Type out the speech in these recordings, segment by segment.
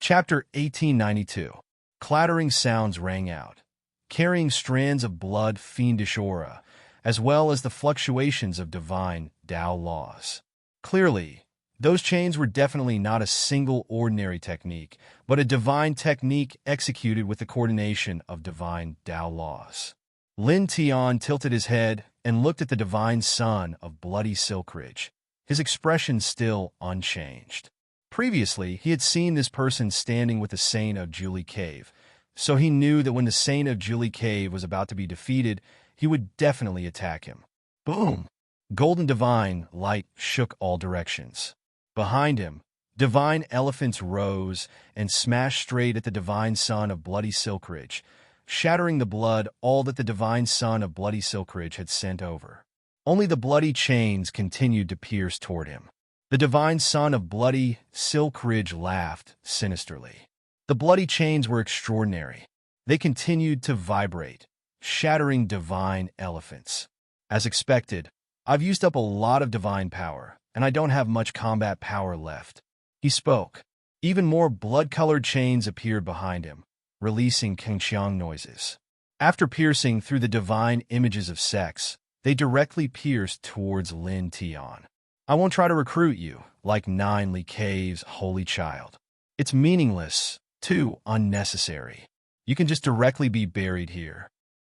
Chapter 1892. Clattering sounds rang out, carrying strands of blood fiendish aura, as well as the fluctuations of divine Tao laws. Clearly, those chains were definitely not a single ordinary technique, but a divine technique executed with the coordination of divine Tao laws. Lin Tian tilted his head and looked at the divine son of Bloody Silkridge, his expression still unchanged. Previously, he had seen this person standing with the Saint of Julie Cave, so he knew that when the Saint of Julie Cave was about to be defeated, he would definitely attack him. Boom! Golden divine light shook all directions. Behind him, divine elephants rose and smashed straight at the divine son of Bloody Silkridge, shattering the blood all that the divine son of Bloody Silkridge had sent over. Only the bloody chains continued to pierce toward him. The divine son of Bloody Silkridge laughed sinisterly. The bloody chains were extraordinary. They continued to vibrate, shattering divine elephants. As expected, I've used up a lot of divine power, and I don't have much combat power left. He spoke. Even more blood-colored chains appeared behind him, releasing Kengxiang noises. After piercing through the divine images of sex, they directly pierced towards Lin Tian. I won't try to recruit you, like Nine Li Cave's holy child. It's meaningless, too unnecessary. You can just directly be buried here.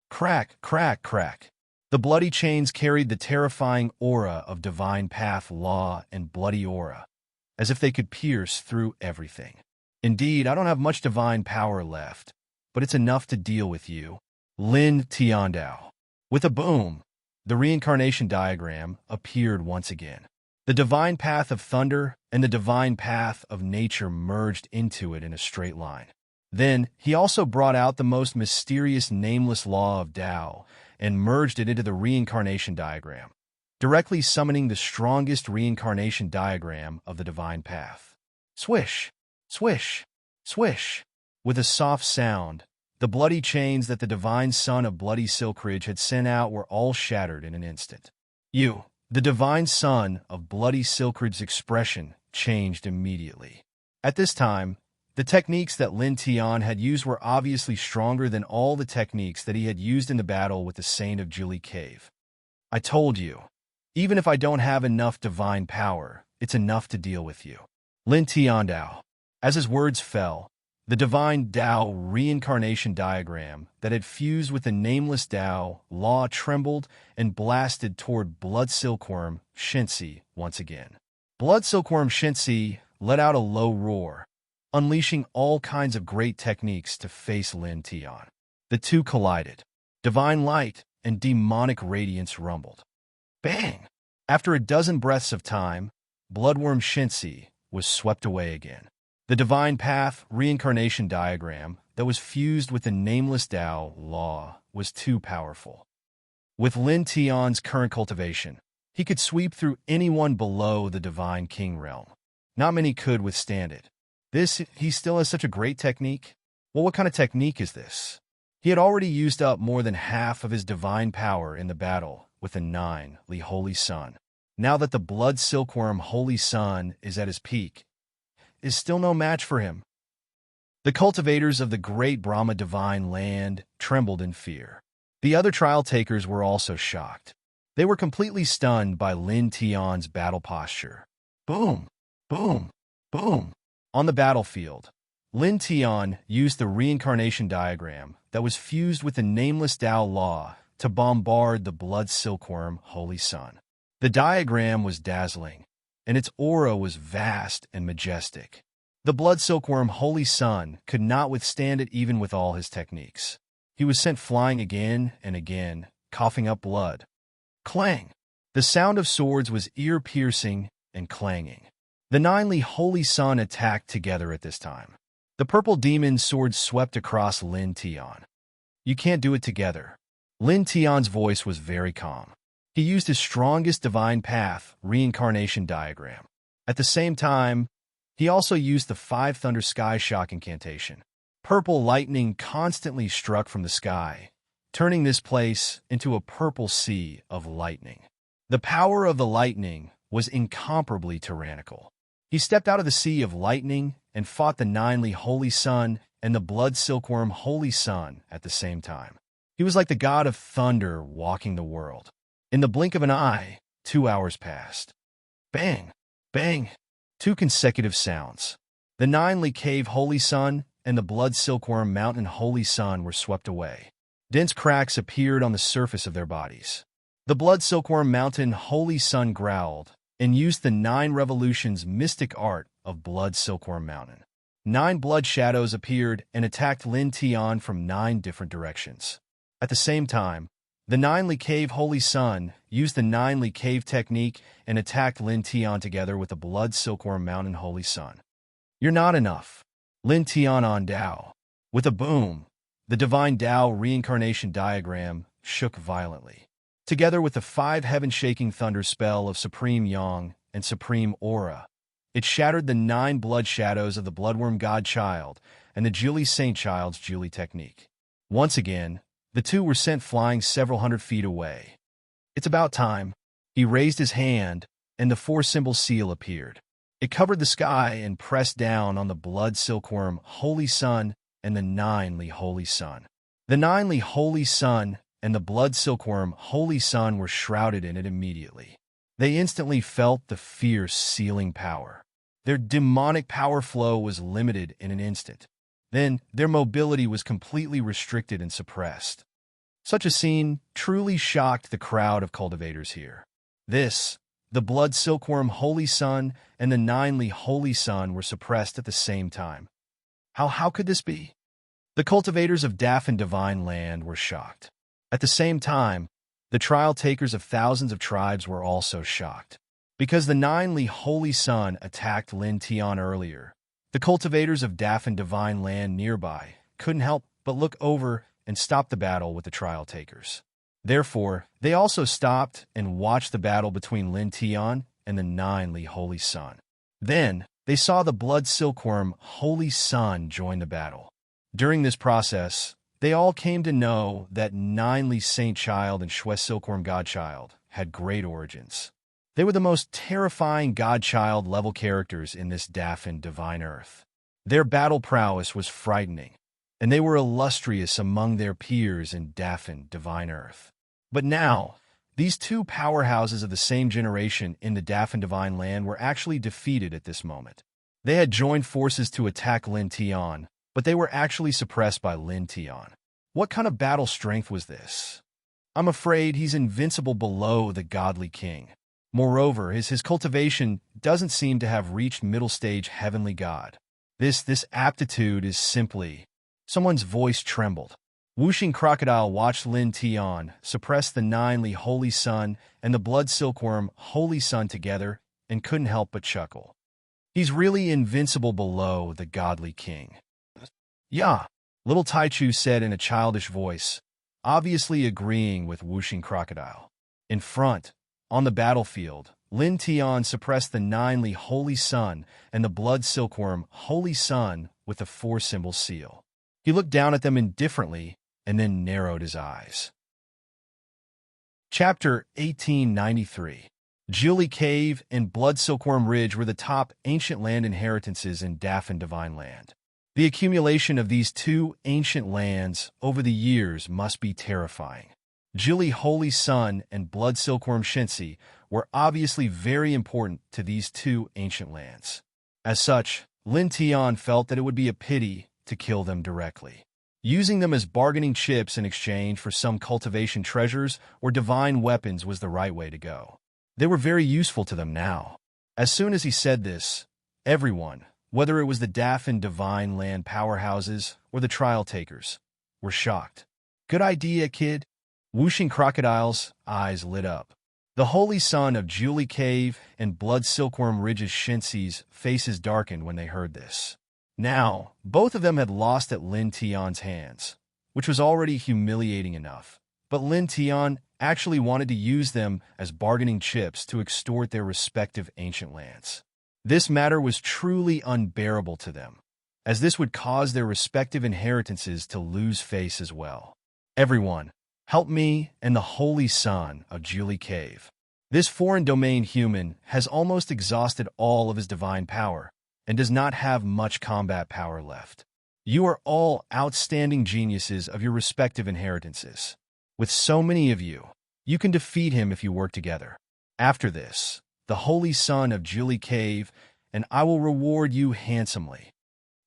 Crack, crack, crack. The bloody chains carried the terrifying aura of divine path law and bloody aura, as if they could pierce through everything. Indeed, I don't have much divine power left, but it's enough to deal with you. Lin Tiandao. With a boom, the reincarnation diagram appeared once again. The divine path of thunder and the divine path of nature merged into it in a straight line. Then, he also brought out the most mysterious nameless law of Tao and merged it into the reincarnation diagram, directly summoning the strongest reincarnation diagram of the divine path. Swish, swish, swish. With a soft sound, the bloody chains that the divine son of Bloody Silkridge had sent out were all shattered in an instant. The divine son of Bloody Silkridge's expression changed immediately. At this time, the techniques that Lin Tian had used were obviously stronger than all the techniques that he had used in the battle with the Saint of Julie Cave. I told you, even if I don't have enough divine power, it's enough to deal with you. Lin Tiandao. As his words fell, the divine Tao reincarnation diagram that had fused with the nameless Tao law trembled and blasted toward Blood Silkworm Shinsi once again. Blood Silkworm Shinsi let out a low roar, unleashing all kinds of great techniques to face Lin Tian. The two collided. Divine light and demonic radiance rumbled. Bang! After a dozen breaths of time, Bloodworm Shinsi was swept away again. The divine path reincarnation diagram that was fused with the nameless Tao law was too powerful. With Lin Tian's current cultivation, he could sweep through anyone below the divine king realm. Not many could withstand it. He still has such a great technique? Well, what kind of technique is this? He had already used up more than half of his divine power in the battle with the Nine Li Holy Sun. Now that the Blood Silkworm Holy Sun is at his peak, is still no match for him. The cultivators of the great Brahma divine land trembled in fear. The other trial takers were also shocked. They were completely stunned by Lin Tian's battle posture. Boom, boom, boom. On the battlefield, Lin Tian used the reincarnation diagram that was fused with the nameless Tao law to bombard the Blood Silkworm Holy Sun. The diagram was dazzling, and its aura was vast and majestic. The Blood Silkworm Holy Sun could not withstand it even with all his techniques. He was sent flying again and again, coughing up blood. Clang! The sound of swords was ear-piercing and clanging. The Nine Li Holy Sun attacked together at this time. The purple demon sword swept across Lin Tian. You can't do it together. Lin Tian's voice was very calm. He used his strongest divine path reincarnation diagram. At the same time, he also used the 5 Thunder Sky Shock incantation. Purple lightning constantly struck from the sky, turning this place into a purple sea of lightning. The power of the lightning was incomparably tyrannical. He stepped out of the sea of lightning and fought the ninely holy sun and the blood silkworm holy sun at the same time. He was like the god of thunder walking the world. In the blink of an eye, 2 hours passed. Bang! Bang! 2 consecutive sounds. The ninely cave holy sun and the blood silkworm mountain holy sun were swept away. Dense cracks appeared on the surface of their bodies. The blood silkworm mountain holy sun growled and used the 9 revolutions mystic art of blood silkworm mountain. 9 blood shadows appeared and attacked Lin Tian from 9 different directions. At the same time, the ninely cave holy sun used the ninely cave technique and attacked Lin Tian together with the blood silkworm mountain holy sun. You're not enough. Lin Tian on Dao. With a boom, the divine Dao reincarnation diagram shook violently. Together with the 5 heaven-shaking thunder spell of Supreme Yang and Supreme Aura, it shattered the 9 blood shadows of the bloodworm god-child and the Julie Saint-Child's Julie technique. Once again, the 2 were sent flying several hundred feet away. It's about time. He raised his hand, and the 4-symbol seal appeared. It covered the sky and pressed down on the blood silkworm holy sun and the ninely holy sun. The ninely holy sun and the blood silkworm holy sun were shrouded in it immediately. They instantly felt the fierce sealing power. Their demonic power flow was limited in an instant. Then, their mobility was completely restricted and suppressed. Such a scene truly shocked the crowd of cultivators here. The blood silkworm holy sun and the ninely holy sun were suppressed at the same time. How could this be? The cultivators of Daffin Divine Land were shocked. At the same time, the trial takers of thousands of tribes were also shocked. Because the ninely holy sun attacked Lin Tian earlier, the cultivators of Daffin Divine Land nearby couldn't help but look over and stop the battle with the trial takers. Therefore, they also stopped and watched the battle between Lin Tian and the ninely holy sun. Then, they saw the blood silkworm holy sun join the battle. During this process, they all came to know that ninely Saint Child and Shwe Silkworm Godchild had great origins. They were the most terrifying Godchild level characters in this Daffin Divine Earth. Their battle prowess was frightening, and they were illustrious among their peers in Daffin Divine Earth. But now, these 2 powerhouses of the same generation in the Daffin Divine Land were actually defeated at this moment. They had joined forces to attack Lin Tian, but they were actually suppressed by Lin Tian. What kind of battle strength was this? I'm afraid he's invincible below the godly king. Moreover, his cultivation doesn't seem to have reached middle stage heavenly god. This aptitude is simply... Someone's voice trembled. Whooshing Crocodile watched Lin Tian suppress the ninely holy sun and the blood silkworm holy sun together and couldn't help but chuckle. He's really invincible below the godly king. Yeah, little Taichu said in a childish voice, obviously agreeing with Whooshing Crocodile. In front, on the battlefield, Lin Tian suppressed the ninely holy sun and the blood silkworm holy sun with the 4-symbol seal. He looked down at them indifferently and then narrowed his eyes. Chapter 1893. Julie Cave and Blood Silkworm Ridge were the top ancient land inheritances in Daffin Divine Land. The accumulation of these 2 ancient lands over the years must be terrifying. Julie Holy Sun and Blood Silkworm Shinsi were obviously very important to these 2 ancient lands. As such, Lin Tian felt that it would be a pity to kill them directly. Using them as bargaining chips in exchange for some cultivation treasures or divine weapons was the right way to go. They were very useful to them now. As soon as he said this, everyone, whether it was the Daffin Divine Land powerhouses or the trial takers, were shocked. Good idea, kid. Whooshing Crocodile's eyes lit up. The holy sun of Julie Cave and Blood Silkworm Ridge's Shinsi's faces darkened when they heard this. Now, both of them had lost at Lin Tian's hands, which was already humiliating enough. But Lin Tian actually wanted to use them as bargaining chips to extort their respective ancient lands. This matter was truly unbearable to them, as this would cause their respective inheritances to lose face as well. Everyone, help me and the holy sun of Julie Cave. This foreign domain human has almost exhausted all of his divine power, and does not have much combat power left. You are all outstanding geniuses of your respective inheritances. With so many of you, you can defeat him if you work together. After this, the holy son of Julie Cave, and I will reward you handsomely."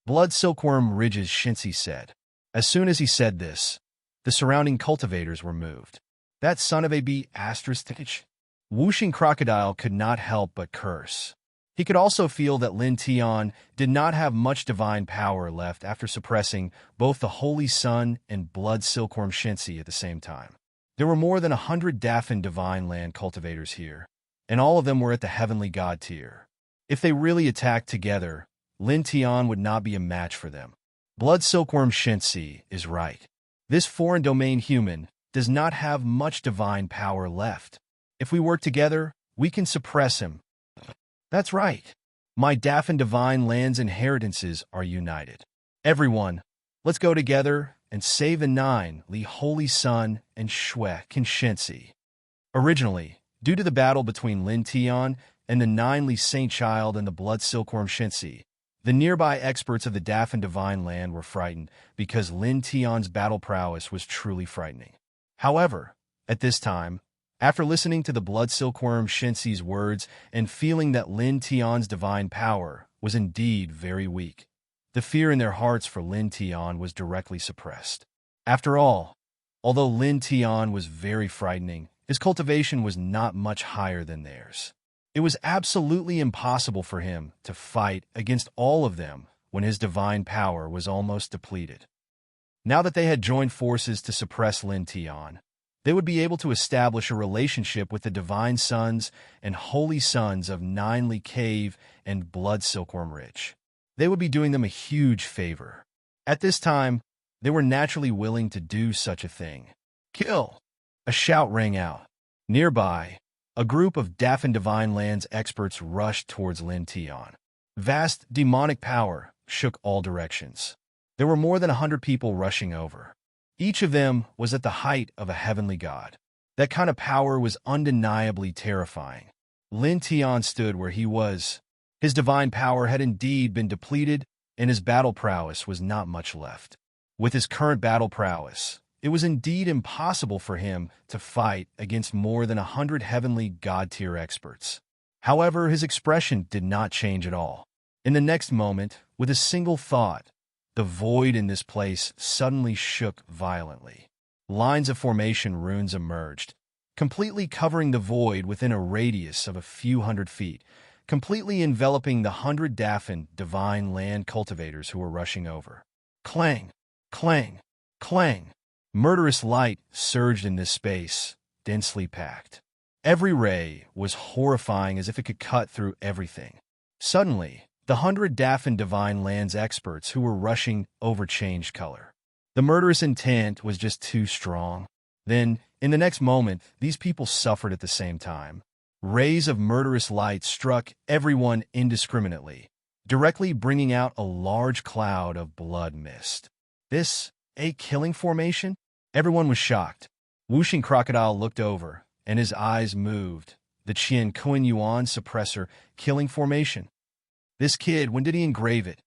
Blood Silkworm Ridge's Shinsi said. As soon as he said this, the surrounding cultivators were moved. That son of a bee asterisk. Whooshing Crocodile could not help but curse. He could also feel that Lin Tian did not have much divine power left after suppressing both the Holy Sun and Blood Silkworm Shinsi at the same time. There were more than 100 Daffin Divine Land cultivators here, and all of them were at the Heavenly God tier. If they really attacked together, Lin Tian would not be a match for them. Blood Silkworm Shinsi is right. This foreign domain human does not have much divine power left. If we work together, we can suppress him. That's right. My Daffin Divine Land's inheritances are united. Everyone, let's go together and save the 9 Li Holy Sun and Shue Kinshinsi. Originally, due to the battle between Lin Tian and the 9 Li Saint Child and the Blood Silkworm Shinsi, the nearby experts of the Daffin Divine Land were frightened because Lin Tian's battle prowess was truly frightening. However, at this time, after listening to the Blood Silkworm Shinsi's words and feeling that Lin Tian's divine power was indeed very weak, the fear in their hearts for Lin Tian was directly suppressed. After all, although Lin Tian was very frightening, his cultivation was not much higher than theirs. It was absolutely impossible for him to fight against all of them when his divine power was almost depleted. Now that they had joined forces to suppress Lin Tian, they would be able to establish a relationship with the divine sons and holy sons of 9 Li Cave and Blood Silkworm Ridge. They would be doing them a huge favor. At this time, they were naturally willing to do such a thing. Kill! A shout rang out. Nearby, a group of Daffin Divine Lands experts rushed towards Lin Tian. Vast demonic power shook all directions. There were more than 100 people rushing over. Each of them was at the height of a heavenly god. That kind of power was undeniably terrifying. Lin Tian stood where he was. His divine power had indeed been depleted, and his battle prowess was not much left. With his current battle prowess, it was indeed impossible for him to fight against more than 100 heavenly god-tier experts. However, his expression did not change at all. In the next moment, with a single thought, the void in this place suddenly shook violently. Lines of formation runes emerged, completely covering the void within a radius of a few hundred feet, completely enveloping the 100 Daffin Divine Land cultivators who were rushing over. Clang! Clang! Clang! Murderous light surged in this space, densely packed. Every ray was horrifying as if it could cut through everything. Suddenly, the 100 Daffin Divine Lands experts who were rushing over changed color. The murderous intent was just too strong. Then, in the next moment, these people suffered at the same time. Rays of murderous light struck everyone indiscriminately, directly bringing out a large cloud of blood mist. This, a killing formation? Everyone was shocked. Whooshing Crocodile looked over, and his eyes moved. The Qian Kun Yuan suppressor killing formation. This kid, when did he engrave it?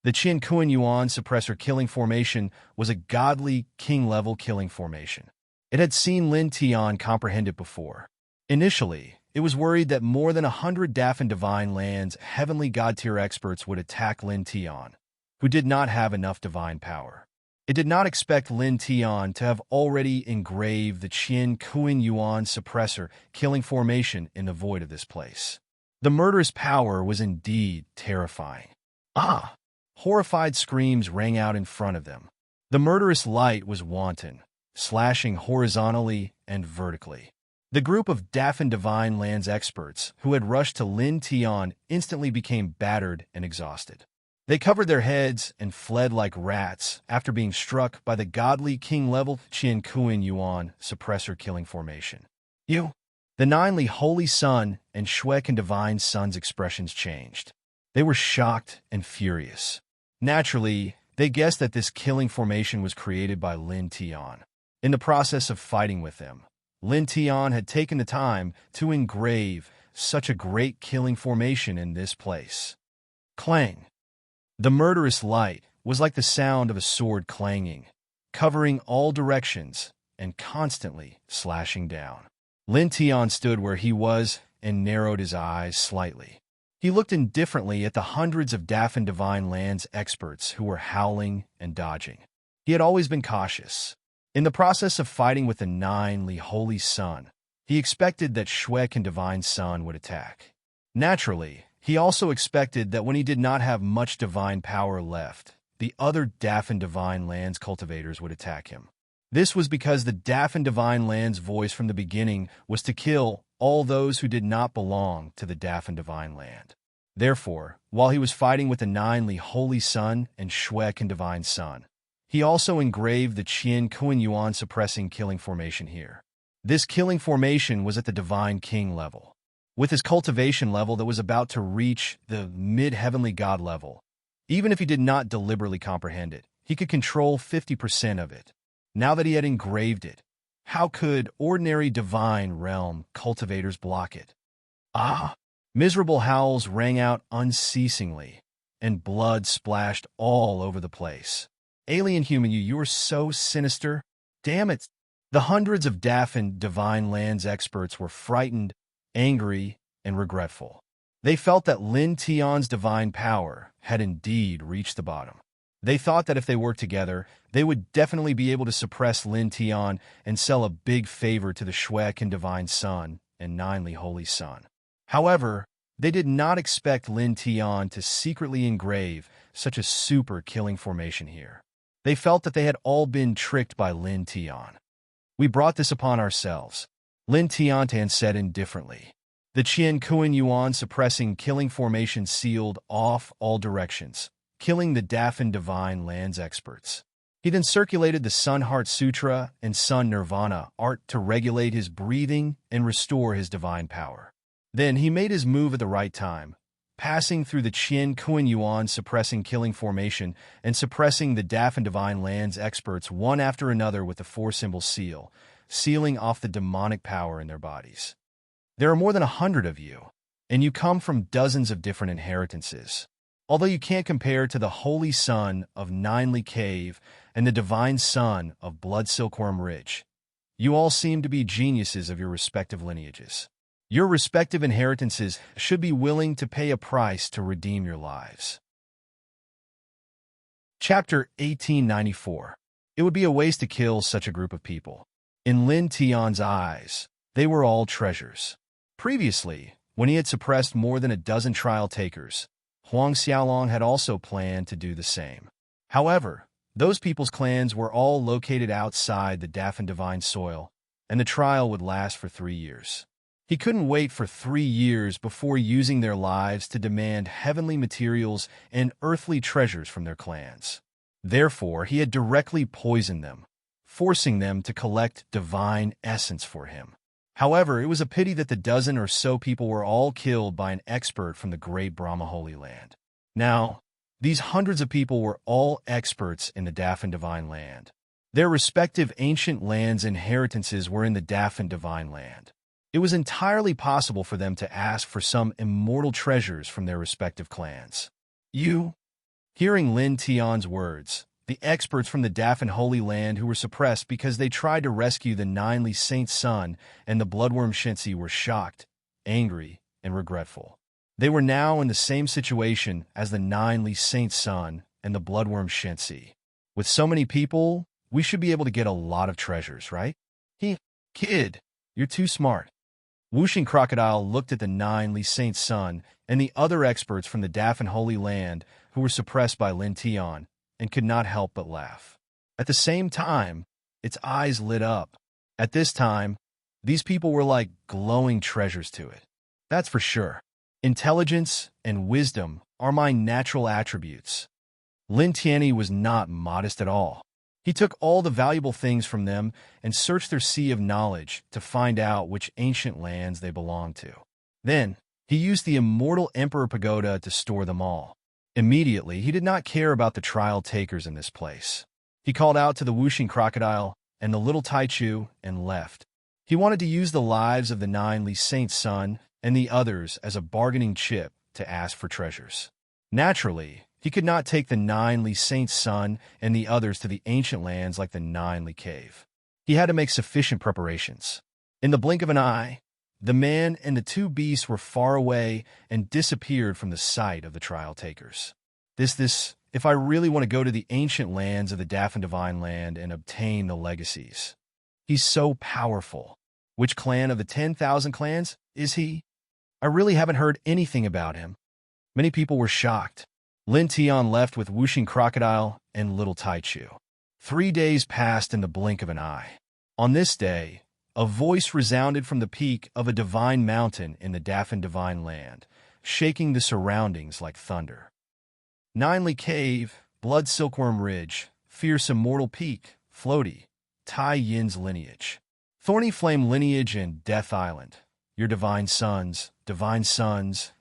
The Qian Kun Yuan suppressor killing formation was a godly, king-level killing formation. It had seen Lin Tian comprehend it before. Initially, it was worried that more than 100 Daffin Divine Lands heavenly god-tier experts would attack Lin Tian, who did not have enough divine power. It did not expect Lin Tian to have already engraved the Qian Kun Yuan suppressor killing formation in the void of this place. The murderous power was indeed terrifying. Ah! Horrified screams rang out in front of them. The murderous light was wanton, slashing horizontally and vertically. The group of Daffin Divine Lands experts who had rushed to Lin Tian instantly became battered and exhausted. They covered their heads and fled like rats after being struck by the godly king-level Qian Kun Yuan suppressor killing formation. The 9 Li Holy Sun and Shue Divine Sun's expressions changed. They were shocked and furious. Naturally, they guessed that this killing formation was created by Lin Tian. In the process of fighting with them, Lin Tian had taken the time to engrave such a great killing formation in this place. Clang. The murderous light was like the sound of a sword clanging, covering all directions and constantly slashing down. Lin Tian stood where he was and narrowed his eyes slightly. He looked indifferently at the hundreds of Daffin Divine Lands experts who were howling and dodging. He had always been cautious. In the process of fighting with the Nine-Li Holy Sun, he expected that Shuek Divine Sun would attack. Naturally, he also expected that when he did not have much divine power left, the other Daffin Divine Lands cultivators would attack him. This was because the Daffin Divine Lands voice from the beginning was to kill all those who did not belong to the Daffin Divine Land. Therefore, while he was fighting with the Nine-Li Holy Sun and Shuek Divine Sun, he also engraved the Qian Kuan Yuan suppressing killing formation here. This killing formation was at the Divine King level. With his cultivation level that was about to reach the mid-heavenly god level, even if he did not deliberately comprehend it, he could control 50% of it. Now that he had engraved it, how could ordinary divine realm cultivators block it? Ah! Miserable howls rang out unceasingly, and blood splashed all over the place. Alien human you are so sinister. Damn it! The hundreds of Daffin Divine Lands experts were frightened, angry, and regretful. They felt that Lin Tian's divine power had indeed reached the bottom. They thought that if they worked together, they would definitely be able to suppress Lin Tian and sell a big favor to the Shuek Divine Sun and Nine-Li Holy Sun. However, they did not expect Lin Tian to secretly engrave such a super killing formation here. They felt that they had all been tricked by Lin Tian. We brought this upon ourselves, Lin Tiantan said indifferently. The Qian Kuan Yuan suppressing killing formation sealed off all directions, killing the Daffin Divine Lands experts. He then circulated the Sun Heart Sutra and Sun Nirvana art to regulate his breathing and restore his divine power. Then he made his move at the right time, passing through the Qian Kuan Yuan suppressing killing formation and suppressing the Daffin Divine Lands experts one after another with the four-symbol seal, sealing off the demonic power in their bodies. There are more than 100 of you, and you come from dozens of different inheritances. Although you can't compare to the Holy Sun of Nine-Li Cave and the Divine Sun of Blood Silkworm Ridge, you all seem to be geniuses of your respective lineages. Your respective inheritances should be willing to pay a price to redeem your lives. Chapter 1894. It would be a waste to kill such a group of people. In Lin Tian's eyes, they were all treasures. Previously, when he had suppressed more than a dozen trial takers, Huang Xiaolong had also planned to do the same. However, those people's clans were all located outside the Daffin Divine soil, and the trial would last for 3 years. He couldn't wait for 3 years before using their lives to demand heavenly materials and earthly treasures from their clans. Therefore, he had directly poisoned them, forcing them to collect divine essence for him. However, it was a pity that the dozen or so people were all killed by an expert from the great Brahma Holy Land. Now, these hundreds of people were all experts in the Daffin Divine Land. Their respective ancient lands' inheritances were in the Daffin Divine Land. It was entirely possible for them to ask for some immortal treasures from their respective clans. You? Hearing Lin Tian's words, the experts from the Daffin Holy Land who were suppressed because they tried to rescue the Nine-Li Saint Sun and the Bloodworm Shensi were shocked, angry, and regretful. They were now in the same situation as the Nine-Li Saint Sun and the Bloodworm Shensi. With so many people, we should be able to get a lot of treasures, right? Kid, you're too smart. Wuxing Crocodile looked at the Nine-Li Saint Sun and the other experts from the Daffin Holy Land who were suppressed by Lin Tian and could not help but laugh. At the same time, its eyes lit up. At this time, these people were like glowing treasures to it. That's for sure. Intelligence and wisdom are my natural attributes. Lin Tianyi was not modest at all. He took all the valuable things from them and searched their sea of knowledge to find out which ancient lands they belonged to. Then, he used the immortal Emperor Pagoda to store them all. Immediately, he did not care about the trial takers in this place. He called out to the Wuxing Crocodile and the little Taichu and left. He wanted to use the lives of the Nine-Li Saint Sun and the others as a bargaining chip to ask for treasures. Naturally, he could not take the 9 saint's son and the others to the ancient lands like the 9 cave. He had to make sufficient preparations. In the blink of an eye, the man and the 2 beasts were far away and disappeared from the sight of the trial takers. If I really want to go to the ancient lands of the Daffin Divine Land and obtain the legacies. He's so powerful. Which clan of the 10,000 clans is he? I really haven't heard anything about him. Many people were shocked. Lin Tian left with Wuxing Crocodile and Little Taichu. 3 days passed in the blink of an eye. On this day, a voice resounded from the peak of a divine mountain in the Daffin Divine Land, shaking the surroundings like thunder. 9 Cave, Blood Silkworm Ridge, Fierce Immortal Peak, Floaty, Tai Yin's lineage. Thorny Flame lineage and Death Island. Your divine sons,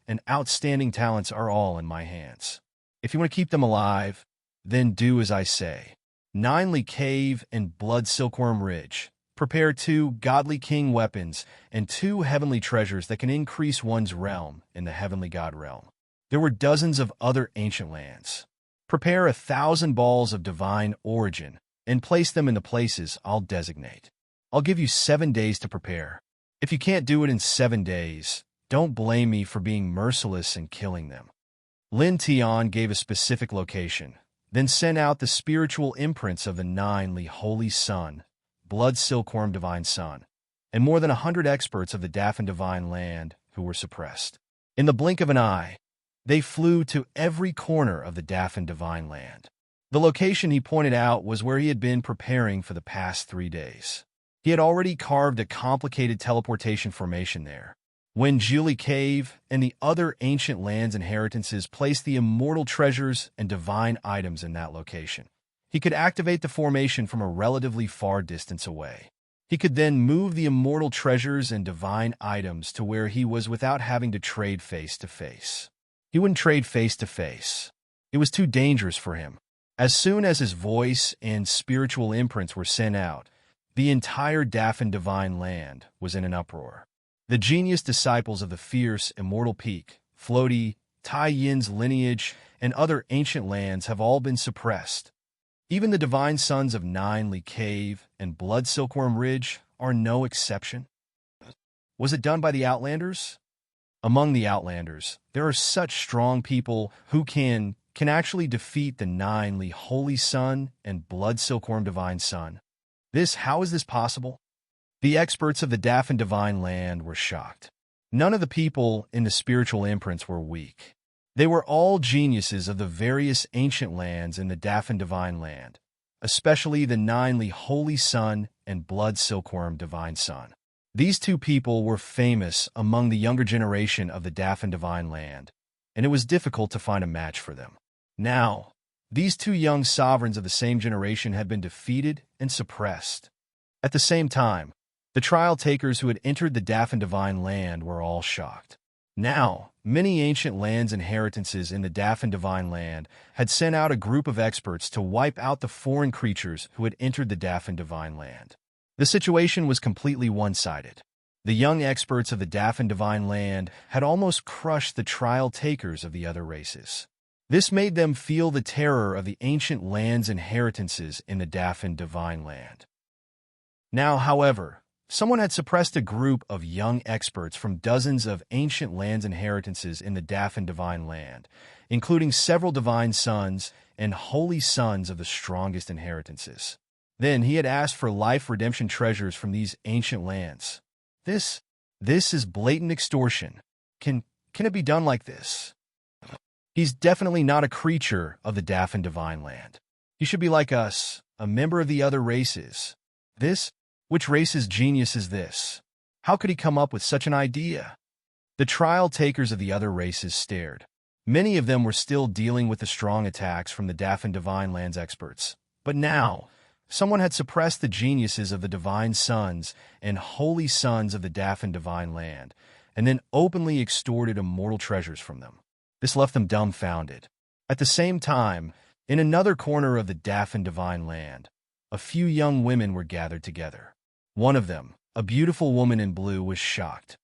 and outstanding talents are all in my hands. If you want to keep them alive, then do as I say. 9 Cave and Blood Silkworm Ridge. Prepare 2 godly king weapons and 2 heavenly treasures that can increase one's realm in the heavenly god realm. There were dozens of other ancient lands. Prepare 1,000 balls of divine origin and place them in the places I'll designate. I'll give you 7 days to prepare. If you can't do it in 7 days, don't blame me for being merciless and killing them. Lin Tian gave a specific location, then sent out the spiritual imprints of the 9 Holy Sun, Blood Silkworm Divine Sun, and more than 100 experts of the Daffin Divine Land who were suppressed. In the blink of an eye, they flew to every corner of the Daffin Divine Land. The location he pointed out was where he had been preparing for the past 3 days. He had already carved a complicated teleportation formation there. When Julie Cave and the other ancient lands inheritances placed the immortal treasures and divine items in that location, he could activate the formation from a relatively far distance away. He could then move the immortal treasures and divine items to where he was without having to trade face to face. He wouldn't trade face to face. It was too dangerous for him. As soon as his voice and spiritual imprints were sent out, the entire Daffin Divine Land was in an uproar. The genius disciples of the fierce, immortal peak, Floaty, Tai Yin's lineage, and other ancient lands have all been suppressed. Even the divine sons of 9 Cave and Blood Silkworm Ridge are no exception. Was it done by the Outlanders? Among the Outlanders, there are such strong people who can actually defeat the 9 Holy Sun and Blood Silkworm Divine Sun. How is this possible? The experts of the Daffin Divine Land were shocked. None of the people in the spiritual imprints were weak. They were all geniuses of the various ancient lands in the Daffin Divine Land, especially the 9 Holy Sun and Blood Silkworm Divine Sun. These 2 people were famous among the younger generation of the Daffin Divine Land, and it was difficult to find a match for them. Now, these 2 young sovereigns of the same generation had been defeated and suppressed. At the same time, the trial takers who had entered the Daffin Divine Land were all shocked. Now, many ancient lands inheritances in the Daffin Divine Land had sent out a group of experts to wipe out the foreign creatures who had entered the Daffin Divine Land. The situation was completely one-sided. The young experts of the Daffin Divine Land had almost crushed the trial takers of the other races. This made them feel the terror of the ancient lands inheritances in the Daffin Divine Land. Now, however, someone had suppressed a group of young experts from dozens of ancient lands inheritances in the Daffin Divine Land, including several divine sons and holy sons of the strongest inheritances. Then he had asked for life redemption treasures from these ancient lands. This is blatant extortion. Can it be done like this? He's definitely not a creature of the Daffin Divine Land. He should be like us, a member of the other races. Which race's genius is this? How could he come up with such an idea? The trial takers of the other races stared. Many of them were still dealing with the strong attacks from the Daffin Divine Land's experts. But now, someone had suppressed the geniuses of the divine sons and holy sons of the Daffin Divine Land, and then openly extorted immortal treasures from them. This left them dumbfounded. At the same time, in another corner of the Daffin Divine Land, a few young women were gathered together. One of them, a beautiful woman in blue, was shocked.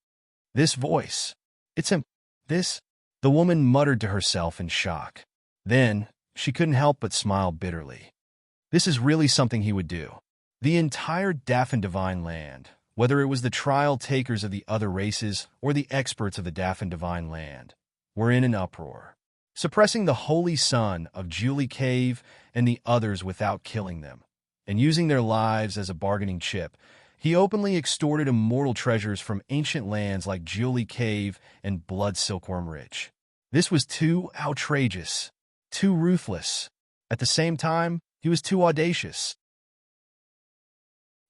This voice, the The woman muttered to herself in shock. Then, she couldn't help but smile bitterly. This is really something he would do. The entire Daffin Divine land, whether it was the trial takers of the other races or the experts of the Daffin Divine land, were in an uproar. Suppressing the holy son of Julie Cave and the others without killing them, and using their lives as a bargaining chip, he openly extorted immortal treasures from ancient lands like Julie Cave and Blood Silkworm Ridge. This was too outrageous, too ruthless. At the same time, he was too audacious.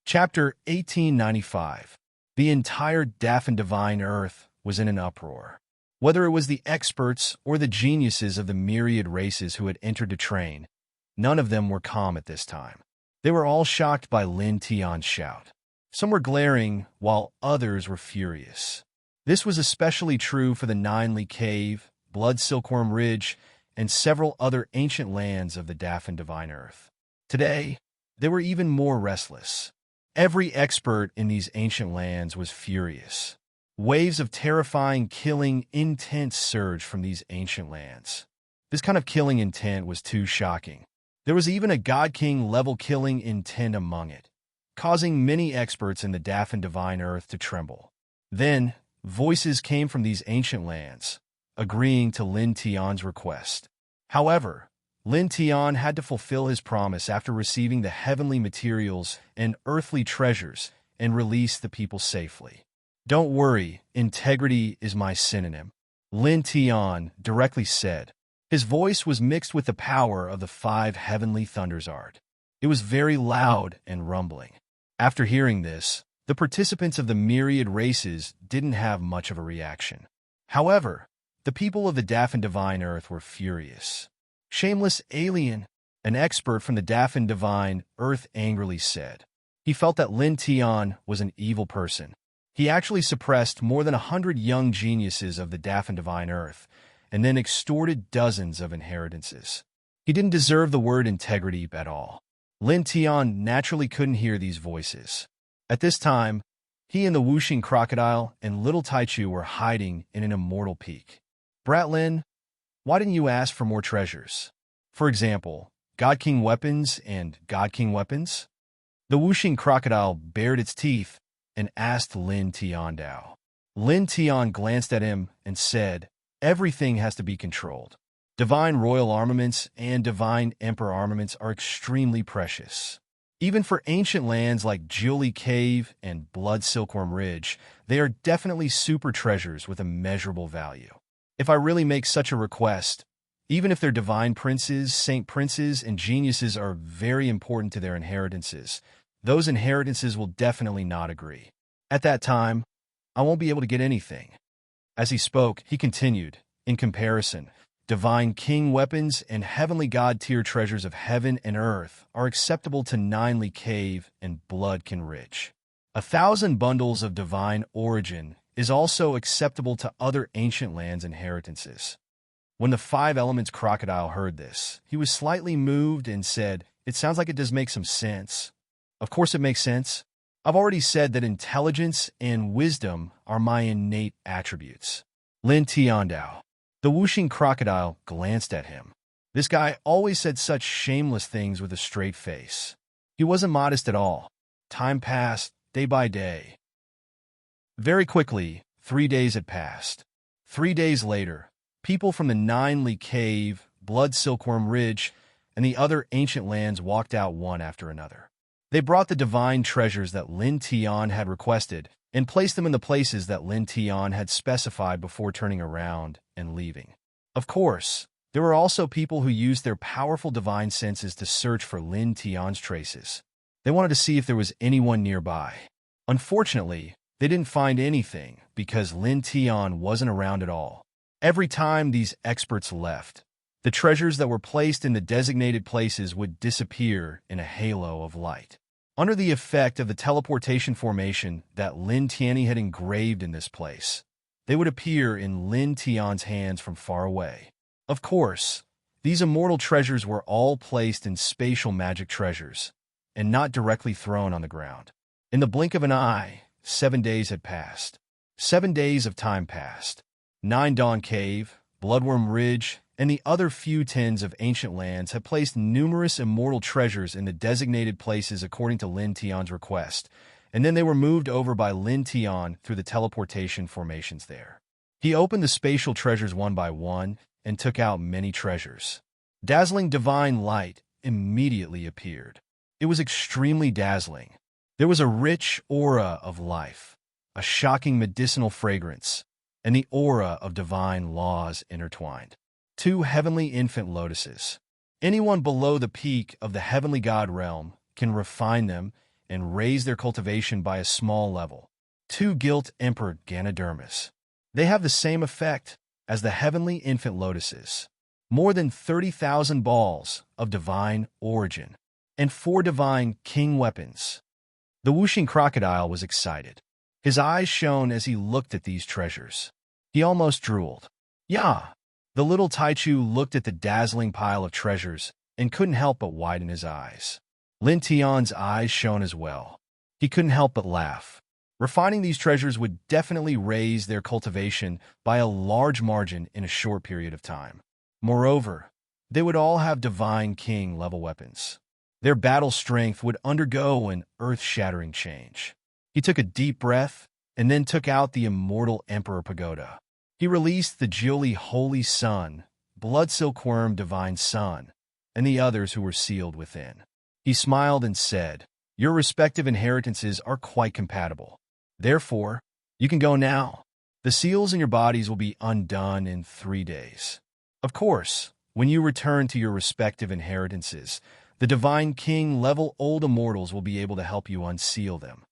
Chapter 1895. The entire Daffin Divine Earth was in an uproar. Whether it was the experts or the geniuses of the myriad races who had entered to train, none of them were calm at this time. They were all shocked by Lin Tian's shout. Some were glaring, while others were furious. This was especially true for the Ninely Cave, Blood Silkworm Ridge, and several other ancient lands of the Daffin Divine Earth. Today, they were even more restless. Every expert in these ancient lands was furious. Waves of terrifying killing intent surged from these ancient lands. This kind of killing intent was too shocking. There was even a God King level killing intent among it, causing many experts in the Daffin Divine Earth to tremble. Then, voices came from these ancient lands, agreeing to Lin Tian's request. However, Lin Tian had to fulfill his promise after receiving the heavenly materials and earthly treasures and release the people safely. Don't worry, integrity is my synonym, Lin Tian directly said. His voice was mixed with the power of the 5 heavenly thunders art. It was very loud and rumbling. After hearing this, the participants of the myriad races didn't have much of a reaction. However, the people of the Daffin Divine Earth were furious. Shameless alien, an expert from the Daffin Divine Earth angrily said. He felt that Lin Tian was an evil person. He actually suppressed more than 100 young geniuses of the Daffin Divine Earth, and then extorted dozens of inheritances. He didn't deserve the word integrity at all. Lin Tian naturally couldn't hear these voices. At this time, he and the whooshing crocodile and little Taichu were hiding in an immortal peak. Brat Lin, why didn't you ask for more treasures? For example, God King weapons and God King weapons? The whooshing crocodile bared its teeth and asked Lin Tiandao. Lin Tian glanced at him and said, everything has to be controlled. Divine royal armaments and divine emperor armaments are extremely precious. Even for ancient lands like Julie Cave and Blood Silkworm Ridge, they are definitely super treasures with immeasurable value. If I really make such a request, even if their divine princes, saint princes, and geniuses are very important to their inheritances, those inheritances will definitely not agree. At that time, I won't be able to get anything. As he spoke, he continued, in comparison, divine king weapons and heavenly god tier treasures of heaven and earth are acceptable to Ninely Cave and Bloodkin Ridge. 1,000 bundles of divine origin is also acceptable to other ancient lands' inheritances. When the 5 Elements crocodile heard this, he was slightly moved and said, it sounds like it does make some sense. Of course it makes sense. I've already said that intelligence and wisdom are my innate attributes. Lin Tiandao. The whooshing crocodile glanced at him. This guy always said such shameless things with a straight face. He wasn't modest at all. Time passed, day by day. Very quickly, 3 days had passed. 3 days later, people from the Ninely Cave, Blood Silkworm Ridge, and the other ancient lands walked out one after another. They brought the divine treasures that Lin Tian had requested and placed them in the places that Lin Tian had specified before turning around and leaving. Of course, there were also people who used their powerful divine senses to search for Lin Tian's traces. They wanted to see if there was anyone nearby. Unfortunately, they didn't find anything because Lin Tian wasn't around at all. Every time these experts left, the treasures that were placed in the designated places would disappear in a halo of light. Under the effect of the teleportation formation that Lin Tianyi had engraved in this place, they would appear in Lin Tian's hands from far away. Of course, these immortal treasures were all placed in spatial magic treasures, and not directly thrown on the ground. In the blink of an eye, 7 days had passed. 7 days of time passed. 9 Dawn Cave, Bloodworm Ridge, and the other few tens of ancient lands had placed numerous immortal treasures in the designated places according to Lin Tian's request, and then they were moved over by Lin Tian through the teleportation formations there. He opened the spatial treasures one by one and took out many treasures. Dazzling divine light immediately appeared. It was extremely dazzling. There was a rich aura of life, a shocking medicinal fragrance, and the aura of divine laws intertwined. 2 heavenly infant lotuses. Anyone below the peak of the heavenly god realm can refine them and raise their cultivation by a small level. 2 gilt emperor Ganodermas. They have the same effect as the heavenly infant lotuses. More than 30,000 balls of divine origin, and 4 divine king weapons. The whooshing crocodile was excited. His eyes shone as he looked at these treasures. He almost drooled. Yeah! The little Taichu looked at the dazzling pile of treasures and couldn't help but widen his eyes. Lin Tian's eyes shone as well. He couldn't help but laugh. Refining these treasures would definitely raise their cultivation by a large margin in a short period of time. Moreover, they would all have divine king-level weapons. Their battle strength would undergo an earth-shattering change. He took a deep breath and then took out the immortal Emperor Pagoda. He released the Jiuli Holy Sun, Blood Silkworm Divine Sun, and the others who were sealed within. He smiled and said, "Your respective inheritances are quite compatible. Therefore, you can go now. The seals in your bodies will be undone in 3 days. Of course, when you return to your respective inheritances, the Divine King-level old immortals will be able to help you unseal them."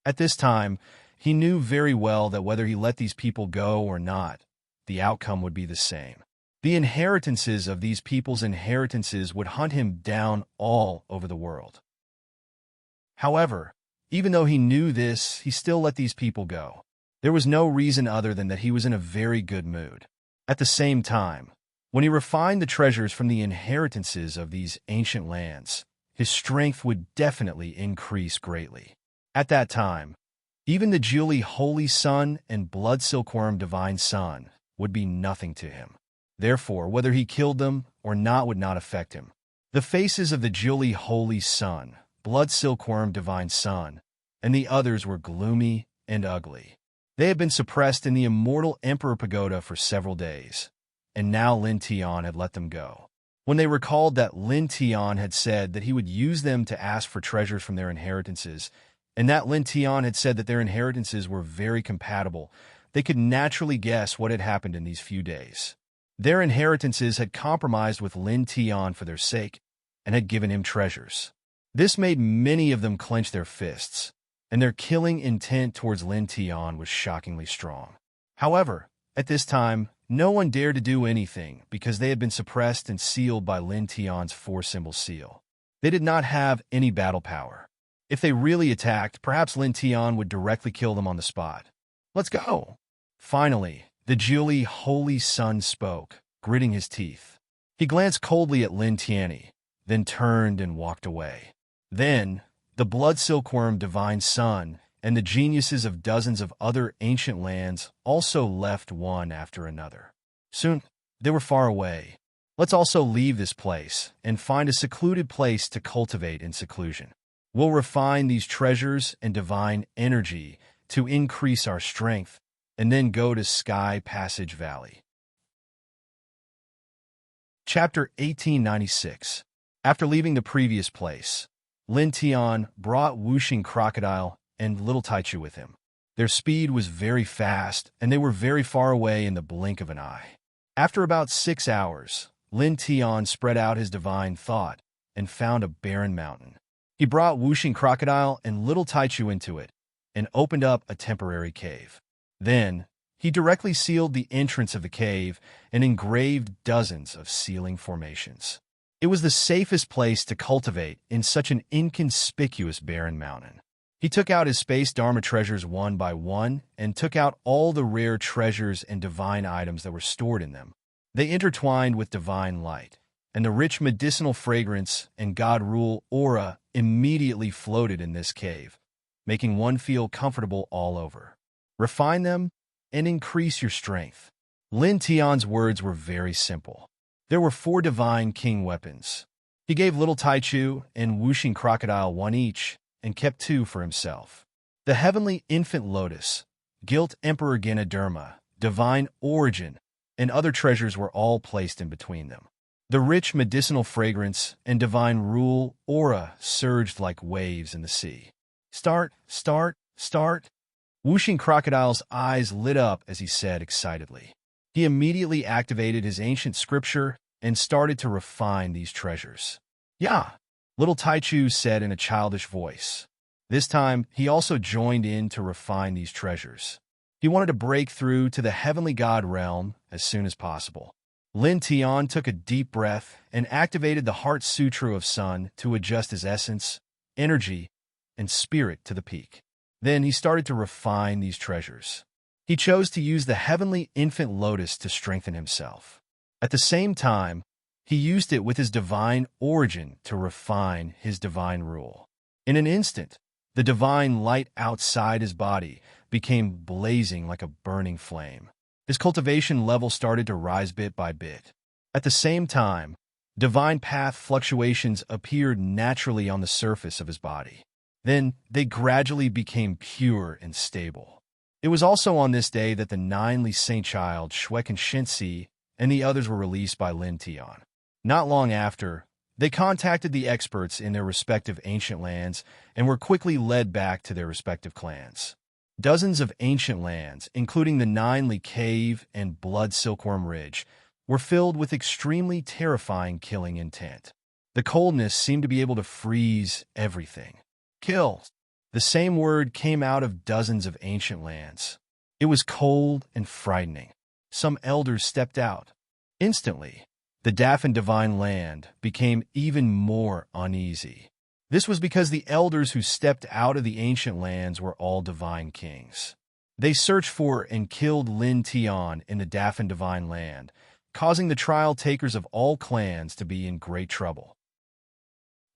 At this time, he knew very well that whether he let these people go or not, the outcome would be the same. The inheritances of these people's inheritances would hunt him down all over the world. However, even though he knew this, he still let these people go. There was no reason other than that he was in a very good mood. At the same time, when he refined the treasures from the inheritances of these ancient lands, his strength would definitely increase greatly. At that time, even the Jiuli Holy Sun and Blood Silkworm Divine Sun would be nothing to him. Therefore, whether he killed them or not would not affect him. The faces of the Jiuli Holy Sun, Blood Silkworm Divine Sun, and the others were gloomy and ugly. They had been suppressed in the immortal Emperor Pagoda for several days, and now Lin Tian had let them go. When they recalled that Lin Tian had said that he would use them to ask for treasures from their inheritances, and that Lin Tian had said that their inheritances were very compatible, they could naturally guess what had happened in these few days. Their inheritances had compromised with Lin Tian for their sake, and had given him treasures. This made many of them clench their fists, and their killing intent towards Lin Tian was shockingly strong. However, at this time, no one dared to do anything because they had been suppressed and sealed by Lin Tian's 4-symbol seal. They did not have any battle power. If they really attacked, perhaps Lin Tian would directly kill them on the spot. "Let's go!" Finally, the Jiuli Holy Sun spoke, gritting his teeth. He glanced coldly at Lin Tianyi, then turned and walked away. Then, the Blood Silkworm Divine Sun and the geniuses of dozens of other ancient lands also left one after another. Soon, they were far away. "Let's also leave this place and find a secluded place to cultivate in seclusion. We'll refine these treasures and divine energy to increase our strength, and then go to Sky Passage Valley." Chapter 1896. After leaving the previous place, Lin Tian brought Whooshing Crocodile and Little Taichu with him. Their speed was very fast, and they were very far away in the blink of an eye. After about 6 hours, Lin Tian spread out his divine thought and found a barren mountain. He brought Whooshing Crocodile and Little Taichu into it and opened up a temporary cave. Then, he directly sealed the entrance of the cave and engraved dozens of sealing formations. It was the safest place to cultivate in such an inconspicuous barren mountain. He took out his Space Dharma treasures one by one and took out all the rare treasures and divine items that were stored in them. They intertwined with divine light, and the rich medicinal fragrance and God rule aura immediately floated in this cave, making one feel comfortable all over. Refine them and increase your strength. Lin Tian's words were very simple. There were 4 divine king weapons. He gave little Taichu and whooshing crocodile 1 each, and kept 2 for himself. The heavenly infant lotus, gilt emperor Ganoderma, divine origin, and other treasures were all placed in between them. The rich medicinal fragrance and divine rule aura surged like waves in the sea. Start, start, start. Whooshing crocodile's eyes lit up as he said excitedly. He immediately activated his ancient scripture and started to refine these treasures. Yeah, little Taichu said in a childish voice. This time, he also joined in to refine these treasures. He wanted to break through to the heavenly god realm as soon as possible. Lin Tian took a deep breath and activated the Heart Sutra of Sun to adjust his essence, energy, and spirit to the peak. Then he started to refine these treasures. He chose to use the heavenly infant lotus to strengthen himself. At the same time, he used it with his divine origin to refine his divine rule. In an instant, the divine light outside his body became blazing like a burning flame. His cultivation level started to rise bit by bit. At the same time, divine path fluctuations appeared naturally on the surface of his body. Then they gradually became pure and stable. It was also on this day that the 9 Li Saint Child, Shuek and Shinsi, and the others were released by Lin Tian. Not long after, they contacted the experts in their respective ancient lands and were quickly led back to their respective clans. Dozens of ancient lands, including the 9 Li Cave and Blood Silkworm Ridge, were filled with extremely terrifying killing intent. The coldness seemed to be able to freeze everything. Kill. The same word came out of dozens of ancient lands. It was cold and frightening. Some elders stepped out. Instantly, the Daffin Divine Land became even more uneasy. This was because the elders who stepped out of the ancient lands were all divine kings. They searched for and killed Lin Tian in the Daffin Divine Land, causing the trial takers of all clans to be in great trouble.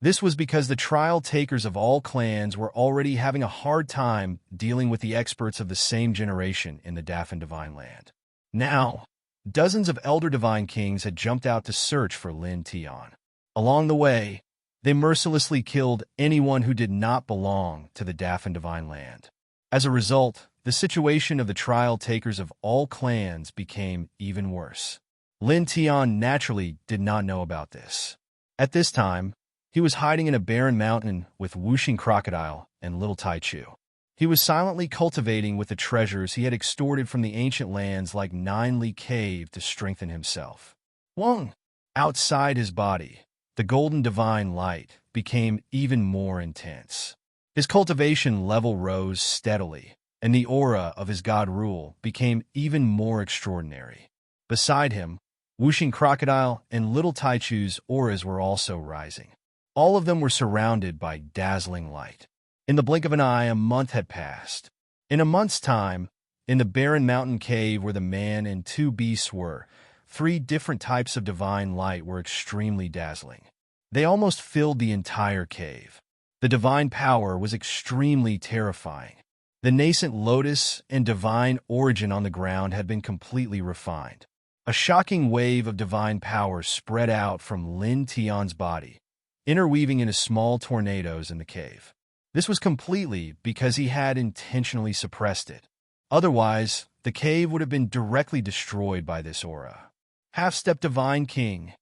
This was because the trial takers of all clans were already having a hard time dealing with the experts of the same generation in the Daffin Divine Land. Now, dozens of elder divine kings had jumped out to search for Lin Tian. Along the way, they mercilessly killed anyone who did not belong to the Daffin Divine Land. As a result, the situation of the trial takers of all clans became even worse. Lin Tian naturally did not know about this. At this time, he was hiding in a barren mountain with whooshing crocodile and little Taichu. He was silently cultivating with the treasures he had extorted from the ancient lands like 9 Li Cave to strengthen himself. Wong! Outside his body, the golden divine light became even more intense. His cultivation level rose steadily, and the aura of his god rule became even more extraordinary. Beside him, whooshing crocodile and little Taichu's auras were also rising. All of them were surrounded by dazzling light. In the blink of an eye, a month had passed. In a month's time, in the barren mountain cave where the man and 2 beasts were, 3 different types of divine light were extremely dazzling. They almost filled the entire cave. The divine power was extremely terrifying. The nascent lotus and divine origin on the ground had been completely refined. A shocking wave of divine power spread out from Lin Tian's body, interweaving into small tornadoes in the cave. This was completely because he had intentionally suppressed it. Otherwise, the cave would have been directly destroyed by this aura. Half-step divine king.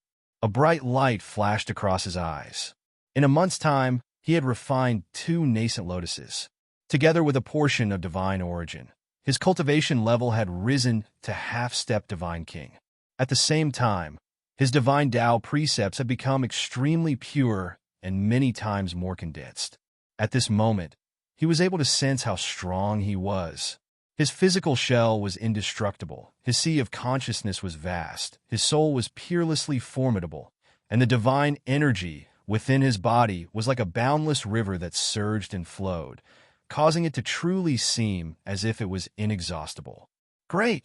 A bright light flashed across his eyes. In a month's time, he had refined 2 nascent lotuses, together with a portion of divine origin. His cultivation level had risen to half-step divine king. At the same time, his divine Tao precepts had become extremely pure and many times more condensed. At this moment, he was able to sense how strong he was. His physical shell was indestructible, his sea of consciousness was vast, his soul was peerlessly formidable, and the divine energy within his body was like a boundless river that surged and flowed, causing it to truly seem as if it was inexhaustible. Great!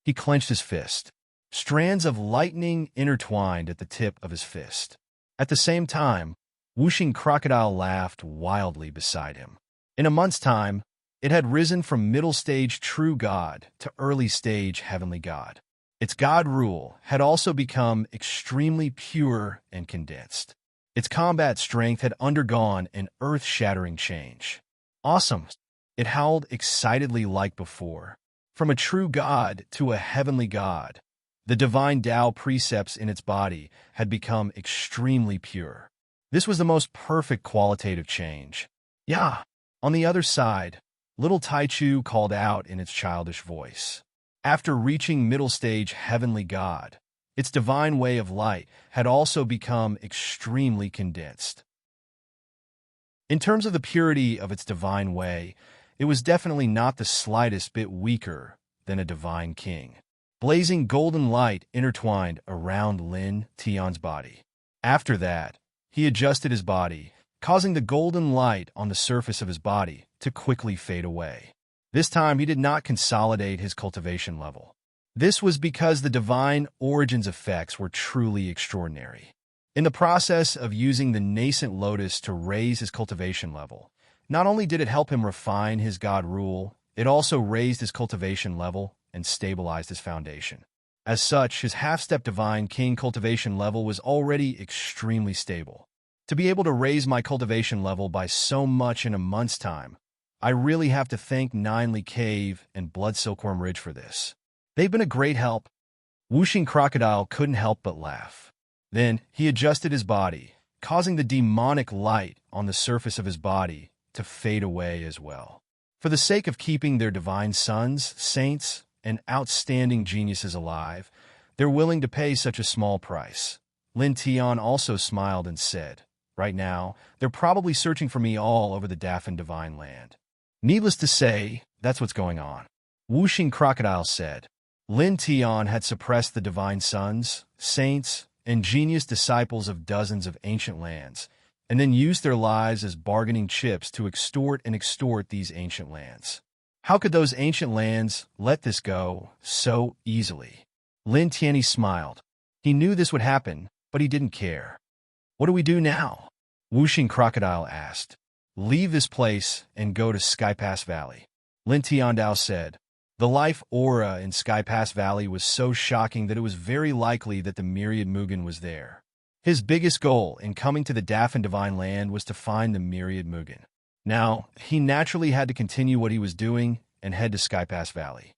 He clenched his fist. Strands of lightning intertwined at the tip of his fist. At the same time, whooshing crocodile laughed wildly beside him. In a month's time, it had risen from middle stage true god to early stage heavenly god. Its god rule had also become extremely pure and condensed. Its combat strength had undergone an earth-shattering change. Awesome! It howled excitedly like before. From a true god to a heavenly god, the divine Tao precepts in its body had become extremely pure. This was the most perfect qualitative change. Yeah. On the other side, little Taichu called out in its childish voice. After reaching middle stage heavenly god, its divine way of light had also become extremely condensed. In terms of the purity of its divine way, it was definitely not the slightest bit weaker than a divine king. Blazing golden light intertwined around Lin Tian's body. After that, he adjusted his body, causing the golden light on the surface of his body to quickly fade away. This time he did not consolidate his cultivation level. This was because the divine origins effects were truly extraordinary. In the process of using the nascent lotus to raise his cultivation level, not only did it help him refine his god rule, it also raised his cultivation level and stabilized his foundation. As such, his half-step divine king cultivation level was already extremely stable. To be able to raise my cultivation level by so much in a month's time, I really have to thank Ninely Cave and Blood Silkworm Ridge for this. They've been a great help. Whooshing Crocodile couldn't help but laugh. Then he adjusted his body, causing the demonic light on the surface of his body to fade away as well. For the sake of keeping their divine sons, saints, and outstanding geniuses alive, they're willing to pay such a small price. Lin Tian also smiled and said, right now, they're probably searching for me all over the Daffin Divine Land. Needless to say, that's what's going on. Whooshing Crocodile said. Lin Tian had suppressed the divine sons, saints, and genius disciples of dozens of ancient lands, and then used their lives as bargaining chips to extort these ancient lands. How could those ancient lands let this go so easily? Lin Tianyi smiled. He knew this would happen, but he didn't care. What do we do now? Whooshing Crocodile asked. Leave this place and go to Skypass Valley. Lin Tiandao said. The life aura in Skypass Valley was so shocking that it was very likely that the Myriad Mugen was there. His biggest goal in coming to the Daffin Divine Land was to find the Myriad Mugen. Now, he naturally had to continue what he was doing and head to Skypass Valley.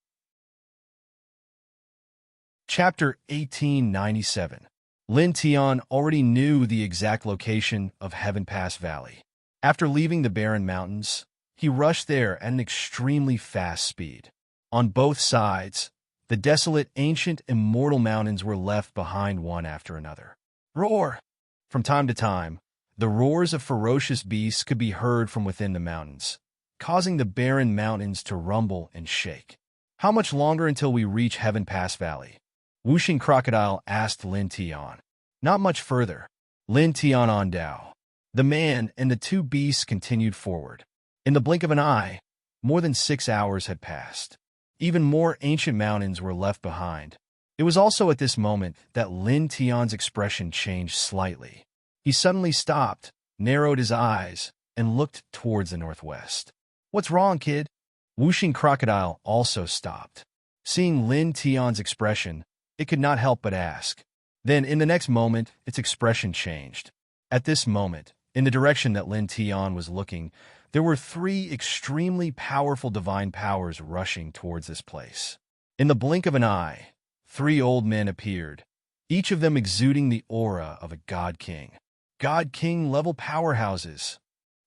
Chapter 1897. Lin Tian already knew the exact location of Heaven Pass Valley. After leaving the barren mountains, he rushed there at an extremely fast speed. On both sides, the desolate, ancient, immortal mountains were left behind one after another. Roar! From time to time, the roars of ferocious beasts could be heard from within the mountains, causing the barren mountains to rumble and shake. How much longer until we reach Heaven Pass Valley? Whooshing Crocodile asked Lin Tian. Not much further. Lin Tian Ondao. The man and the two beasts continued forward. In the blink of an eye, more than 6 hours had passed. Even more ancient mountains were left behind. It was also at this moment that Lin Tian's expression changed slightly. He suddenly stopped, narrowed his eyes, and looked towards the northwest. What's wrong, kid? Whooshing Crocodile also stopped. Seeing Lin Tian's expression, it could not help but ask. Then, in the next moment, its expression changed. At this moment, in the direction that Lin Tian was looking, there were 3 extremely powerful divine powers rushing towards this place. In the blink of an eye, 3 old men appeared, each of them exuding the aura of a God King. God King level powerhouses.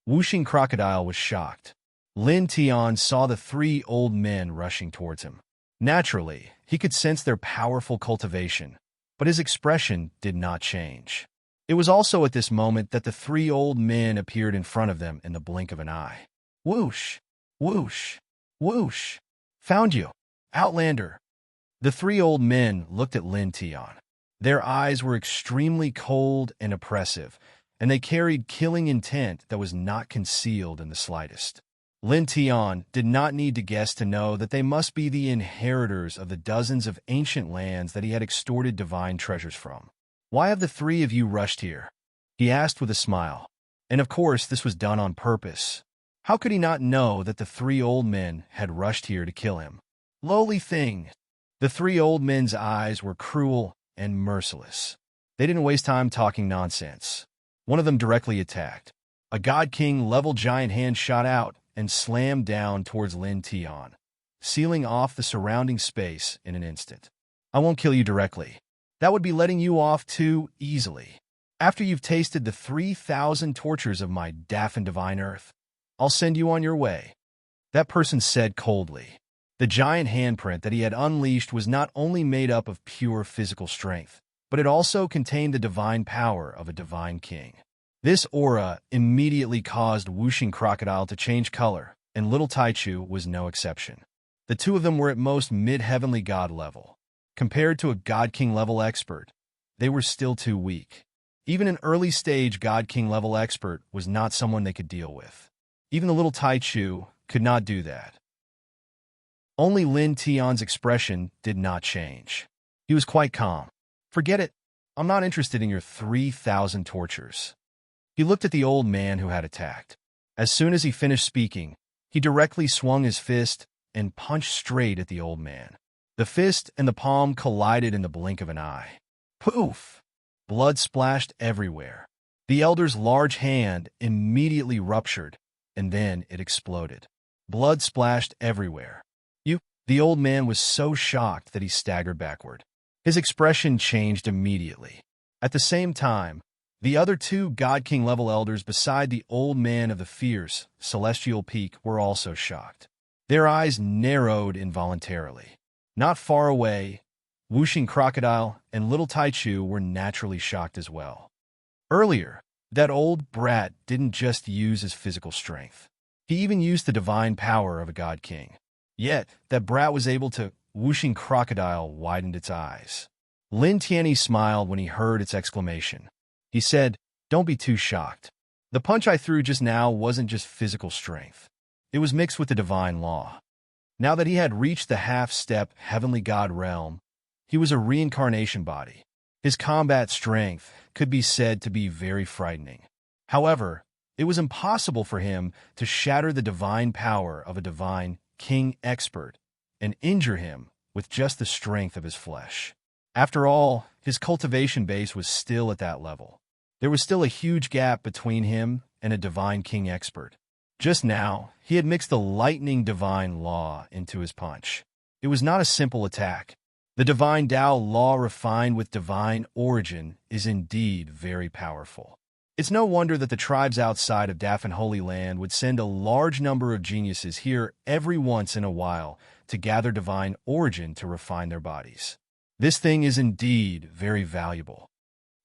Whooshing Crocodile was shocked. Lin Tian saw the 3 old men rushing towards him. Naturally, he could sense their powerful cultivation, but his expression did not change. It was also at this moment that the 3 old men appeared in front of them in the blink of an eye. Whoosh! Whoosh! Whoosh! Found you, Outlander! The 3 old men looked at Lin Tian. Their eyes were extremely cold and oppressive, and they carried killing intent that was not concealed in the slightest. Lin Tian did not need to guess to know that they must be the inheritors of the dozens of ancient lands that he had extorted divine treasures from. Why have the 3 of you rushed here? He asked with a smile. And of course this was done on purpose. How could he not know that the 3 old men had rushed here to kill him? Lowly thing! The three old men's eyes were cruel and merciless. They didn't waste time talking nonsense. One of them directly attacked. A God King-level giant hand shot out and slammed down towards Lin Tian, sealing off the surrounding space in an instant. I won't kill you directly. That would be letting you off too easily. After you've tasted the 3,000 tortures of my Daffin divine earth, I'll send you on your way. That person said coldly. The giant handprint that he had unleashed was not only made up of pure physical strength, but it also contained the divine power of a divine king. This aura immediately caused Whooshing Crocodile to change color, and little Taichu was no exception. The two of them were at most mid-heavenly god level. Compared to a God King level expert, they were still too weak. Even an early-stage God King level expert was not someone they could deal with. Even the little Taichu could not do that. Only Lin Tian's expression did not change. He was quite calm. Forget it. I'm not interested in your 3,000 tortures. He looked at the old man who had attacked. As soon as he finished speaking, he directly swung his fist and punched straight at the old man. The fist and the palm collided in the blink of an eye. Poof! Blood splashed everywhere. The elder's large hand immediately ruptured, and then it exploded. Blood splashed everywhere. The old man was so shocked that he staggered backward. His expression changed immediately. At the same time, the other two God King level elders beside the old man of the fierce, celestial peak were also shocked. Their eyes narrowed involuntarily. Not far away, Whooshing Crocodile and little Taichu were naturally shocked as well. Earlier, that old brat didn't just use his physical strength. He even used the divine power of a God King. Yet, that brat was able to. Whooshing Crocodile widened its eyes. Lin Tianyi smiled when he heard its exclamation. He said, "Don't be too shocked. The punch I threw just now wasn't just physical strength. It was mixed with the divine law." Now that he had reached the half-step heavenly god realm, he was a reincarnation body. His combat strength could be said to be very frightening. However, it was impossible for him to shatter the divine power of a divine king expert and injure him with just the strength of his flesh. After all, his cultivation base was still at that level. There was still a huge gap between him and a divine king expert. Just now, he had mixed the lightning divine law into his punch. It was not a simple attack. The divine Tao law refined with divine origin is indeed very powerful. It's no wonder that the tribes outside of Daffin Holy Land would send a large number of geniuses here every once in a while to gather divine origin to refine their bodies. This thing is indeed very valuable.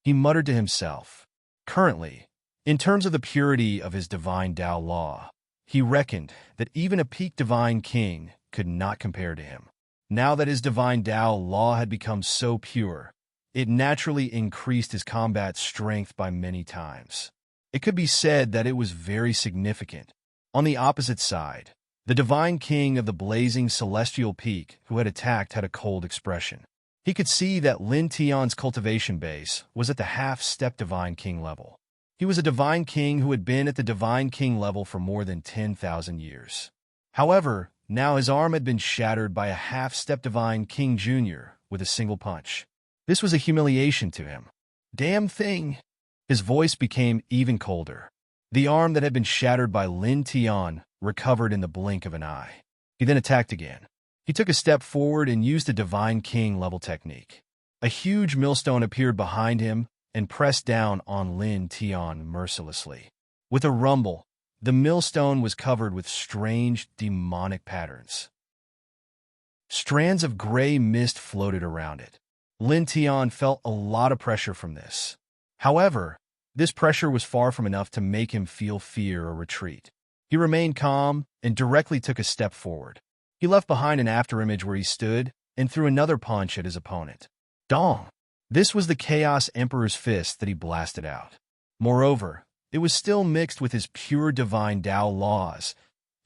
He muttered to himself. Currently, in terms of the purity of his divine Tao law, he reckoned that even a peak divine king could not compare to him. Now that his divine Tao law had become so pure, it naturally increased his combat strength by many times. It could be said that it was very significant. On the opposite side, the divine king of the blazing celestial peak who had attacked had a cold expression. He could see that Lin Tian's cultivation base was at the half-step divine king level. He was a divine king who had been at the divine king level for more than 10,000 years. However, now his arm had been shattered by a half-step divine king junior with a single punch. This was a humiliation to him. Damn thing! His voice became even colder. The arm that had been shattered by Lin Tian recovered in the blink of an eye. He then attacked again. He took a step forward and used a divine king-level technique. A huge millstone appeared behind him and pressed down on Lin Tian mercilessly. With a rumble, the millstone was covered with strange, demonic patterns. Strands of gray mist floated around it. Lin Tian felt a lot of pressure from this. However, this pressure was far from enough to make him feel fear or retreat. He remained calm and directly took a step forward. He left behind an afterimage where he stood and threw another punch at his opponent. Dong! This was the Chaos Emperor's fist that he blasted out. Moreover, it was still mixed with his pure divine Tao laws,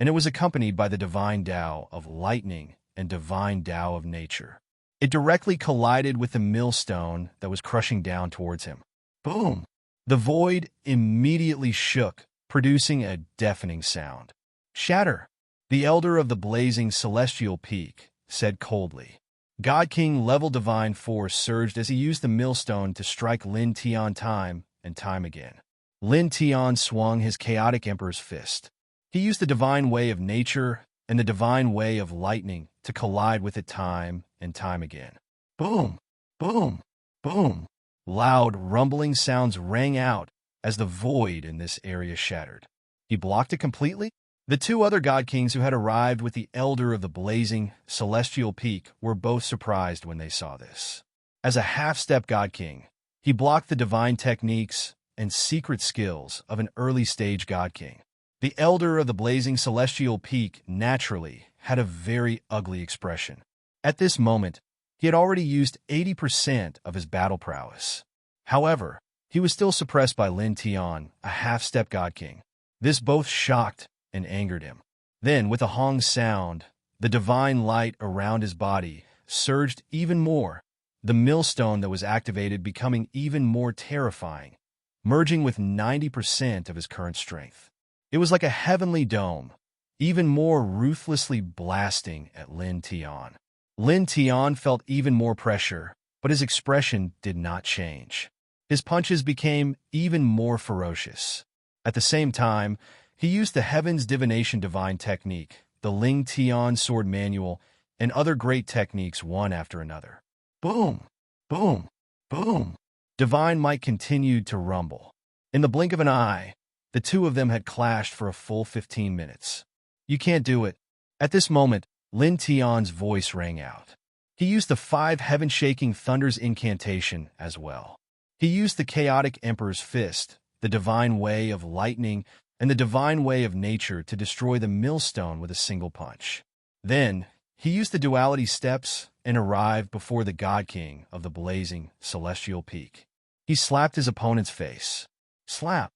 and it was accompanied by the divine Tao of lightning and divine Tao of nature. It directly collided with the millstone that was crushing down towards him. Boom! The void immediately shook, producing a deafening sound. Shatter! The elder of the blazing celestial peak said coldly. God King level divine force surged as he used the millstone to strike Lin Tian time and time again. Lin Tian swung his chaotic emperor's fist. He used the divine way of nature and the divine way of lightning to collide with it time and time again. Boom! Boom! Boom! Loud, rumbling sounds rang out as the void in this area shattered. He blocked it completely? The two other god kings who had arrived with the elder of the blazing celestial peak were both surprised when they saw this. As a half-step god king, he blocked the divine techniques and secret skills of an early-stage god king. The elder of the blazing celestial peak naturally had a very ugly expression. At this moment, he had already used 80% of his battle prowess. However, he was still suppressed by Lin Tian, a half-step god king. This both shocked and angered him. Then, with a Hong sound, the divine light around his body surged even more, the millstone that was activated becoming even more terrifying, merging with 90% of his current strength. It was like a heavenly dome, even more ruthlessly blasting at Lin Tian. Lin Tian felt even more pressure, but his expression did not change. His punches became even more ferocious. At the same time, he used the Heaven's Divination Divine Technique, the Ling Tian Sword Manual, and other great techniques one after another. Boom! Boom! Boom! Divine might continued to rumble. In the blink of an eye, the two of them had clashed for a full 15 minutes. You can't do it. At this moment, Lin Tian's voice rang out. He used the 5 heaven-shaking thunders incantation as well. He used the chaotic emperor's fist, the divine way of lightning, and the divine way of nature to destroy the millstone with a single punch. Then, he used the duality steps and arrived before the God King of the blazing celestial peak. He slapped his opponent's face. Slap.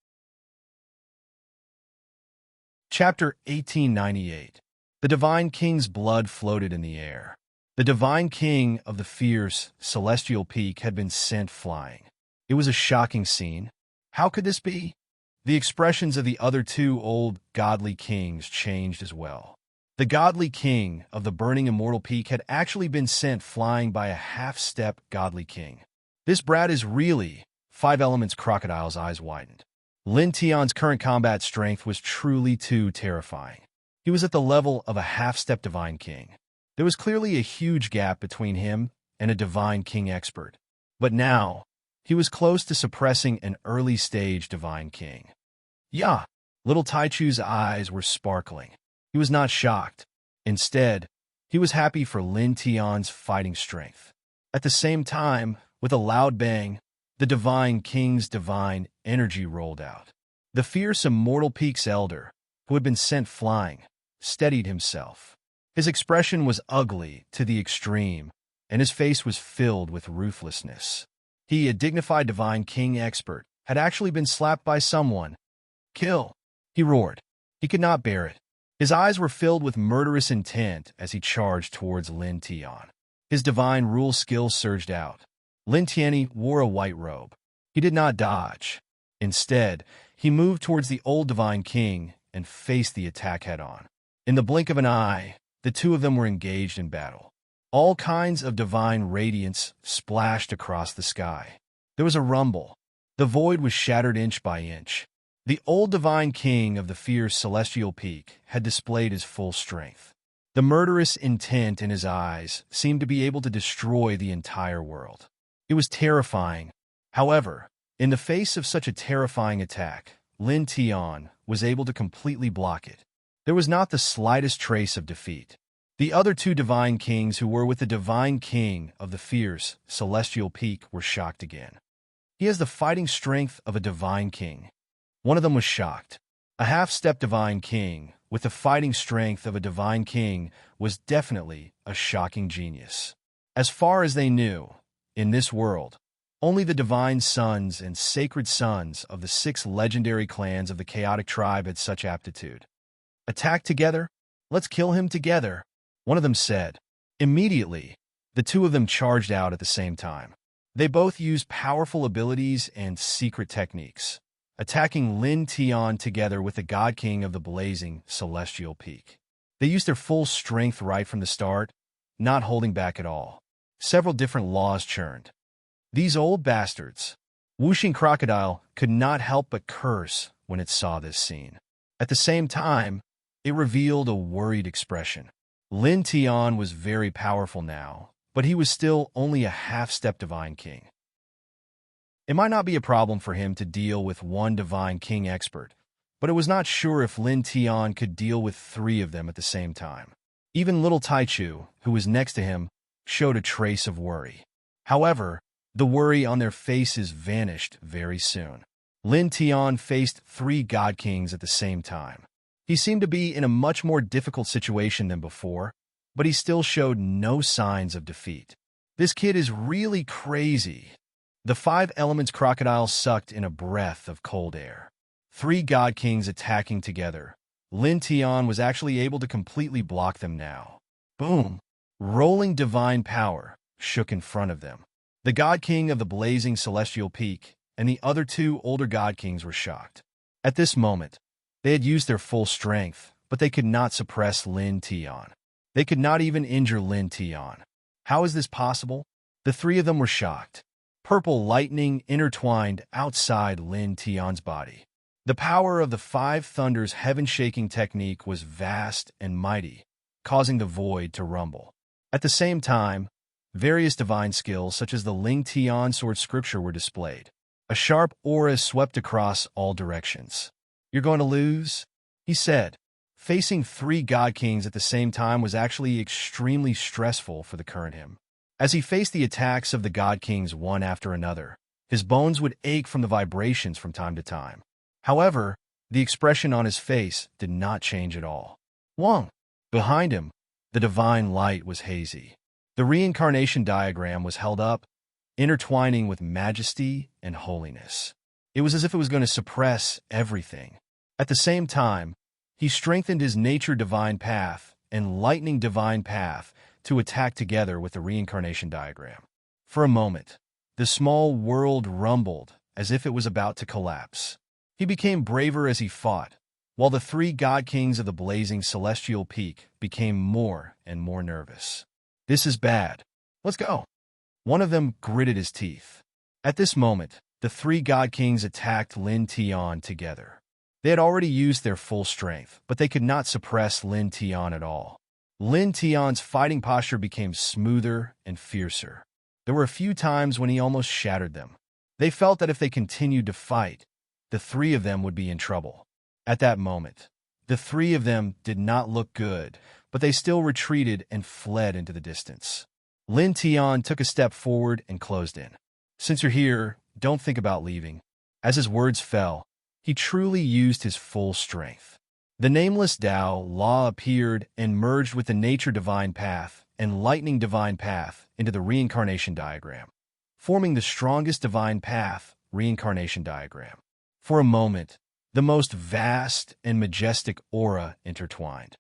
Chapter 1898. The Divine King's blood floated in the air. The Divine King of the fierce celestial peak had been sent flying. It was a shocking scene. How could this be? The expressions of the other two old godly kings changed as well. The godly king of the burning immortal peak had actually been sent flying by a half-step godly king. This brat is really 5 Elements. Crocodile's eyes widened. Lin Tian's current combat strength was truly too terrifying. He was at the level of a half-step divine king. There was clearly a huge gap between him and a divine king expert. But now, he was close to suppressing an early-stage divine king. Yeah, little Taichu's eyes were sparkling. He was not shocked. Instead, he was happy for Lin Tian's fighting strength. At the same time, with a loud bang, the Divine King's divine energy rolled out. The fierce immortal peak's elder, who had been sent flying, steadied himself. His expression was ugly to the extreme, and his face was filled with ruthlessness. He, a dignified divine king expert, had actually been slapped by someone. Kill! He roared. He could not bear it. His eyes were filled with murderous intent as he charged towards Lin Tian. His divine rule skill surged out. Lin Tian wore a white robe. He did not dodge. Instead, he moved towards the old divine king and faced the attack head-on. In the blink of an eye, the two of them were engaged in battle. All kinds of divine radiance splashed across the sky. There was a rumble. The void was shattered inch by inch. The old divine king of the fierce celestial peak had displayed his full strength. The murderous intent in his eyes seemed to be able to destroy the entire world. It was terrifying. However, in the face of such a terrifying attack, Lin Tian was able to completely block it. There was not the slightest trace of defeat. The other two divine kings who were with the divine king of the fierce celestial peak were shocked again. He has the fighting strength of a divine king. One of them was shocked. A half-step divine king, with the fighting strength of a divine king, was definitely a shocking genius. As far as they knew, in this world, only the divine sons and sacred sons of the 6 legendary clans of the chaotic tribe had such aptitude. Attack together? Let's kill him together, one of them said. Immediately, the two of them charged out at the same time. They both used powerful abilities and secret techniques, attacking Lin Tian together with the God King of the blazing celestial peak. They used their full strength right from the start, not holding back at all. Several different laws churned. These old bastards. Whooshing Crocodile could not help but curse when it saw this scene. At the same time, it revealed a worried expression. Lin Tian was very powerful now, but he was still only a half-step Divine King. It might not be a problem for him to deal with one Divine King expert, but it was not sure if Lin Tian could deal with 3 of them at the same time. Even little Taichu, who was next to him, showed a trace of worry. However, the worry on their faces vanished very soon. Lin Tian faced 3 God Kings at the same time. He seemed to be in a much more difficult situation than before, but he still showed no signs of defeat. This kid is really crazy. The 5 elements crocodile sucked in a breath of cold air. 3 God Kings attacking together. Lin Tian was actually able to completely block them now. Boom! Rolling divine power shook in front of them. The God King of the blazing celestial peak and the other 2 older God Kings were shocked. At this moment, they had used their full strength, but they could not suppress Lin Tian. They could not even injure Lin Tian. How is this possible? The 3 of them were shocked. Purple lightning intertwined outside Lin Tian's body. The power of the 5 Thunders heaven-shaking technique was vast and mighty, causing the void to rumble. At the same time, various divine skills such as the Ling Tian sword scripture were displayed. A sharp aura swept across all directions. "You're going to lose?" he said. Facing 3 God Kings at the same time was actually extremely stressful for the current him. As he faced the attacks of the God Kings one after another, his bones would ache from the vibrations from time to time. However, the expression on his face did not change at all. Wong! Behind him, the divine light was hazy. The reincarnation diagram was held up, intertwining with majesty and holiness. It was as if it was going to suppress everything. At the same time, he strengthened his nature divine path and lightning divine path to attack together with the reincarnation diagram. For a moment, the small world rumbled as if it was about to collapse. He became braver as he fought, while the 3 God Kings of the blazing celestial peak became more and more nervous. "This is bad. Let's go." One of them gritted his teeth. At this moment, the 3 God Kings attacked Lin Tian together. They had already used their full strength, but they could not suppress Lin Tian at all. Lin Tian's fighting posture became smoother and fiercer. There were a few times when he almost shattered them. They felt that if they continued to fight, the 3 of them would be in trouble. At that moment, the 3 of them did not look good, but they still retreated and fled into the distance. Lin Tian took a step forward and closed in. "Since you're here, don't think about leaving." As his words fell, he truly used his full strength. The nameless Tao law appeared and merged with the nature divine path and lightning divine path into the reincarnation diagram, forming the strongest divine path reincarnation diagram. For a moment, the most vast and majestic aura intertwined.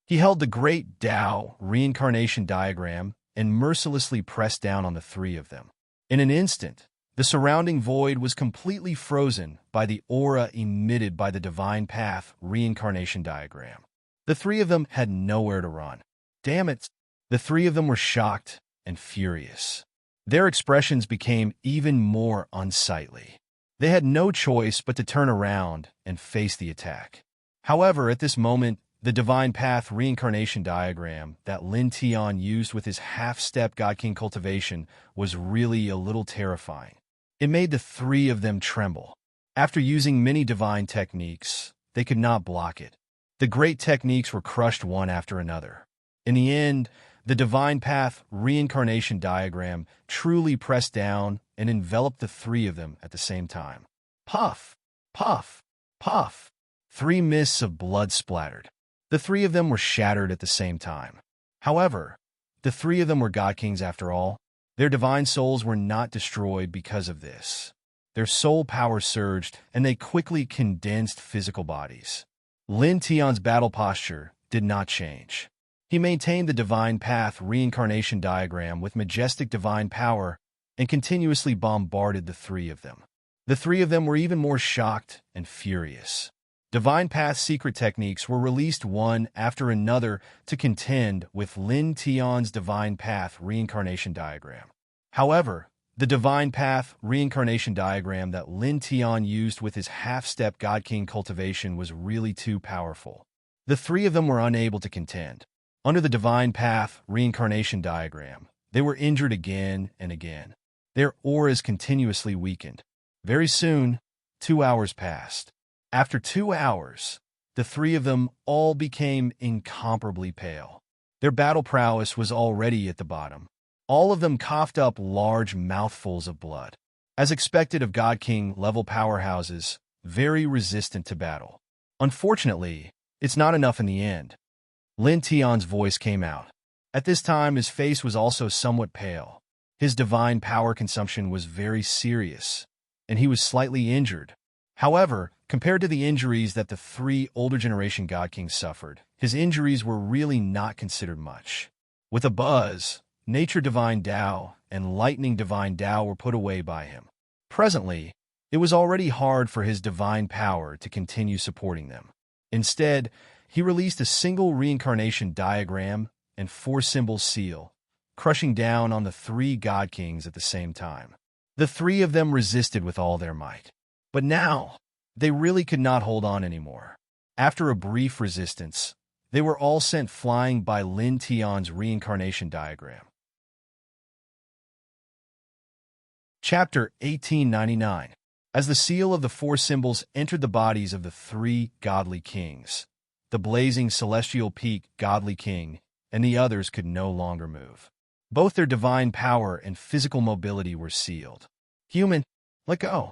He held the great Tao reincarnation diagram and mercilessly pressed down on the 3 of them. In an instant, the surrounding void was completely frozen by the aura emitted by the divine path reincarnation diagram. The 3 of them had nowhere to run. Damn it! The 3 of them were shocked and furious. Their expressions became even more unsightly. They had no choice but to turn around and face the attack. However, at this moment, the divine path reincarnation diagram that Lin Tian used with his half-step God King cultivation was really a little terrifying. It made the 3 of them tremble. After using many divine techniques, they could not block it. The great techniques were crushed one after another. In the end, the divine path reincarnation diagram truly pressed down and enveloped the 3 of them at the same time. Puff! Puff! Puff! 3 mists of blood splattered. The 3 of them were shattered at the same time. However, the 3 of them were God Kings after all. Their divine souls were not destroyed because of this. Their soul power surged, and they quickly condensed physical bodies. Lin Tian's battle posture did not change. He maintained the divine path reincarnation diagram with majestic divine power and continuously bombarded the 3 of them. The 3 of them were even more shocked and furious. Divine Path secret techniques were released one after another to contend with Lin Tian's Divine Path reincarnation diagram. However, the Divine Path reincarnation diagram that Lin Tian used with his half-step God King cultivation was really too powerful. The three of them were unable to contend. Under the Divine Path reincarnation diagram, they were injured again and again. Their auras continuously weakened. Very soon, 2 hours passed. After 2 hours, the three of them all became incomparably pale. Their battle prowess was already at the bottom. All of them coughed up large mouthfuls of blood. As expected of God King level powerhouses, very resistant to battle. Unfortunately, it's not enough in the end. Lin Tian's voice came out. At this time, his face was also somewhat pale. His divine power consumption was very serious, and he was slightly injured. However, compared to the injuries that the three older generation God Kings suffered, his injuries were really not considered much. With a buzz, Nature Divine Tao and Lightning Divine Tao were put away by him. Presently, it was already hard for his divine power to continue supporting them. Instead, he released a single reincarnation diagram and 4-symbol seal, crushing down on the three God Kings at the same time. The three of them resisted with all their might. But now, they really could not hold on anymore. After a brief resistance, they were all sent flying by Lin Tian's reincarnation diagram. Chapter 1899. As the seal of the 4 symbols entered the bodies of the 3 godly kings, the blazing celestial peak godly king and the others could no longer move. Both their divine power and physical mobility were sealed. Human, let go.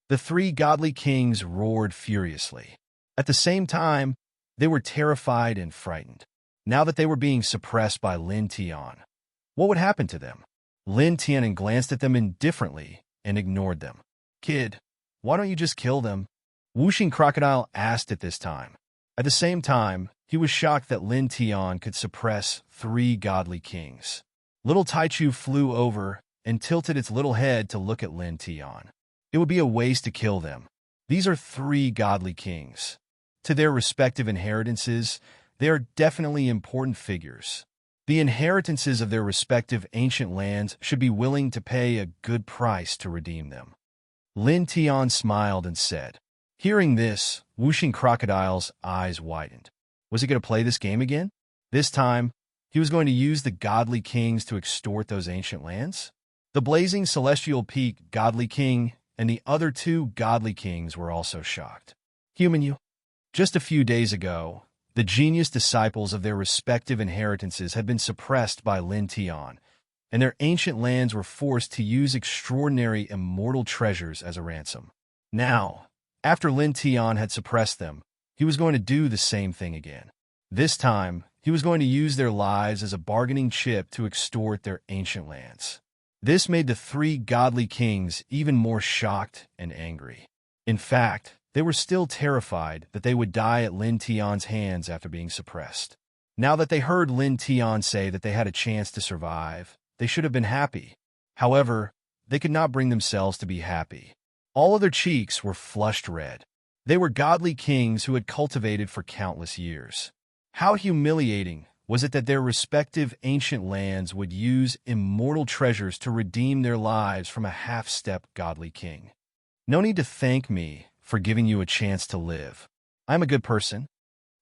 The 3 godly kings roared furiously. At the same time, they were terrified and frightened. Now that they were being suppressed by Lin Tian, what would happen to them? Lin Tian glanced at them indifferently and ignored them. Kid, why don't you just kill them? Whooshing Crocodile asked at this time. At the same time, he was shocked that Lin Tian could suppress 3 godly kings. Little Taichu flew over and tilted its little head to look at Lin Tian. It would be a waste to kill them. These are 3 godly kings. To their respective inheritances, they are definitely important figures. The inheritances of their respective ancient lands should be willing to pay a good price to redeem them. Lin Tian smiled and said. Hearing this, Whooshing Crocodile's eyes widened. Was he going to play this game again? This time, he was going to use the godly kings to extort those ancient lands? The blazing celestial peak godly king and the other 2 godly kings were also shocked. Human you? Just a few days ago, the genius disciples of their respective inheritances had been suppressed by Lin Tian, and their ancient lands were forced to use extraordinary immortal treasures as a ransom. Now, after Lin Tian had suppressed them, he was going to do the same thing again. This time, he was going to use their lives as a bargaining chip to extort their ancient lands. This made the 3 godly kings even more shocked and angry. In fact, they were still terrified that they would die at Lin Tian's hands after being suppressed. Now that they heard Lin Tian say that they had a chance to survive, they should have been happy. However, they could not bring themselves to be happy. All of their cheeks were flushed red. They were godly kings who had cultivated for countless years. How humiliating was it that their respective ancient lands would use immortal treasures to redeem their lives from a half-step godly king. No need to thank me for giving you a chance to live. I'm a good person,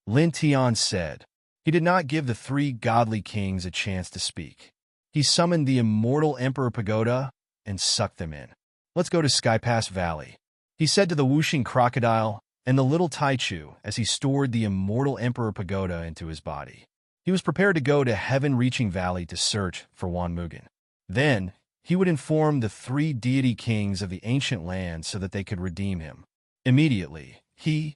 Lin Tian said. He did not give the 3 godly kings a chance to speak. He summoned the immortal Emperor Pagoda and sucked them in. Let's go to Skypass Valley, he said to the Whooshing Crocodile and the little Taichu as he stored the immortal Emperor Pagoda into his body. He was prepared to go to Heaven-Reaching Valley to search for Wan Mugen. Then, he would inform the 3 deity kings of the ancient land so that they could redeem him. Immediately, he,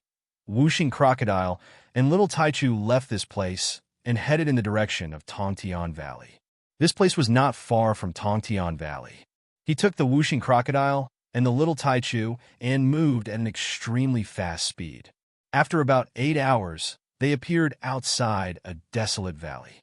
Whooshing Crocodile, and little Taichu left this place and headed in the direction of Tongtian Valley. This place was not far from Tongtian Valley. He took the Whooshing Crocodile and the little Taichu and moved at an extremely fast speed. After about 8 hours, they appeared outside a desolate valley.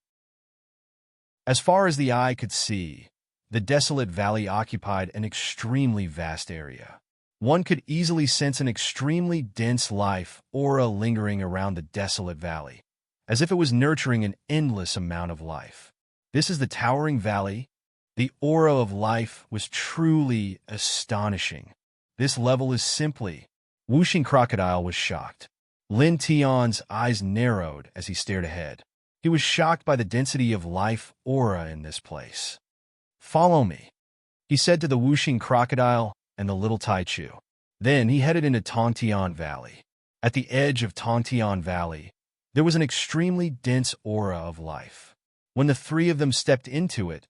As far as the eye could see, the desolate valley occupied an extremely vast area. One could easily sense an extremely dense life aura lingering around the desolate valley, as if it was nurturing an endless amount of life. This is the towering valley. The aura of life was truly astonishing. This level is simply... Whooshing Crocodile was shocked. Lin Tian's eyes narrowed as he stared ahead. He was shocked by the density of life aura in this place. "Follow me," he said to the Whooshing Crocodile and the little Taichu. Then he headed into Tontian Valley. At the edge of Tontian Valley, there was an extremely dense aura of life. When the three of them stepped into it,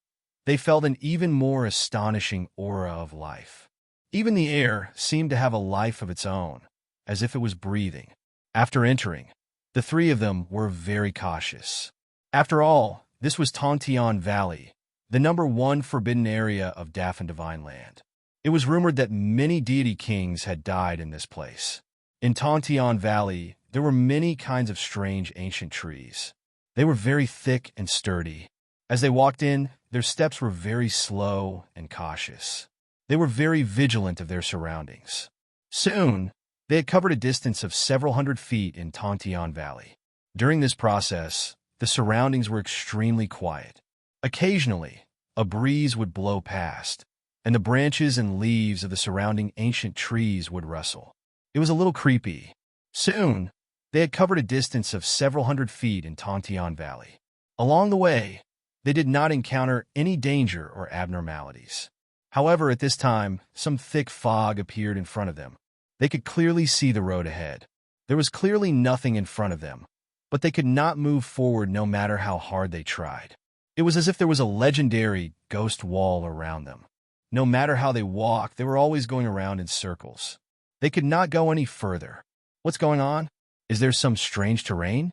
they felt an even more astonishing aura of life. Even the air seemed to have a life of its own, as if it was breathing. After entering, the three of them were very cautious. After all, this was Tontian Valley, the #1 forbidden area of Daffin Divine Land. It was rumored that many deity kings had died in this place. In Tontian Valley, there were many kinds of strange ancient trees. They were very thick and sturdy. As they walked in, their steps were very slow and cautious. They were very vigilant of their surroundings. Soon, they had covered a distance of several hundred feet in Tontian Valley. During this process, the surroundings were extremely quiet. Occasionally, a breeze would blow past, and the branches and leaves of the surrounding ancient trees would rustle. It was a little creepy. Soon, they had covered a distance of several hundred feet in Tontian Valley. Along the way, they did not encounter any danger or abnormalities. However, at this time, some thick fog appeared in front of them. They could clearly see the road ahead. There was clearly nothing in front of them, but they could not move forward no matter how hard they tried. It was as if there was a legendary ghost wall around them. No matter how they walked, they were always going around in circles. They could not go any further. "What's going on? Is there some strange terrain?"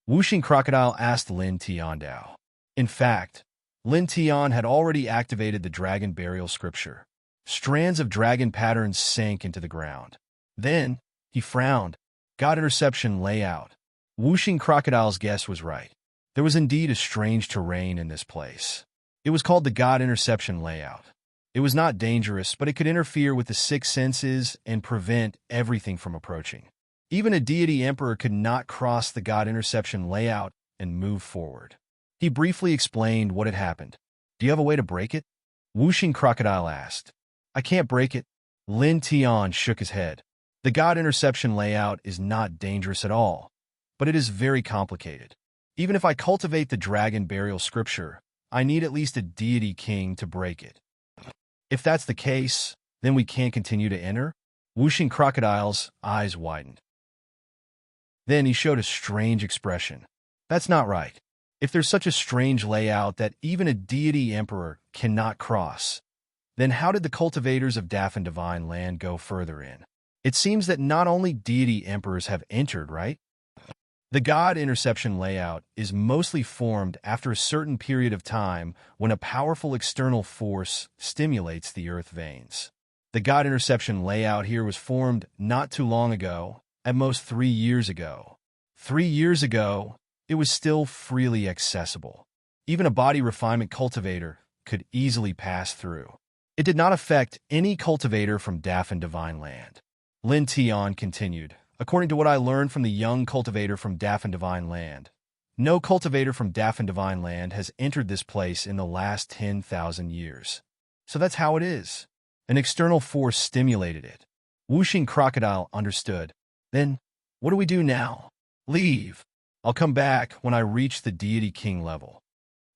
Whooshing Crocodile asked Lin Tiandao. In fact, Lin Tian had already activated the dragon burial scripture. Strands of dragon patterns sank into the ground. Then, he frowned. God interception layout. Whooshing Crocodile's guess was right. There was indeed a strange terrain in this place. It was called the God interception layout. It was not dangerous, but it could interfere with the six senses and prevent everything from approaching. Even a deity emperor could not cross the God interception layout and move forward. He briefly explained what had happened. "Do you have a way to break it?" Whooshing Crocodile asked. "I can't break it." Lin Tian shook his head. "The God interception layout is not dangerous at all, but it is very complicated. Even if I cultivate the dragon burial scripture, I need at least a deity king to break it. If that's the case, then we can't continue to enter?" Whooshing Crocodile's eyes widened. Then he showed a strange expression. "That's not right. If there's such a strange layout that even a deity emperor cannot cross, then how did the cultivators of Daffin Divine Land go further in? It seems that not only deity emperors have entered, right? The God interception layout is mostly formed after a certain period of time when a powerful external force stimulates the earth veins. The God interception layout here was formed not too long ago, at most 3 years ago. 3 years ago, it was still freely accessible. Even a body refinement cultivator could easily pass through. It did not affect any cultivator from Daffin Divine Land. Lin Tian continued, "According to what I learned from the young cultivator from Daffin Divine Land, no cultivator from Daffin Divine Land has entered this place in the last 10,000 years. So that's how it is. An external force stimulated it." Whooshing Crocodile understood. "Then, what do we do now?" "Leave. I'll come back when I reach the deity king level,"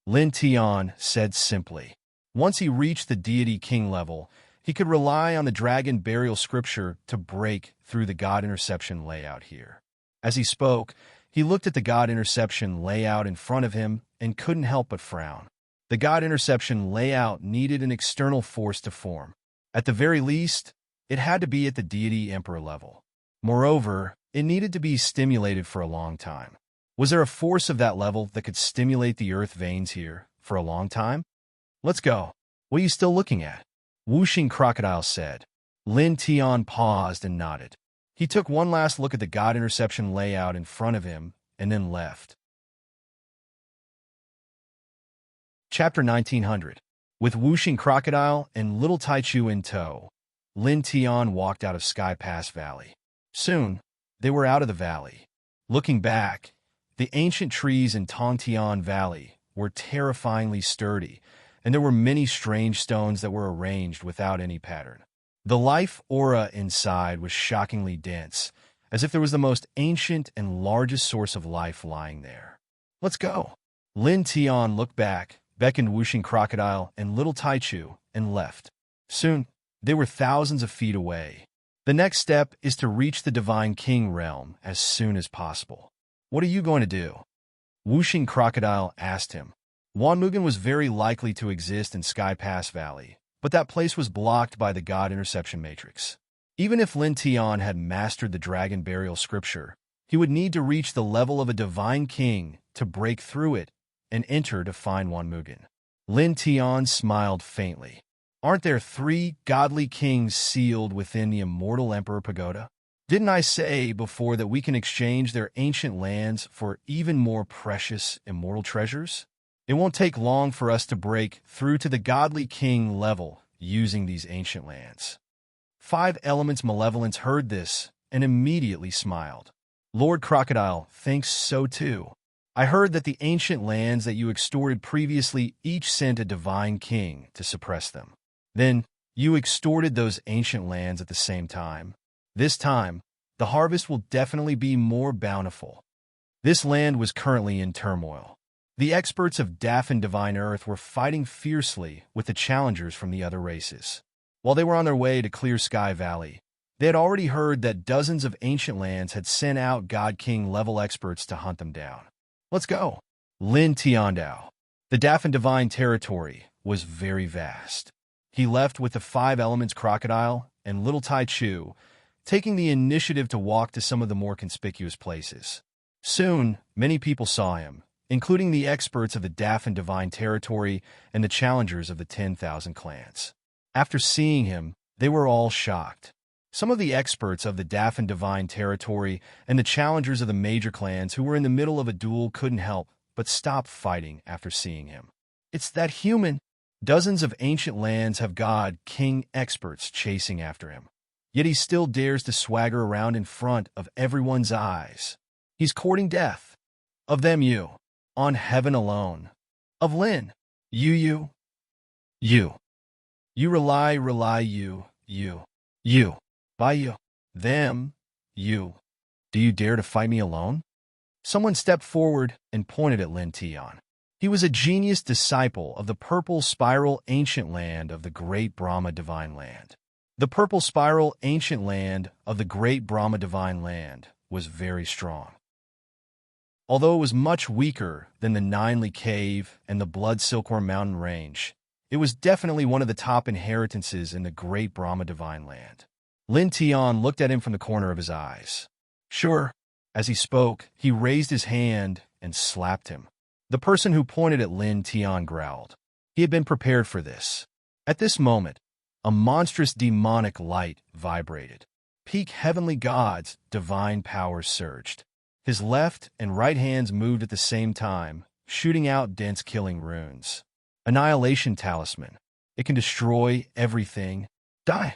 Lin Tian said simply. Once he reached the deity king level, he could rely on the dragon burial scripture to break through the God interception layout here. As he spoke, he looked at the God interception layout in front of him and couldn't help but frown. The God interception layout needed an external force to form. At the very least, it had to be at the deity emperor level. Moreover, it needed to be stimulated for a long time. Was there a force of that level that could stimulate the earth veins here for a long time? "Let's go. What are you still looking at?" Whooshing Crocodile said. Lin Tian paused and nodded. He took one last look at the God interception layout in front of him and then left. Chapter 1900. With Whooshing Crocodile and Little Taichu in tow, Lin Tian walked out of Sky Pass Valley. Soon, they were out of the valley. Looking back, the ancient trees in Tongtian Valley were terrifyingly sturdy, and there were many strange stones that were arranged without any pattern. The life aura inside was shockingly dense, as if there was the most ancient and largest source of life lying there. Let's go. Lin Tian looked back, beckoned Wuxing Crocodile and Little Taichu, and left. Soon, they were thousands of feet away. The next step is to reach the Divine King realm as soon as possible. What are you going to do? Wuxing Crocodile asked him. Wanmugen was very likely to exist in Sky Pass Valley, but that place was blocked by the God Interception Matrix. Even if Lin Tian had mastered the Dragon Burial Scripture, he would need to reach the level of a Divine King to break through it and enter to find Wanmugen. Lin Tian smiled faintly. Aren't there 3 godly kings sealed within the Immortal Emperor Pagoda? Didn't I say before that we can exchange their ancient lands for even more precious immortal treasures? It won't take long for us to break through to the godly king level using these ancient lands. 5 Elements Malevolence heard this and immediately smiled. Lord Crocodile thinks so too. I heard that the ancient lands that you extorted previously each sent a divine king to suppress them. Then, you extorted those ancient lands at the same time. This time, the harvest will definitely be more bountiful. This land was currently in turmoil. The experts of Daffin Divine Earth were fighting fiercely with the challengers from the other races. While they were on their way to Clear Sky Valley, they had already heard that dozens of ancient lands had sent out God King level experts to hunt them down. Let's go. Lin Tiandao. The Daffin Divine territory was very vast. He left with the 5 Elements Crocodile and Little Tai Chu, taking the initiative to walk to some of the more conspicuous places. Soon, many people saw him, including the experts of the Daffin Divine territory and the challengers of the 10,000 clans. After seeing him, they were all shocked. Some of the experts of the Daffin Divine territory and the challengers of the major clans who were in the middle of a duel couldn't help but stop fighting after seeing him. It's that human. Dozens of ancient lands have God King experts chasing after him. Yet he still dares to swagger around in front of everyone's eyes. He's courting death. Of them you. On heaven alone. Of Lin. You. You rely, you. By you. Them. You. Do you dare to fight me alone? Someone stepped forward and pointed at Lin Tian. He was a genius disciple of the Purple Spiral Ancient Land of the Great Brahma Divine Land. The Purple Spiral Ancient Land of the Great Brahma Divine Land was very strong. Although it was much weaker than the Ninely Cave and the Blood Silkworm Mountain Range, it was definitely one of the top inheritances in the Great Brahma Divine Land. Lin Tian looked at him from the corner of his eyes. Sure. As he spoke, he raised his hand and slapped him. The person who pointed at Lin Tian growled. He had been prepared for this. At this moment, a monstrous demonic light vibrated. Peak heavenly gods' divine powers surged. His left and right hands moved at the same time, shooting out dense killing runes. Annihilation Talisman. It can destroy everything. Die.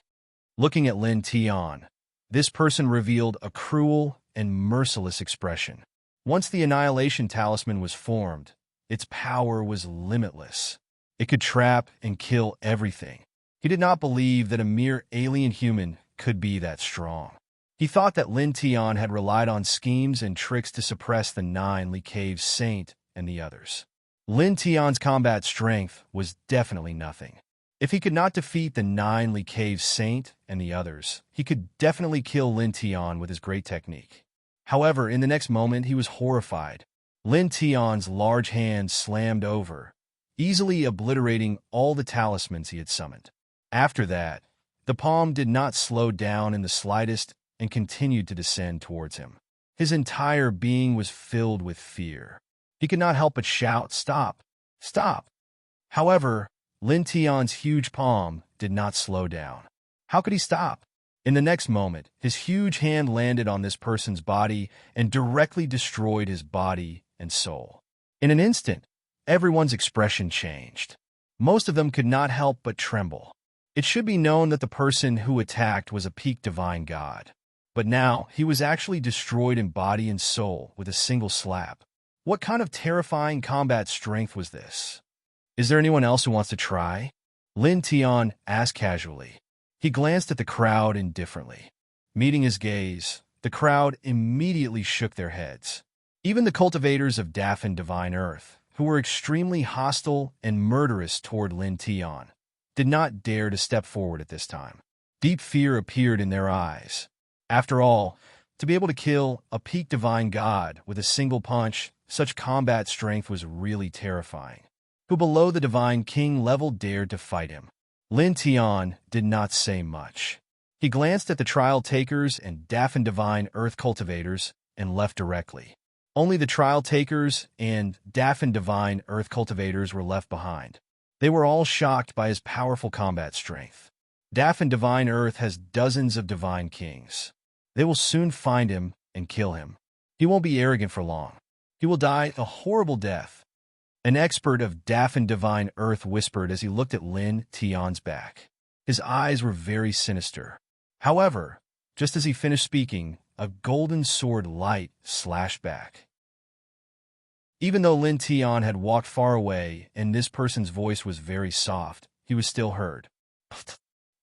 Looking at Lin Tian, this person revealed a cruel and merciless expression. Once the Annihilation Talisman was formed, its power was limitless. It could trap and kill everything. He did not believe that a mere alien human could be that strong. He thought that Lin Tian had relied on schemes and tricks to suppress the Ninely Cave Saint and the others. Lin Tian's combat strength was definitely nothing. If he could not defeat the Ninely Cave Saint and the others, he could definitely kill Lin Tian with his great technique. However, in the next moment, he was horrified. Lin Tian's large hand slammed over, easily obliterating all the talismans he had summoned. After that, the palm did not slow down in the slightest and continued to descend towards him. His entire being was filled with fear. He could not help but shout, "Stop! Stop!" However, Lin Tian's huge palm did not slow down. How could he stop? In the next moment, his huge hand landed on this person's body and directly destroyed his body and soul. In an instant, everyone's expression changed. Most of them could not help but tremble. It should be known that the person who attacked was a peak divine god. But now, he was actually destroyed in body and soul with a single slap. What kind of terrifying combat strength was this? Is there anyone else who wants to try? Lin Tian asked casually. He glanced at the crowd indifferently. Meeting his gaze, the crowd immediately shook their heads. Even the cultivators of Daffin Divine Earth, who were extremely hostile and murderous toward Lin Tian, did not dare to step forward at this time. Deep fear appeared in their eyes. After all, to be able to kill a peak divine god with a single punch, such combat strength was really terrifying. Who below the divine king level dared to fight him? Lin Tian did not say much. He glanced at the trial takers and Daffin Divine Earth cultivators and left directly. Only the trial takers and Daffin Divine Earth cultivators were left behind. They were all shocked by his powerful combat strength. Daffin Divine Earth has dozens of divine kings. They will soon find him and kill him. He won't be arrogant for long. He will die a horrible death. An expert of Daffin Divine Earth whispered as he looked at Lin Tian's back. His eyes were very sinister. However, just as he finished speaking, a golden sword light slashed back. Even though Lin Tian had walked far away and this person's voice was very soft, he was still heard.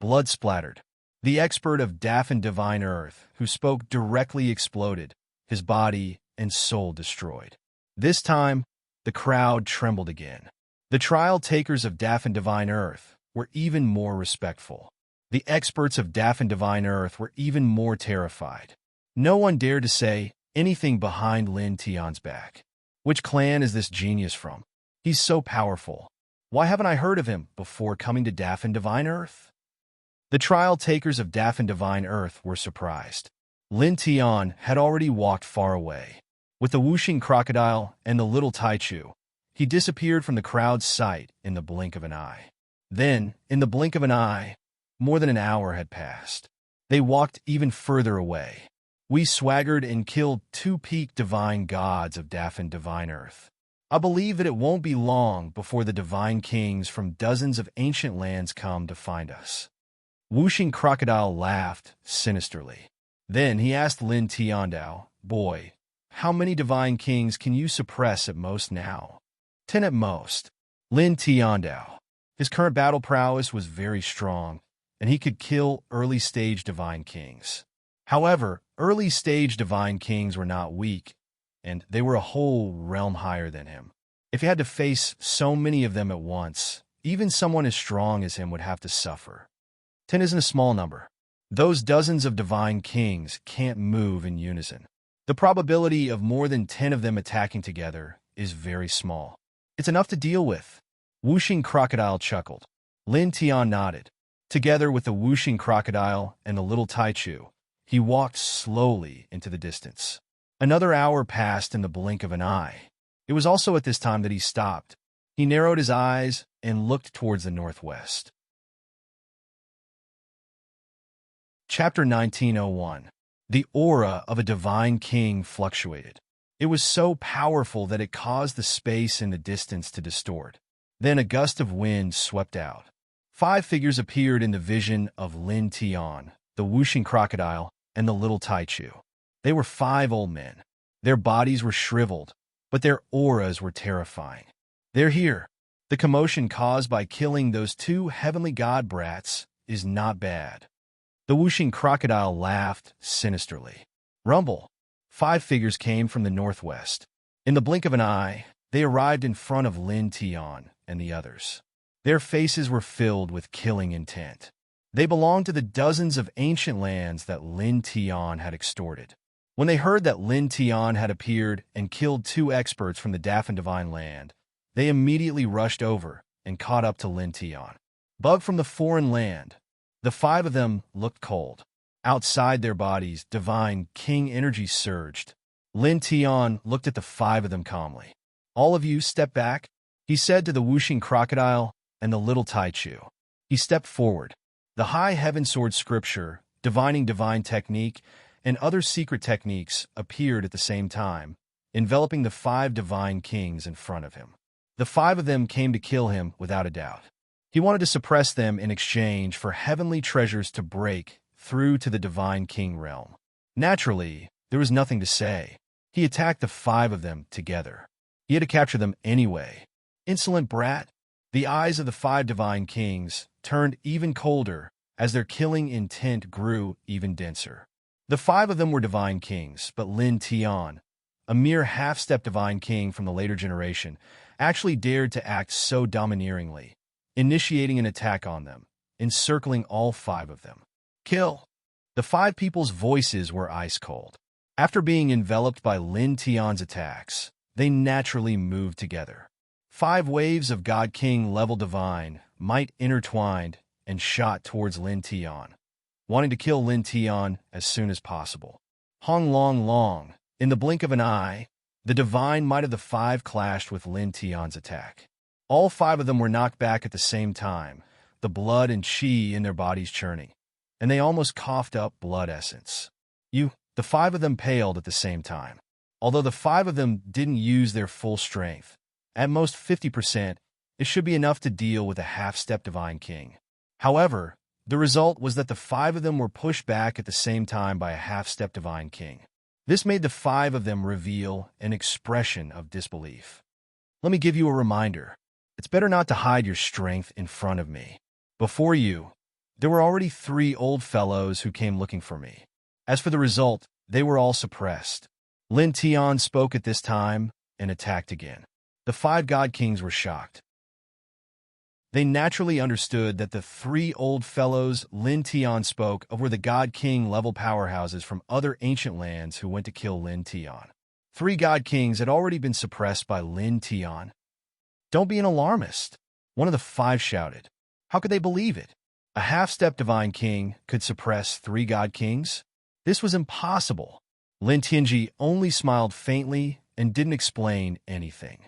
Blood splattered. The expert of Daffin Divine Earth, who spoke directly, exploded, his body and soul destroyed. This time, the crowd trembled again. The trial takers of Daffin Divine Earth were even more respectful. The experts of Daffin Divine Earth were even more terrified. No one dared to say anything behind Lin Tian's back. Which clan is this genius from? He's so powerful. Why haven't I heard of him before coming to Daffin Divine Earth? The trial takers of Daffin Divine Earth were surprised. Lin Tian had already walked far away. With the whooshing crocodile and the little Taichu, he disappeared from the crowd's sight in the blink of an eye. Then, in the blink of an eye, more than an hour had passed. They walked even further away. We swaggered and killed 2 peak divine gods of Daffin Divine Earth. I believe that it won't be long before the divine kings from dozens of ancient lands come to find us. Whooshing Crocodile laughed sinisterly. Then he asked Lin Tiandao, "Boy, how many divine kings can you suppress at most now?" 10 at most. Lin Tiandao. His current battle prowess was very strong, and he could kill early-stage divine kings. However, early-stage divine kings were not weak, and they were a whole realm higher than him. If he had to face so many of them at once, even someone as strong as him would have to suffer. 10 isn't a small number. Those dozens of divine kings can't move in unison. The probability of more than 10 of them attacking together is very small. It's enough to deal with. Whooshing Crocodile chuckled. Lin Tian nodded. Together with the whooshing crocodile and the little Taichu, he walked slowly into the distance. Another hour passed in the blink of an eye. It was also at this time that he stopped. He narrowed his eyes and looked towards the northwest. Chapter 1901. The aura of a divine king fluctuated. It was so powerful that it caused the space in the distance to distort. Then a gust of wind swept out. 5 figures appeared in the vision of Lin Tian, the whooshing crocodile, and the little Taichu. They were 5 old men. Their bodies were shriveled, but their auras were terrifying. They're here. The commotion caused by killing those 2 heavenly god brats is not bad. The whooshing crocodile laughed sinisterly. Rumble. 5 figures came from the northwest. In the blink of an eye, they arrived in front of Lin Tian and the others. Their faces were filled with killing intent. They belonged to the dozens of ancient lands that Lin Tian had extorted. When they heard that Lin Tian had appeared and killed 2 experts from the Daffin Divine Land, they immediately rushed over and caught up to Lin Tian. Bug from the foreign land. The 5 of them looked cold. Outside their bodies, divine king energy surged. Lin Tian looked at the 5 of them calmly. "All of you step back," he said to the whooshing crocodile and the little Taichu. He stepped forward. The high heaven sword scripture, divining divine technique, and other secret techniques appeared at the same time, enveloping the 5 divine kings in front of him. The 5 of them came to kill him without a doubt. He wanted to suppress them in exchange for heavenly treasures to break through to the divine king realm. Naturally, there was nothing to say. He attacked the 5 of them together. He had to capture them anyway. Insolent brat! The eyes of the 5 divine kings turned even colder as their killing intent grew even denser. The 5 of them were divine kings, but Lin Tian, a mere half-step divine king from the later generation, actually dared to act so domineeringly, initiating an attack on them, encircling all 5 of them. Kill! The 5 people's voices were ice-cold. After being enveloped by Lin Tian's attacks, they naturally moved together. 5 waves of God King level divine might intertwined and shot towards Lin Tian, wanting to kill Lin Tian as soon as possible. Hong Long Long, in the blink of an eye, the divine might of the 5 clashed with Lin Tian's attack. All 5 of them were knocked back at the same time, the blood and qi in their bodies churning, and they almost coughed up blood essence. The 5 of them paled at the same time. Although the 5 of them didn't use their full strength, at most 50%, it should be enough to deal with a half-step divine king. However, the result was that the 5 of them were pushed back at the same time by a half-step divine king. This made the 5 of them reveal an expression of disbelief. Let me give you a reminder. It's better not to hide your strength in front of me. Before you, there were already 3 old fellows who came looking for me. As for the result, they were all suppressed. Lin Tian spoke at this time and attacked again. The 5 god kings were shocked. They naturally understood that the 3 old fellows Lin Tian spoke of were the god king level powerhouses from other ancient lands who went to kill Lin Tian. 3 god kings had already been suppressed by Lin Tian. Don't be an alarmist, one of the 5 shouted. How could they believe it? A half-step divine king could suppress 3 god kings? This was impossible. Lin Tianji only smiled faintly and didn't explain anything.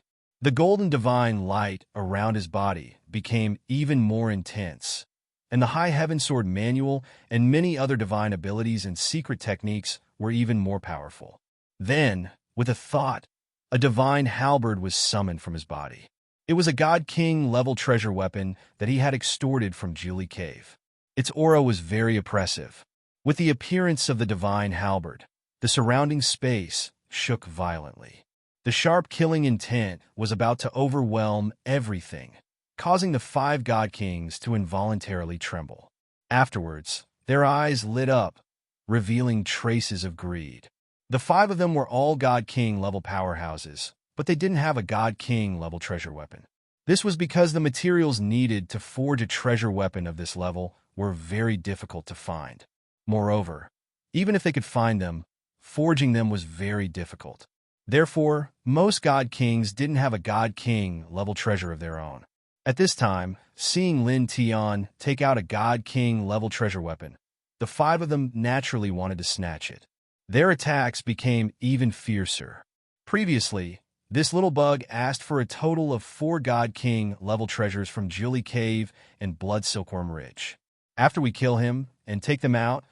The golden divine light around his body became even more intense, and the High Heaven Sword manual and many other divine abilities and secret techniques were even more powerful. Then, with a thought, a divine halberd was summoned from his body. It was a God King level treasure weapon that he had extorted from Julie Cave. Its aura was very oppressive. With the appearance of the divine halberd, the surrounding space shook violently. The sharp killing intent was about to overwhelm everything, causing the 5 god kings to involuntarily tremble. Afterwards, their eyes lit up, revealing traces of greed. The 5 of them were all god king level powerhouses, but they didn't have a god king level treasure weapon. This was because the materials needed to forge a treasure weapon of this level were very difficult to find. Moreover, even if they could find them, forging them was very difficult. Therefore, most god kings didn't have a god king level treasure of their own. At this time, seeing Lin Tian take out a god king level treasure weapon, the 5 of them naturally wanted to snatch it. Their attacks became even fiercer. Previously, this little bug asked for a total of 4 god king level treasures from Julie Cave and Blood Silkworm Ridge. After we kill him and take them out,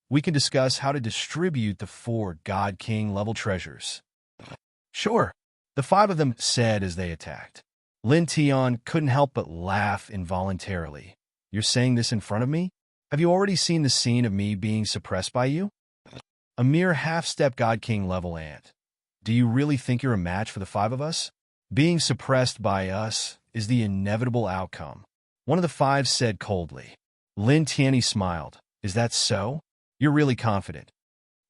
we can discuss how to distribute the 4 god king level treasures. Sure, the 5 of them said as they attacked. Lin Tian couldn't help but laugh involuntarily. You're saying this in front of me? Have you already seen the scene of me being suppressed by you? A mere half-step god king level ant. Do you really think you're a match for the 5 of us? Being suppressed by us is the inevitable outcome, one of the 5 said coldly. Lin Tianyi smiled. Is that so? You're really confident.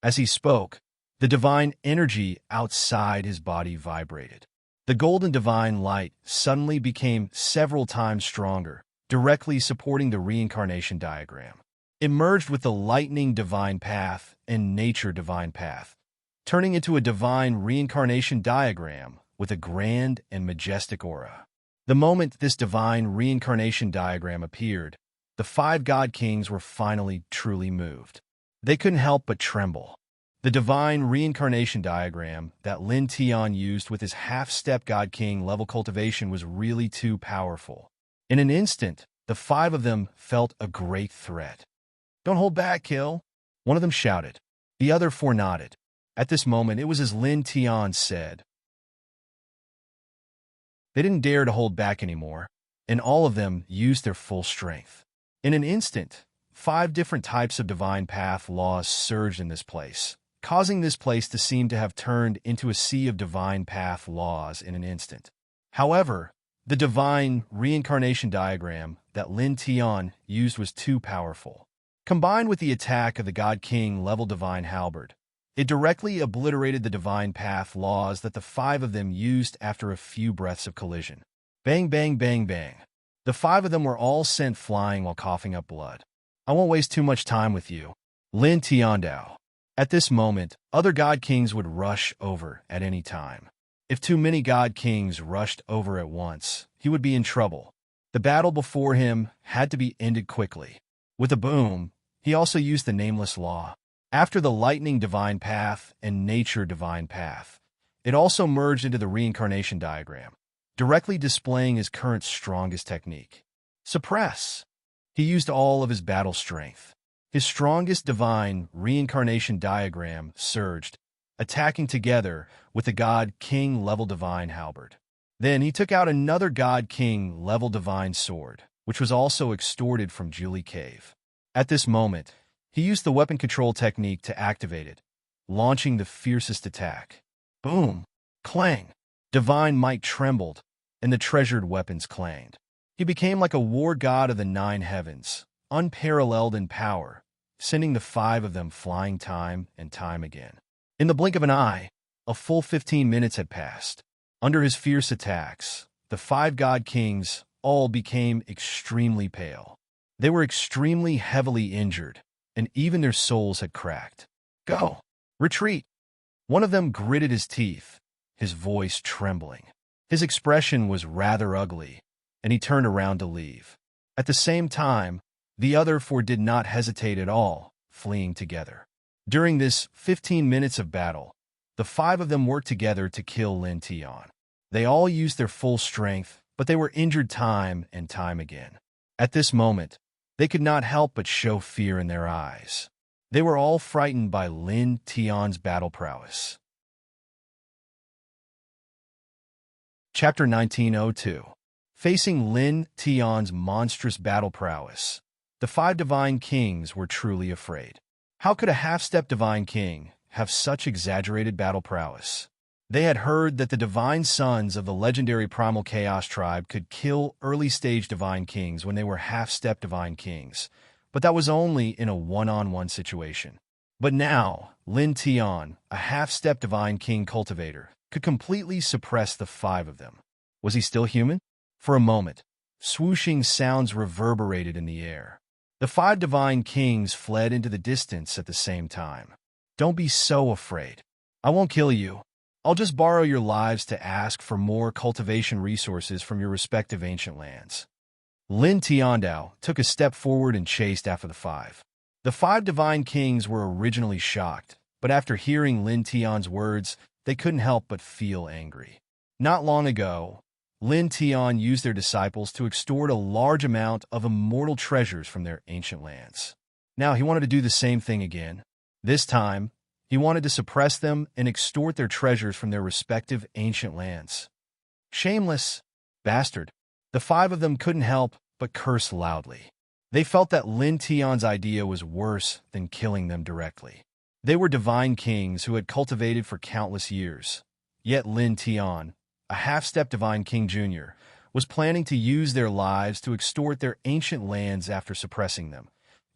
As he spoke, the divine energy outside his body vibrated. The golden divine light suddenly became several times stronger, directly supporting the reincarnation diagram. It merged with the lightning divine path and nature divine path, turning into a divine reincarnation diagram with a grand and majestic aura. The moment this divine reincarnation diagram appeared, the 5 god kings were finally truly moved. They couldn't help but tremble. The divine reincarnation diagram that Lin Tian used with his half-step god king level cultivation was really too powerful. In an instant, the 5 of them felt a great threat. Don't hold back, kill, one of them shouted. The other 4 nodded. At this moment, it was as Lin Tian said. They didn't dare to hold back anymore. and all of them used their full strength. In an instant, 5 different types of divine path laws surged in this place, causing this place to seem to have turned into a sea of divine path laws in an instant. However, the divine reincarnation diagram that Lin Tian used was too powerful. Combined with the attack of the God King level divine halberd, it directly obliterated the divine path laws that the 5 of them used after a few breaths of collision. Bang, bang, bang, bang. The 5 of them were all sent flying while coughing up blood. I won't waste too much time with you. Lin Tiandao. At this moment, other God Kings would rush over at any time. If too many God Kings rushed over at once, he would be in trouble. The battle before him had to be ended quickly. With a boom, he also used the Nameless Law. After the Lightning Divine Path and Nature Divine Path, it also merged into the Reincarnation Diagram, directly displaying his current strongest technique. Suppress. He used all of his battle strength. His strongest divine reincarnation diagram surged, attacking together with the God King level divine halberd. Then he took out another God King level divine sword, which was also extorted from Julie Cave. At this moment, he used the weapon control technique to activate it, launching the fiercest attack. Boom! Clang! Divine might trembled, and the treasured weapons clanged. He became like a war god of the 9 heavens, unparalleled in power, sending the 5 of them flying time and time again. In the blink of an eye, a full 15 minutes had passed. Under his fierce attacks, the 5 God Kings all became extremely pale. They were extremely heavily injured, and even their souls had cracked. Go! Retreat! One of them gritted his teeth, his voice trembling. His expression was rather ugly, and he turned around to leave. At the same time, the other 4 did not hesitate at all, fleeing together. During this 15 minutes of battle, the 5 of them worked together to kill Lin Tian. They all used their full strength, but they were injured time and time again. At this moment, they could not help but show fear in their eyes. They were all frightened by Lin Tian's battle prowess. Chapter 1902. Facing Lin Tian's monstrous battle prowess, the 5 divine kings were truly afraid. How could a half-step divine king have such exaggerated battle prowess? They had heard that the divine sons of the legendary primal chaos tribe could kill early-stage divine kings when they were half-step divine kings, but that was only in a one-on-one situation. But now, Lin Tian, a half-step divine king cultivator, could completely suppress the 5 of them. Was he still human? For a moment, swooshing sounds reverberated in the air. The 5 divine kings fled into the distance at the same time. Don't be so afraid. I won't kill you. I'll just borrow your lives to ask for more cultivation resources from your respective ancient lands. Lin Tiandao took a step forward and chased after the 5. The 5 divine kings were originally shocked, but after hearing Lin Tian's words, they couldn't help but feel angry. Not long ago, Lin Tian used their disciples to extort a large amount of immortal treasures from their ancient lands. Now he wanted to do the same thing again. This time, he wanted to suppress them and extort their treasures from their respective ancient lands. Shameless bastard. The 5 of them couldn't help but curse loudly. They felt that Lin Tian's idea was worse than killing them directly. They were divine kings who had cultivated for countless years. Yet Lin Tian, a half-step divine king jr., was planning to use their lives to extort their ancient lands after suppressing them,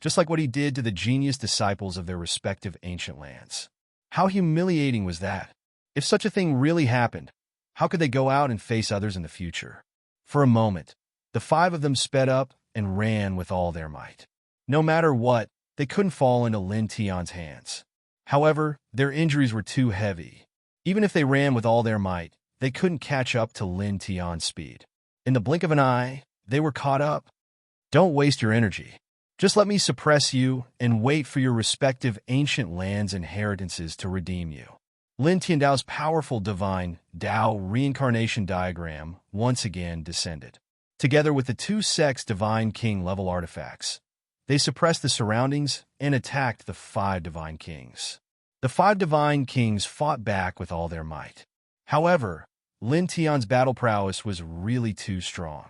just like what he did to the genius disciples of their respective ancient lands. How humiliating was that? If such a thing really happened, how could they go out and face others in the future? For a moment, the 5 of them sped up and ran with all their might. No matter what, they couldn't fall into Lin Tian's hands. However, their injuries were too heavy. Even if they ran with all their might, they couldn't catch up to Lin Tian's speed. In the blink of an eye, they were caught up. Don't waste your energy. Just let me suppress you and wait for your respective ancient lands' inheritances to redeem you. Lin Tiandao's powerful divine Dao reincarnation diagram once again descended. Together with the 2 sex divine king level artifacts, they suppressed the surroundings and attacked the 5 divine kings. The 5 divine kings fought back with all their might. However, Lin Tian's battle prowess was really too strong.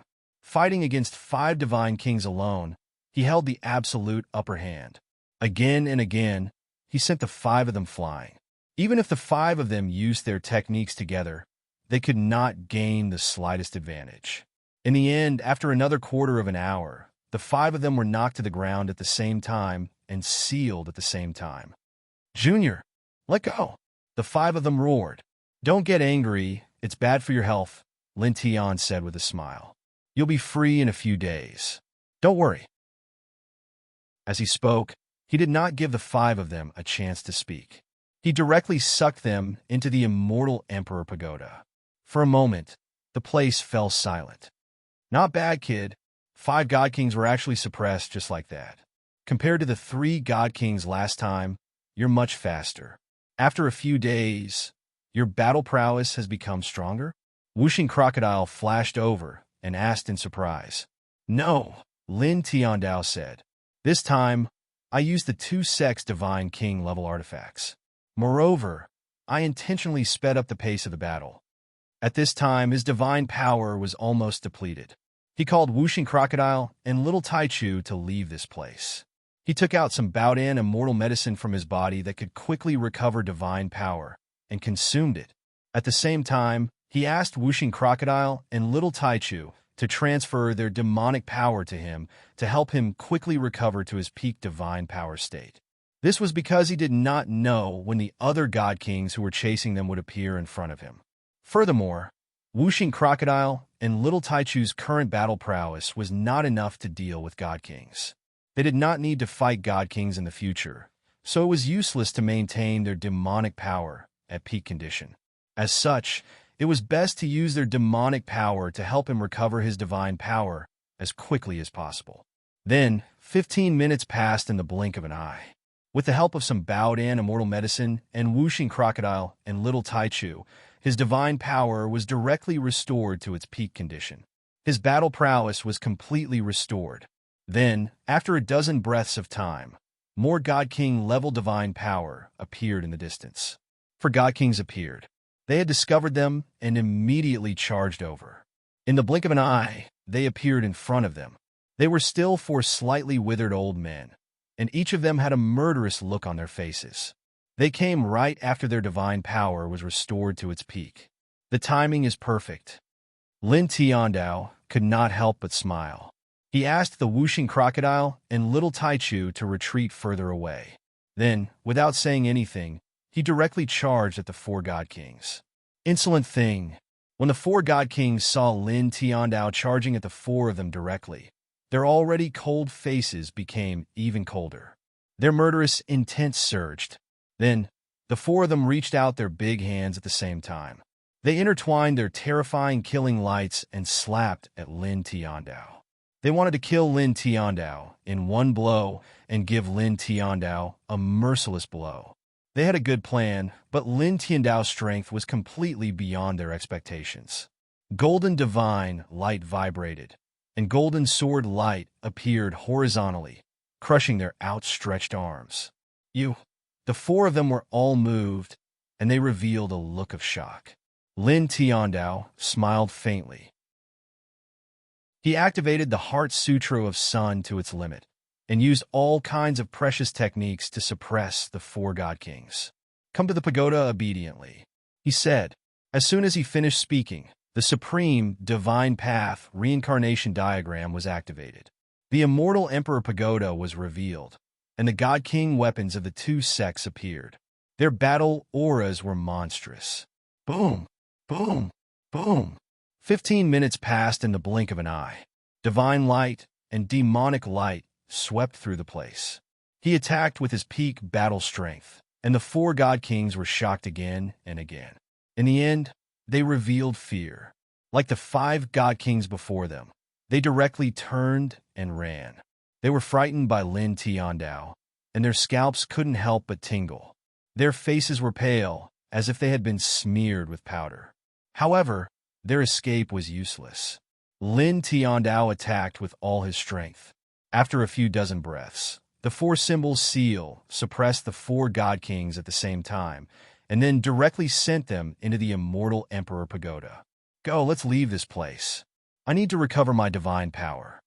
Fighting against 5 divine kings alone, he held the absolute upper hand. Again and again, he sent the 5 of them flying. Even if the 5 of them used their techniques together, they could not gain the slightest advantage. In the end, after another quarter of an hour, the 5 of them were knocked to the ground at the same time and sealed at the same time. "Junior, let go!" the 5 of them roared. "Don't get angry, it's bad for your health," Lin Tian said with a smile. "You'll be free in a few days. Don't worry." As he spoke, he did not give the 5 of them a chance to speak. He directly sucked them into the immortal Emperor Pagoda. For a moment, the place fell silent. "Not bad, kid. 5 God Kings were actually suppressed just like that. Compared to the 3 God Kings last time, you're much faster. After a few days, your battle prowess has become stronger?" Whooshing Crocodile flashed over and asked in surprise. "No," Lin Tiandao said. "This time, I used the 2 Sex Divine King level artifacts. Moreover, I intentionally sped up the pace of the battle." At this time, his divine power was almost depleted. He called Whooshing Crocodile and Little Taichu to leave this place. He took out some Baodan immortal medicine from his body that could quickly recover divine power, and consumed it. At the same time, he asked Whooshing Crocodile and Little Taichu to transfer their demonic power to him to help him quickly recover to his peak divine power state. This was because he did not know when the other God Kings who were chasing them would appear in front of him. Furthermore, Whooshing Crocodile and Little Taichu's current battle prowess was not enough to deal with God Kings. They did not need to fight God Kings in the future, so it was useless to maintain their demonic power at peak condition. As such, it was best to use their demonic power to help him recover his divine power as quickly as possible. Then, 15 minutes passed in the blink of an eye. With the help of some Baodan immortal medicine and Whooshing Crocodile and Little Taichu, his divine power was directly restored to its peak condition. His battle prowess was completely restored. Then, after a dozen breaths of time, more God King level divine power appeared in the distance. 4 God Kings appeared. They had discovered them and immediately charged over. In the blink of an eye, they appeared in front of them. They were still 4 slightly withered old men, and each of them had a murderous look on their faces. They came right after their divine power was restored to its peak. The timing is perfect. Lin Tiandao could not help but smile. He asked the Whooshing Crocodile and Little Taichu to retreat further away. Then, without saying anything, he directly charged at the 4 God Kings. Insolent thing! When the 4 God Kings saw Lin Tiandao charging at the 4 of them directly, their already cold faces became even colder. Their murderous intent surged. Then, the 4 of them reached out their big hands at the same time. They intertwined their terrifying killing lights and slapped at Lin Tiandao. They wanted to kill Lin Tiandao in one blow and give Lin Tiandao a merciless blow. They had a good plan, but Lin Tiandao's strength was completely beyond their expectations. Golden divine light vibrated, and golden sword light appeared horizontally, crushing their outstretched arms. The 4 of them were all moved, and they revealed a look of shock. Lin Tiandao smiled faintly. He activated the Heart Sutra of Sun to its limit, and used all kinds of precious techniques to suppress the 4 God Kings. "Come to the pagoda obediently," he said. As soon as he finished speaking, the Supreme Divine Path reincarnation diagram was activated. The immortal Emperor Pagoda was revealed, and the God King weapons of the 2 sects appeared. Their battle auras were monstrous. Boom! Boom! Boom! 15 minutes passed in the blink of an eye. Divine light and demonic light swept through the place. He attacked with his peak battle strength, and the 4 God Kings were shocked again and again. In the end, they revealed fear. Like the 5 God Kings before them, they directly turned and ran. They were frightened by Lin Tiandao, and their scalps couldn't help but tingle. Their faces were pale, as if they had been smeared with powder. However, their escape was useless. Lin Tiandao attacked with all his strength. After a few dozen breaths, the 4 symbols seal suppressed the 4 God Kings at the same time, and then directly sent them into the immortal Emperor Pagoda. "Go, let's leave this place. I need to recover my divine power,"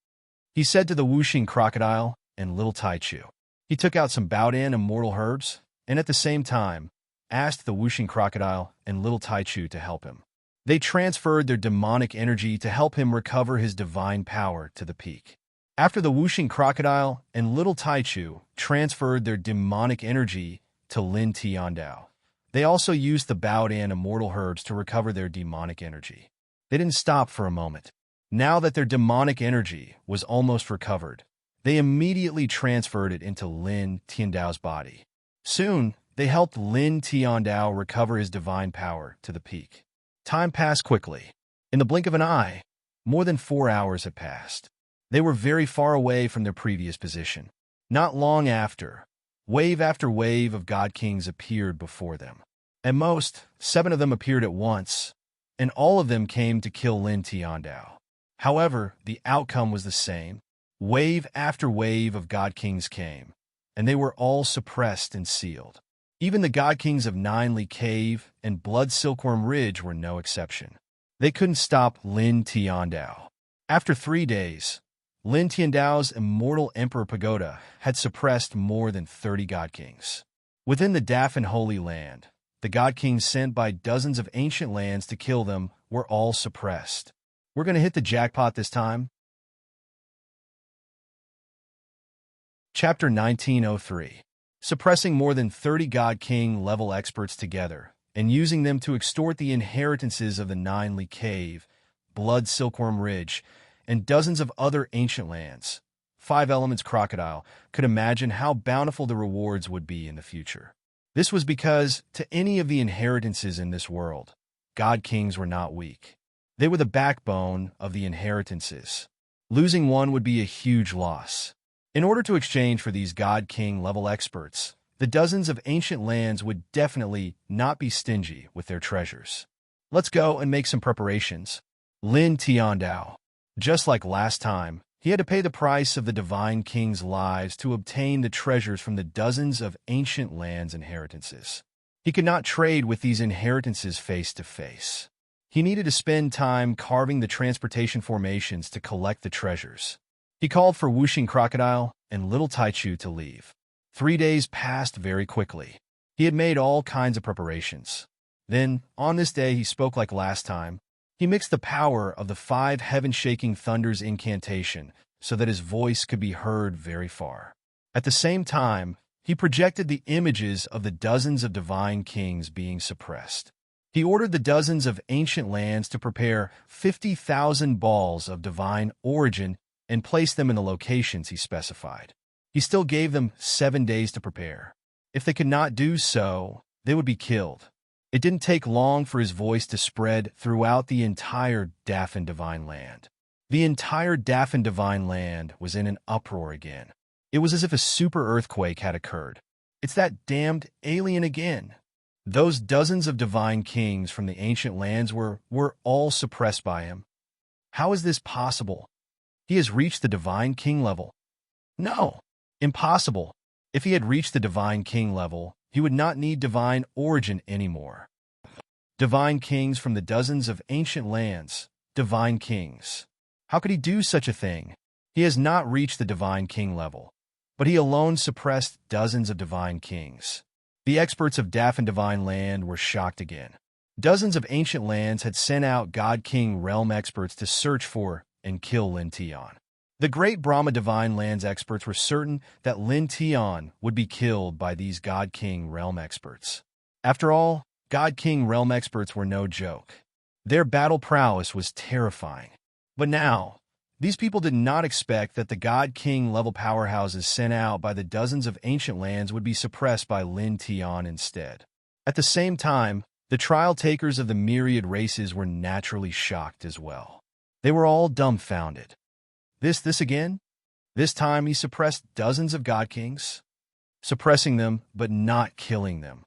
he said to the whooshing crocodile and little Taichu. He took out some Baodan immortal herbs, and at the same time, asked the whooshing crocodile and little Taichu to help him. They transferred their demonic energy to help him recover his divine power to the peak. After the whooshing crocodile and little Taichu transferred their demonic energy to Lin Tiandao, they also used the Baodan immortal herbs to recover their demonic energy. They didn't stop for a moment. Now that their demonic energy was almost recovered, they immediately transferred it into Lin Tiandao's body. Soon, they helped Lin Tiandao recover his divine power to the peak. Time passed quickly. In the blink of an eye, more than 4 hours had passed. They were very far away from their previous position. Not long after wave of God Kings appeared before them. At most, 7 of them appeared at once, and all of them came to kill Lin Tiandao. However, the outcome was the same. Wave after wave of God Kings came, and they were all suppressed and sealed. Even the God Kings of Ninely Cave and Blood Silkworm Ridge were no exception. They couldn't stop Lin Tiandao. After 3 days, Lin Tiandao's immortal Emperor Pagoda had suppressed more than 30 God Kings. Within the Dafan Holy Land, the God Kings sent by dozens of ancient lands to kill them were all suppressed. We're going to hit the jackpot this time. Chapter 1903. Suppressing more than 30 God King level experts together and using them to extort the inheritances of the Ninely Cave, Blood Silkworm Ridge, and dozens of other ancient lands. 5 Elements Crocodile could imagine how bountiful the rewards would be in the future. This was because, to any of the inheritances in this world, God Kings were not weak. They were the backbone of the inheritances. Losing one would be a huge loss. In order to exchange for these God King level experts, the dozens of ancient lands would definitely not be stingy with their treasures. Let's go and make some preparations. Lin Tiandao. Just like last time, he had to pay the price of the Divine King's lives to obtain the treasures from the dozens of ancient lands' inheritances. He could not trade with these inheritances face to face. He needed to spend time carving the transportation formations to collect the treasures. He called for Whooshing Crocodile and Little Taichu to leave. 3 days passed very quickly. He had made all kinds of preparations. Then, on this day, he spoke like last time. He mixed the power of the 5 heaven-shaking thunders incantation so that his voice could be heard very far. At the same time, he projected the images of the dozens of divine kings being suppressed. He ordered the dozens of ancient lands to prepare 50,000 balls of divine origin and place them in the locations he specified. He still gave them 7 days to prepare. If they could not do so, they would be killed. It didn't take long for his voice to spread throughout the entire Dafan Divine Land. The entire Dafan Divine Land was in an uproar again. It was as if a super earthquake had occurred. It's that damned alien again. Those dozens of divine kings from the ancient lands were all suppressed by him. How is this possible? He has reached the divine king level. No, impossible. If he had reached the divine king level, he would not need divine origin anymore. Divine kings from the dozens of ancient lands, divine kings. How could he do such a thing? He has not reached the divine king level, but he alone suppressed dozens of divine kings. The experts of Dafan Divine Land were shocked again. Dozens of ancient lands had sent out God King realm experts to search for and kill Lin Tian. The great Brahma Divine Lands experts were certain that Lin Tian would be killed by these God King realm experts. After all, God King realm experts were no joke. Their battle prowess was terrifying. But now, these people did not expect that the God King level powerhouses sent out by the dozens of ancient lands would be suppressed by Lin Tian instead. At the same time, the trial takers of the myriad races were naturally shocked as well. They were all dumbfounded. This again? This time he suppressed dozens of God Kings? Suppressing them, but not killing them.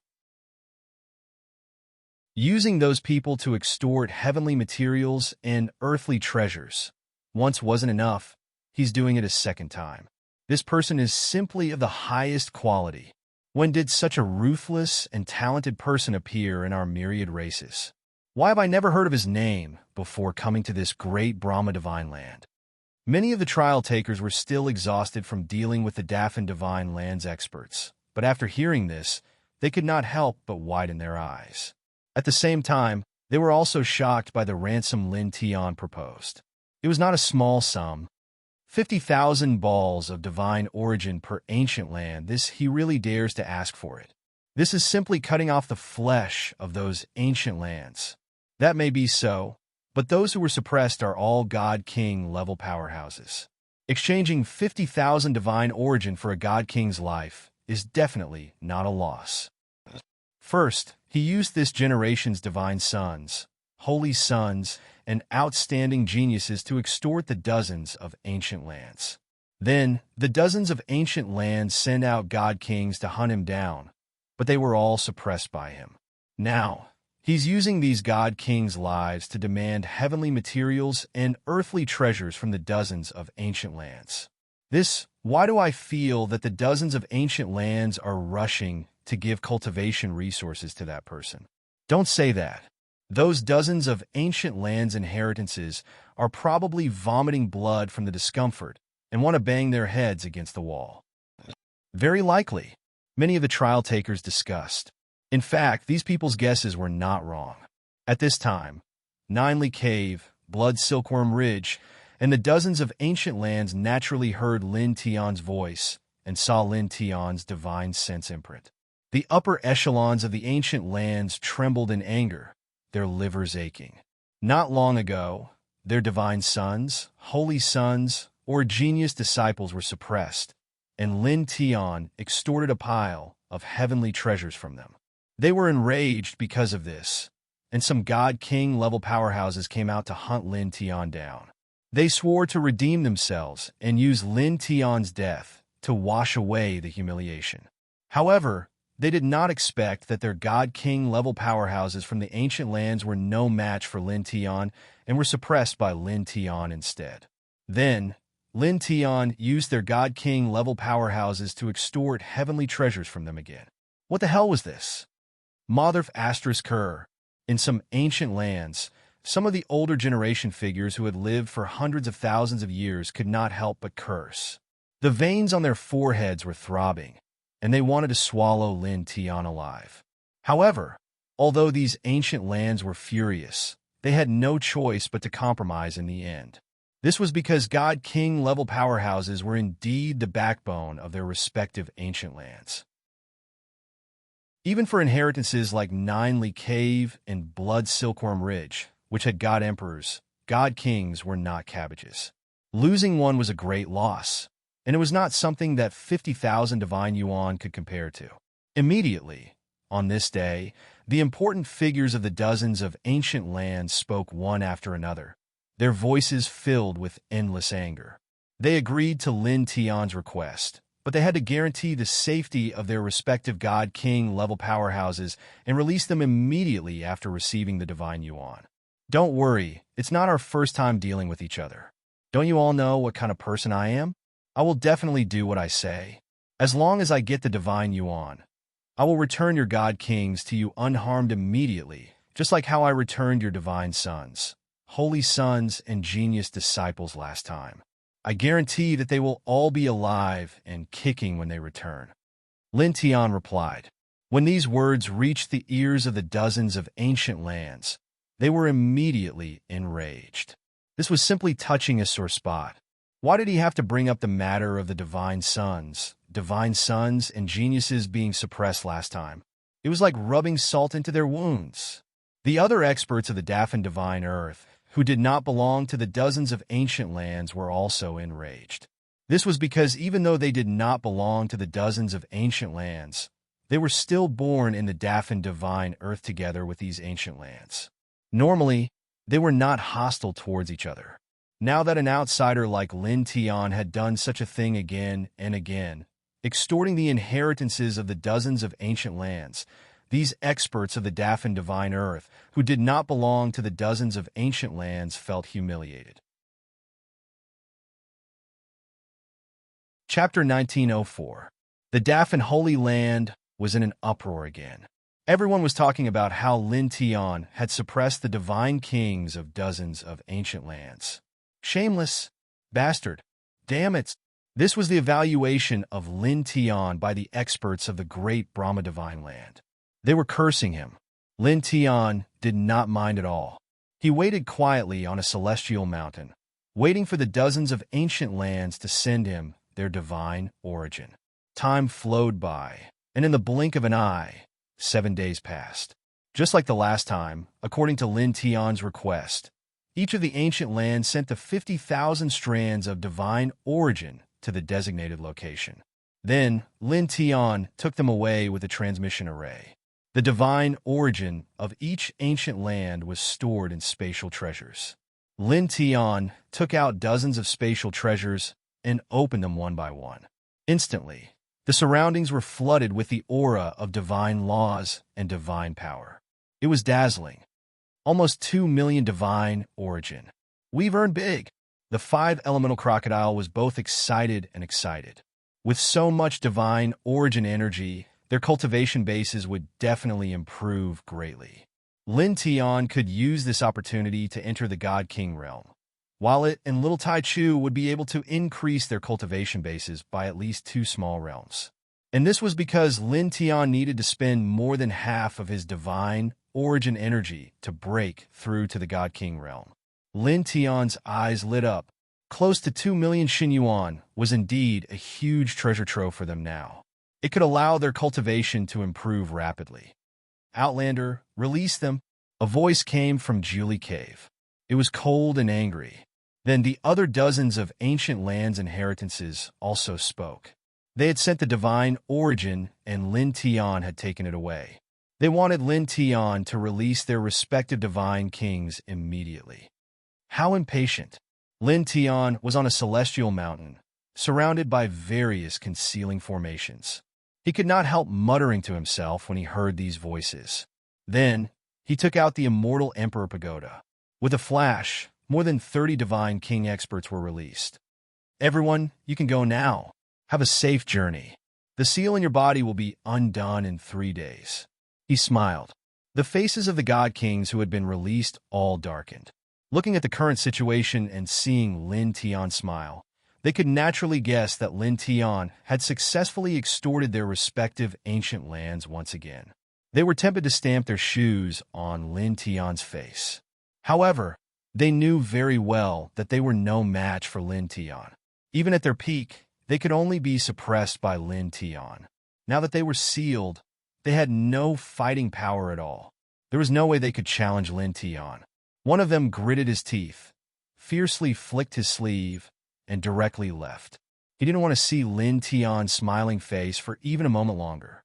Using those people to extort heavenly materials and earthly treasures. Once wasn't enough, he's doing it a second time. This person is simply of the highest quality. When did such a ruthless and talented person appear in our myriad races? Why have I never heard of his name before coming to this great Brahma divine land? Many of the trial takers were still exhausted from dealing with the Dafan divine land's experts, but after hearing this, they could not help but widen their eyes. At the same time, they were also shocked by the ransom Lin Tian proposed. It was not a small sum. 50,000 balls of divine origin per ancient land. This he really dares to ask for it. This is simply cutting off the flesh of those ancient lands. That may be so, but those who were suppressed are all God-King level powerhouses. Exchanging 50,000 divine origin for a God-King's life is definitely not a loss. First, he used this generation's divine sons, holy sons, and outstanding geniuses to extort the dozens of ancient lands. Then, the dozens of ancient lands sent out God-Kings to hunt him down, but they were all suppressed by him. Now, he's using these God-Kings' lives to demand heavenly materials and earthly treasures from the dozens of ancient lands. Why do I feel that the dozens of ancient lands are rushing to give cultivation resources to that person? Don't say that. Those dozens of ancient lands' inheritances are probably vomiting blood from the discomfort and want to bang their heads against the wall. Very likely, many of the trial takers discussed. In fact, these people's guesses were not wrong. At this time, Ninely Cave, Blood Silkworm Ridge, and the dozens of ancient lands naturally heard Lin Tian's voice and saw Lin Tian's divine sense imprint. The upper echelons of the ancient lands trembled in anger, their livers aching. Not long ago, their divine sons, holy sons, or genius disciples were suppressed, and Lin Tian extorted a pile of heavenly treasures from them. They were enraged because of this, and some God-King level powerhouses came out to hunt Lin Tian down. They swore to redeem themselves and use Lin Tian's death to wash away the humiliation. However, they did not expect that their God-King level powerhouses from the ancient lands were no match for Lin Tian and were suppressed by Lin Tian instead. Then, Lin Tian used their God-King level powerhouses to extort heavenly treasures from them again. What the hell was this? Motherf Astris Kerr. In some ancient lands, some of the older generation figures who had lived for hundreds of thousands of years could not help but curse. The veins on their foreheads were throbbing, and they wanted to swallow Lin Tian alive. However, although these ancient lands were furious, they had no choice but to compromise in the end. This was because God-King level powerhouses were indeed the backbone of their respective ancient lands. Even for inheritances like Ninely Cave and Blood Silkworm Ridge, which had God Emperors, God-Kings were not cabbages. Losing one was a great loss, and it was not something that 50,000 divine yuan could compare to. Immediately, on this day, the important figures of the dozens of ancient lands spoke one after another, their voices filled with endless anger. They agreed to Lin Tian's request, but they had to guarantee the safety of their respective God-King level powerhouses and release them immediately after receiving the divine yuan. Don't worry, it's not our first time dealing with each other. Don't you all know what kind of person I am? I will definitely do what I say. As long as I get the divine yuan, I will return your God-Kings to you unharmed immediately, just like how I returned your divine sons, holy sons, and genius disciples last time. I guarantee that they will all be alive and kicking when they return. Lin Tian replied. When these words reached the ears of the dozens of ancient lands, they were immediately enraged. This was simply touching a sore spot. Why did he have to bring up the matter of the divine sons and geniuses being suppressed last time? It was like rubbing salt into their wounds. The other experts of the Dafan divine earth, who did not belong to the dozens of ancient lands, were also enraged. This was because even though they did not belong to the dozens of ancient lands, they were still born in the Dafan divine earth together with these ancient lands. Normally, they were not hostile towards each other. Now that an outsider like Lin Tian had done such a thing again and again, extorting the inheritances of the dozens of ancient lands, these experts of the Dafan divine earth, who did not belong to the dozens of ancient lands, felt humiliated. Chapter 1904. The Dafan Holy Land was in an uproar again. Everyone was talking about how Lin Tian had suppressed the divine kings of dozens of ancient lands. Shameless bastard. Damn it. This was the evaluation of Lin Tian by the experts of the great Brahma divine land. They were cursing him. Lin Tian did not mind at all. He waited quietly on a celestial mountain, waiting for the dozens of ancient lands to send him their divine origin. Time flowed by, and in the blink of an eye, 7 days passed. Just like the last time, according to Lin Tian's request, each of the ancient lands sent the 50,000 strands of divine origin to the designated location. Then, Lin Tian took them away with a transmission array. The divine origin of each ancient land was stored in spatial treasures. Lin Tian took out dozens of spatial treasures and opened them one by one. Instantly, the surroundings were flooded with the aura of divine laws and divine power. It was dazzling. Almost 2 million divine origin. We've earned big. The 5-elemental crocodile was both excited and excited. With so much divine origin energy, their cultivation bases would definitely improve greatly. Lin Tian could use this opportunity to enter the God King realm, while it and Little Tai Chu would be able to increase their cultivation bases by at least 2 small realms. And this was because Lin Tian needed to spend more than half of his divine origin energy to break through to the God King realm. Lin Tian's eyes lit up. Close to 2 million Xin Yuan was indeed a huge treasure trove for them now. It could allow their cultivation to improve rapidly. Outlander, release them. A voice came from Julie Cave. It was cold and angry. Then the other dozens of ancient lands inheritances also spoke. They had sent the divine origin, and Lin Tian had taken it away. They wanted Lin Tian to release their respective divine kings immediately. How impatient! Lin Tian was on a celestial mountain, surrounded by various concealing formations. He could not help muttering to himself when he heard these voices. Then, he took out the immortal Emperor Pagoda. With a flash, more than 30 divine king experts were released. Everyone, you can go now. Have a safe journey. The seal in your body will be undone in 3 days. He smiled. The faces of the god kings who had been released all darkened. Looking at the current situation and seeing Lin Tian smile, they could naturally guess that Lin Tian had successfully extorted their respective ancient lands once again. They were tempted to stamp their shoes on Lin Tian's face. However, they knew very well that they were no match for Lin Tian. Even at their peak, they could only be suppressed by Lin Tian. Now that they were sealed, they had no fighting power at all. There was no way they could challenge Lin Tian. One of them gritted his teeth, fiercely flicked his sleeve, and directly left. He didn't want to see Lin Tian's smiling face for even a moment longer.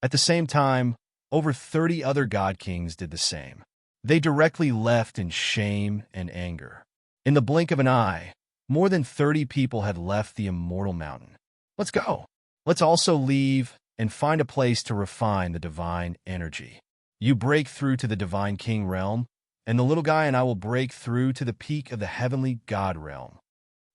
At the same time, over 30 other god kings did the same. They directly left in shame and anger. In the blink of an eye, more than 30 people had left the immortal mountain. Let's go. Let's also leave and find a place to refine the divine energy. You break through to the divine king realm, and the little guy and I will break through to the peak of the heavenly god realm.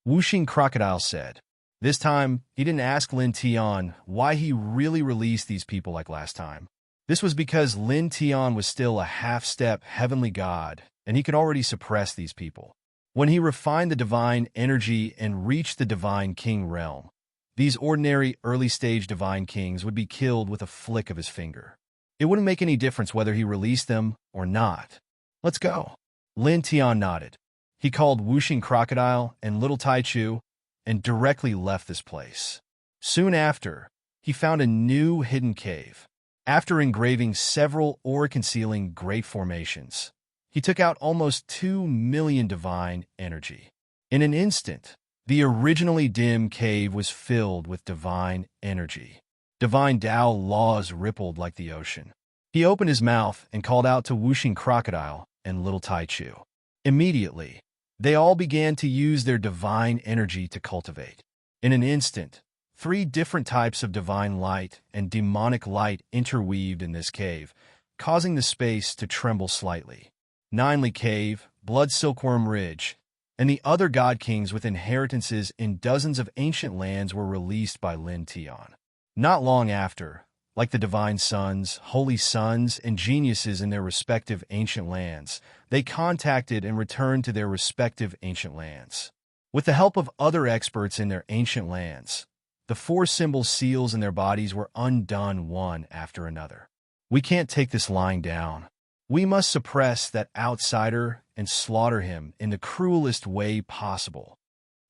Wuxing Crocodile said. This time, he didn't ask Lin Tian why he really released these people like last time. This was because Lin Tian was still a half-step heavenly god, and he could already suppress these people. When he refined the divine energy and reached the divine king realm, these ordinary early-stage divine kings would be killed with a flick of his finger. It wouldn't make any difference whether he released them or not. Let's go. Lin Tian nodded. He called Wuxing Crocodile and Little Tai Chu and directly left this place. Soon after, he found a new hidden cave. After engraving several aura-concealing great formations, he took out almost 2 million divine energy. In an instant, the originally dim cave was filled with divine energy. Divine Tao laws rippled like the ocean. He opened his mouth and called out to Wuxing Crocodile and Little Tai Chu. Immediately, they all began to use their divine energy to cultivate. In an instant, 3 different types of divine light and demonic light interweaved in this cave, causing the space to tremble slightly. Ninely Cave, Blood Silkworm Ridge, and the other god kings with inheritances in dozens of ancient lands were released by Lin Tian. Not long after, Like the divine sons, holy sons, and geniuses in their respective ancient lands, they contacted and returned to their respective ancient lands. With the help of other experts in their ancient lands, the four symbol seals in their bodies were undone one after another. We can't take this lying down. We must suppress that outsider and slaughter him in the cruelest way possible.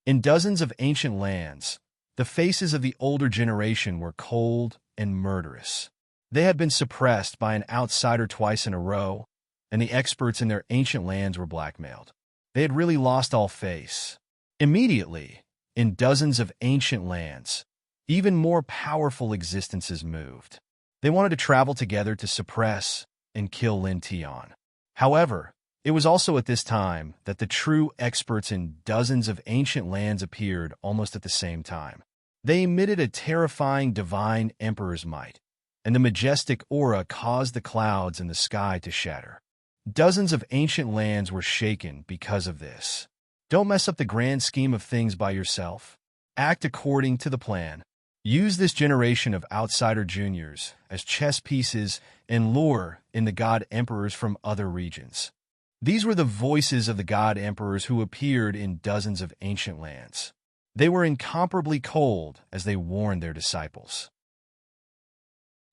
In dozens of ancient lands, the faces of the older generation were cold and murderous. They had been suppressed by an outsider twice in a row, and the experts in their ancient lands were blackmailed. They had really lost all face. Immediately, in dozens of ancient lands, even more powerful existences moved. They wanted to travel together to suppress and kill Lin Tian. However, it was also at this time that the true experts in dozens of ancient lands appeared almost at the same time. They emitted a terrifying divine emperor's might, and the majestic aura caused the clouds in the sky to shatter. Dozens of ancient lands were shaken because of this. Don't mess up the grand scheme of things by yourself. Act according to the plan. Use this generation of outsider juniors as chess pieces and lure in the god emperors from other regions. These were the voices of the god emperors who appeared in dozens of ancient lands. They were incomparably cold as they warned their disciples.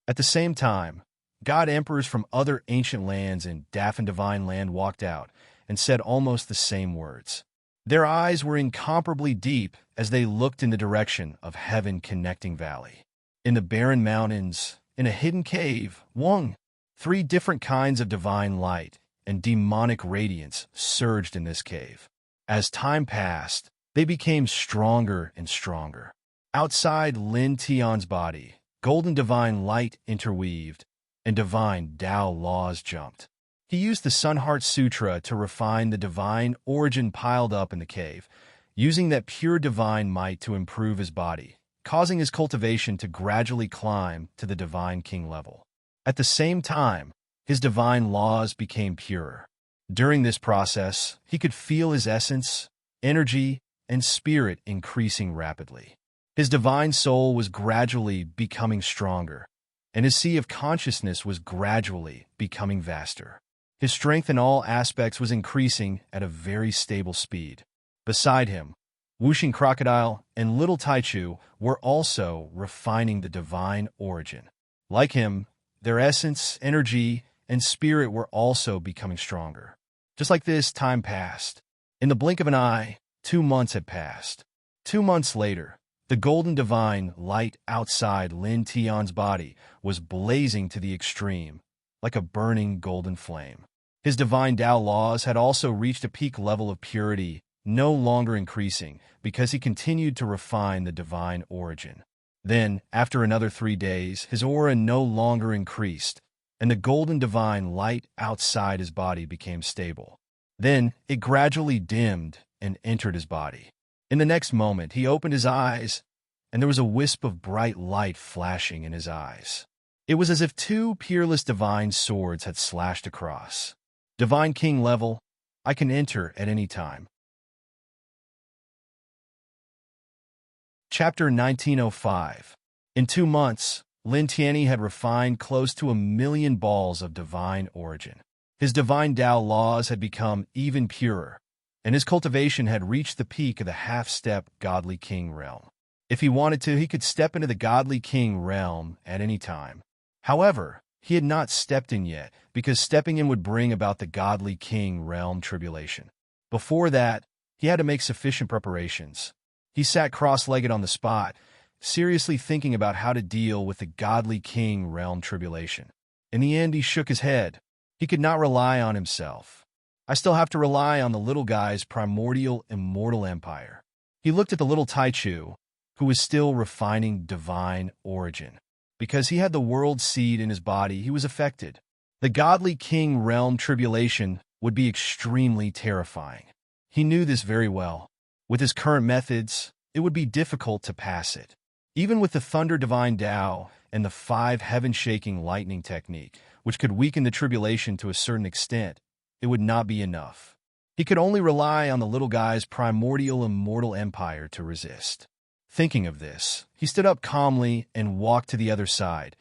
At the same time, god emperors from other ancient lands in Daffin Divine Land walked out and said almost the same words. Their eyes were incomparably deep as they looked in the direction of Heaven Connecting Valley. In the barren mountains, in a hidden cave, Wang, 3 different kinds of divine light and demonic radiance surged in this cave. As time passed, they became stronger and stronger. Outside Lin Tian's body, golden divine light interweaved, and divine Tao laws jumped. He used the Sun Heart Sutra to refine the divine origin piled up in the cave, using that pure divine might to improve his body, causing his cultivation to gradually climb to the divine king level. At the same time, his divine laws became purer. During this process, he could feel his essence, energy, and spirit increasing rapidly. His divine soul was gradually becoming stronger, and his sea of consciousness was gradually becoming vaster. His strength in all aspects was increasing at a very stable speed. Beside him, Wuxing Crocodile and Little Taichu were also refining the divine origin. Like him, their essence, energy, and spirit were also becoming stronger. Just like this, time passed. In the blink of an eye, 2 months had passed. 2 months later, the golden divine light outside Lin Tian's body was blazing to the extreme, like a burning golden flame. His divine Tao laws had also reached a peak level of purity, no longer increasing, because he continued to refine the divine origin. Then, after another 3 days, his aura no longer increased, and the golden divine light outside his body became stable. Then, it gradually dimmed and entered his body. In the next moment, he opened his eyes, and there was a wisp of bright light flashing in his eyes. It was as if 2 peerless divine swords had slashed across. Divine King level, I can enter at any time. Chapter 1905. In 2 months, Lin Tianyi had refined close to 1,000,000 balls of divine origin. His divine Tao laws had become even purer, and his cultivation had reached the peak of the half-step Godly King realm. If he wanted to, he could step into the Godly King realm at any time. However, he had not stepped in yet, because stepping in would bring about the Godly King realm tribulation. Before that, he had to make sufficient preparations. He sat cross-legged on the spot, seriously thinking about how to deal with the Godly King realm tribulation. In the end, he shook his head. He could not rely on himself. I still have to rely on the little guy's primordial immortal empire. He looked at the little Taichu, who was still refining divine origin. Because he had the world seed in his body, he was affected. The Godly King realm tribulation would be extremely terrifying. He knew this very well. With his current methods, it would be difficult to pass it. Even with the Thunder Divine Tao and the 5 heaven-shaking lightning technique, which could weaken the tribulation to a certain extent, it would not be enough. He could only rely on the little guy's primordial immortal empire to resist. Thinking of this, he stood up calmly and walked to the other side,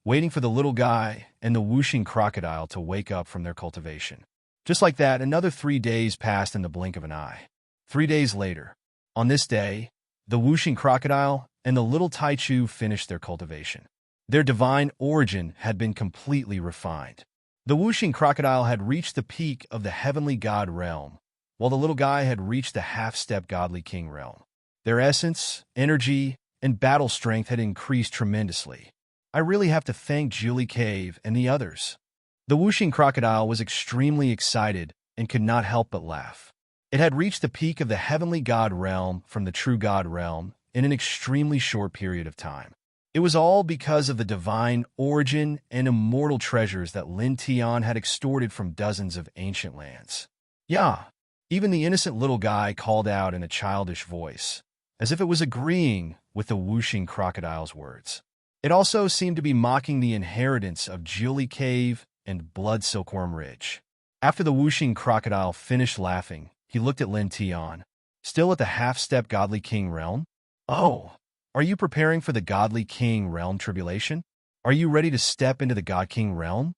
waiting for the little guy and the whooshing crocodile to wake up from their cultivation. Just like that, another 3 days passed in the blink of an eye. 3 days later, on this day, the whooshing crocodile and the little Taichu finished their cultivation. Their divine origin had been completely refined. The whooshing crocodile had reached the peak of the heavenly god realm, while the little guy had reached the half-step godly king realm. Their essence, energy, and battle strength had increased tremendously. I really have to thank Julie Cave and the others. The whooshing crocodile was extremely excited and could not help but laugh. It had reached the peak of the heavenly god realm from the true god realm in an extremely short period of time. It was all because of the divine origin and immortal treasures that Lin Tian had extorted from dozens of ancient lands. Yeah, even the innocent little guy called out in a childish voice, as if it was agreeing with the whooshing crocodile's words. It also seemed to be mocking the inheritance of Julie Cave and Blood Silkworm Ridge. After the whooshing crocodile finished laughing, he looked at Lin Tian, still at the half-step godly king realm. Oh, are you preparing for the godly king realm tribulation? Are you ready to step into the god king realm?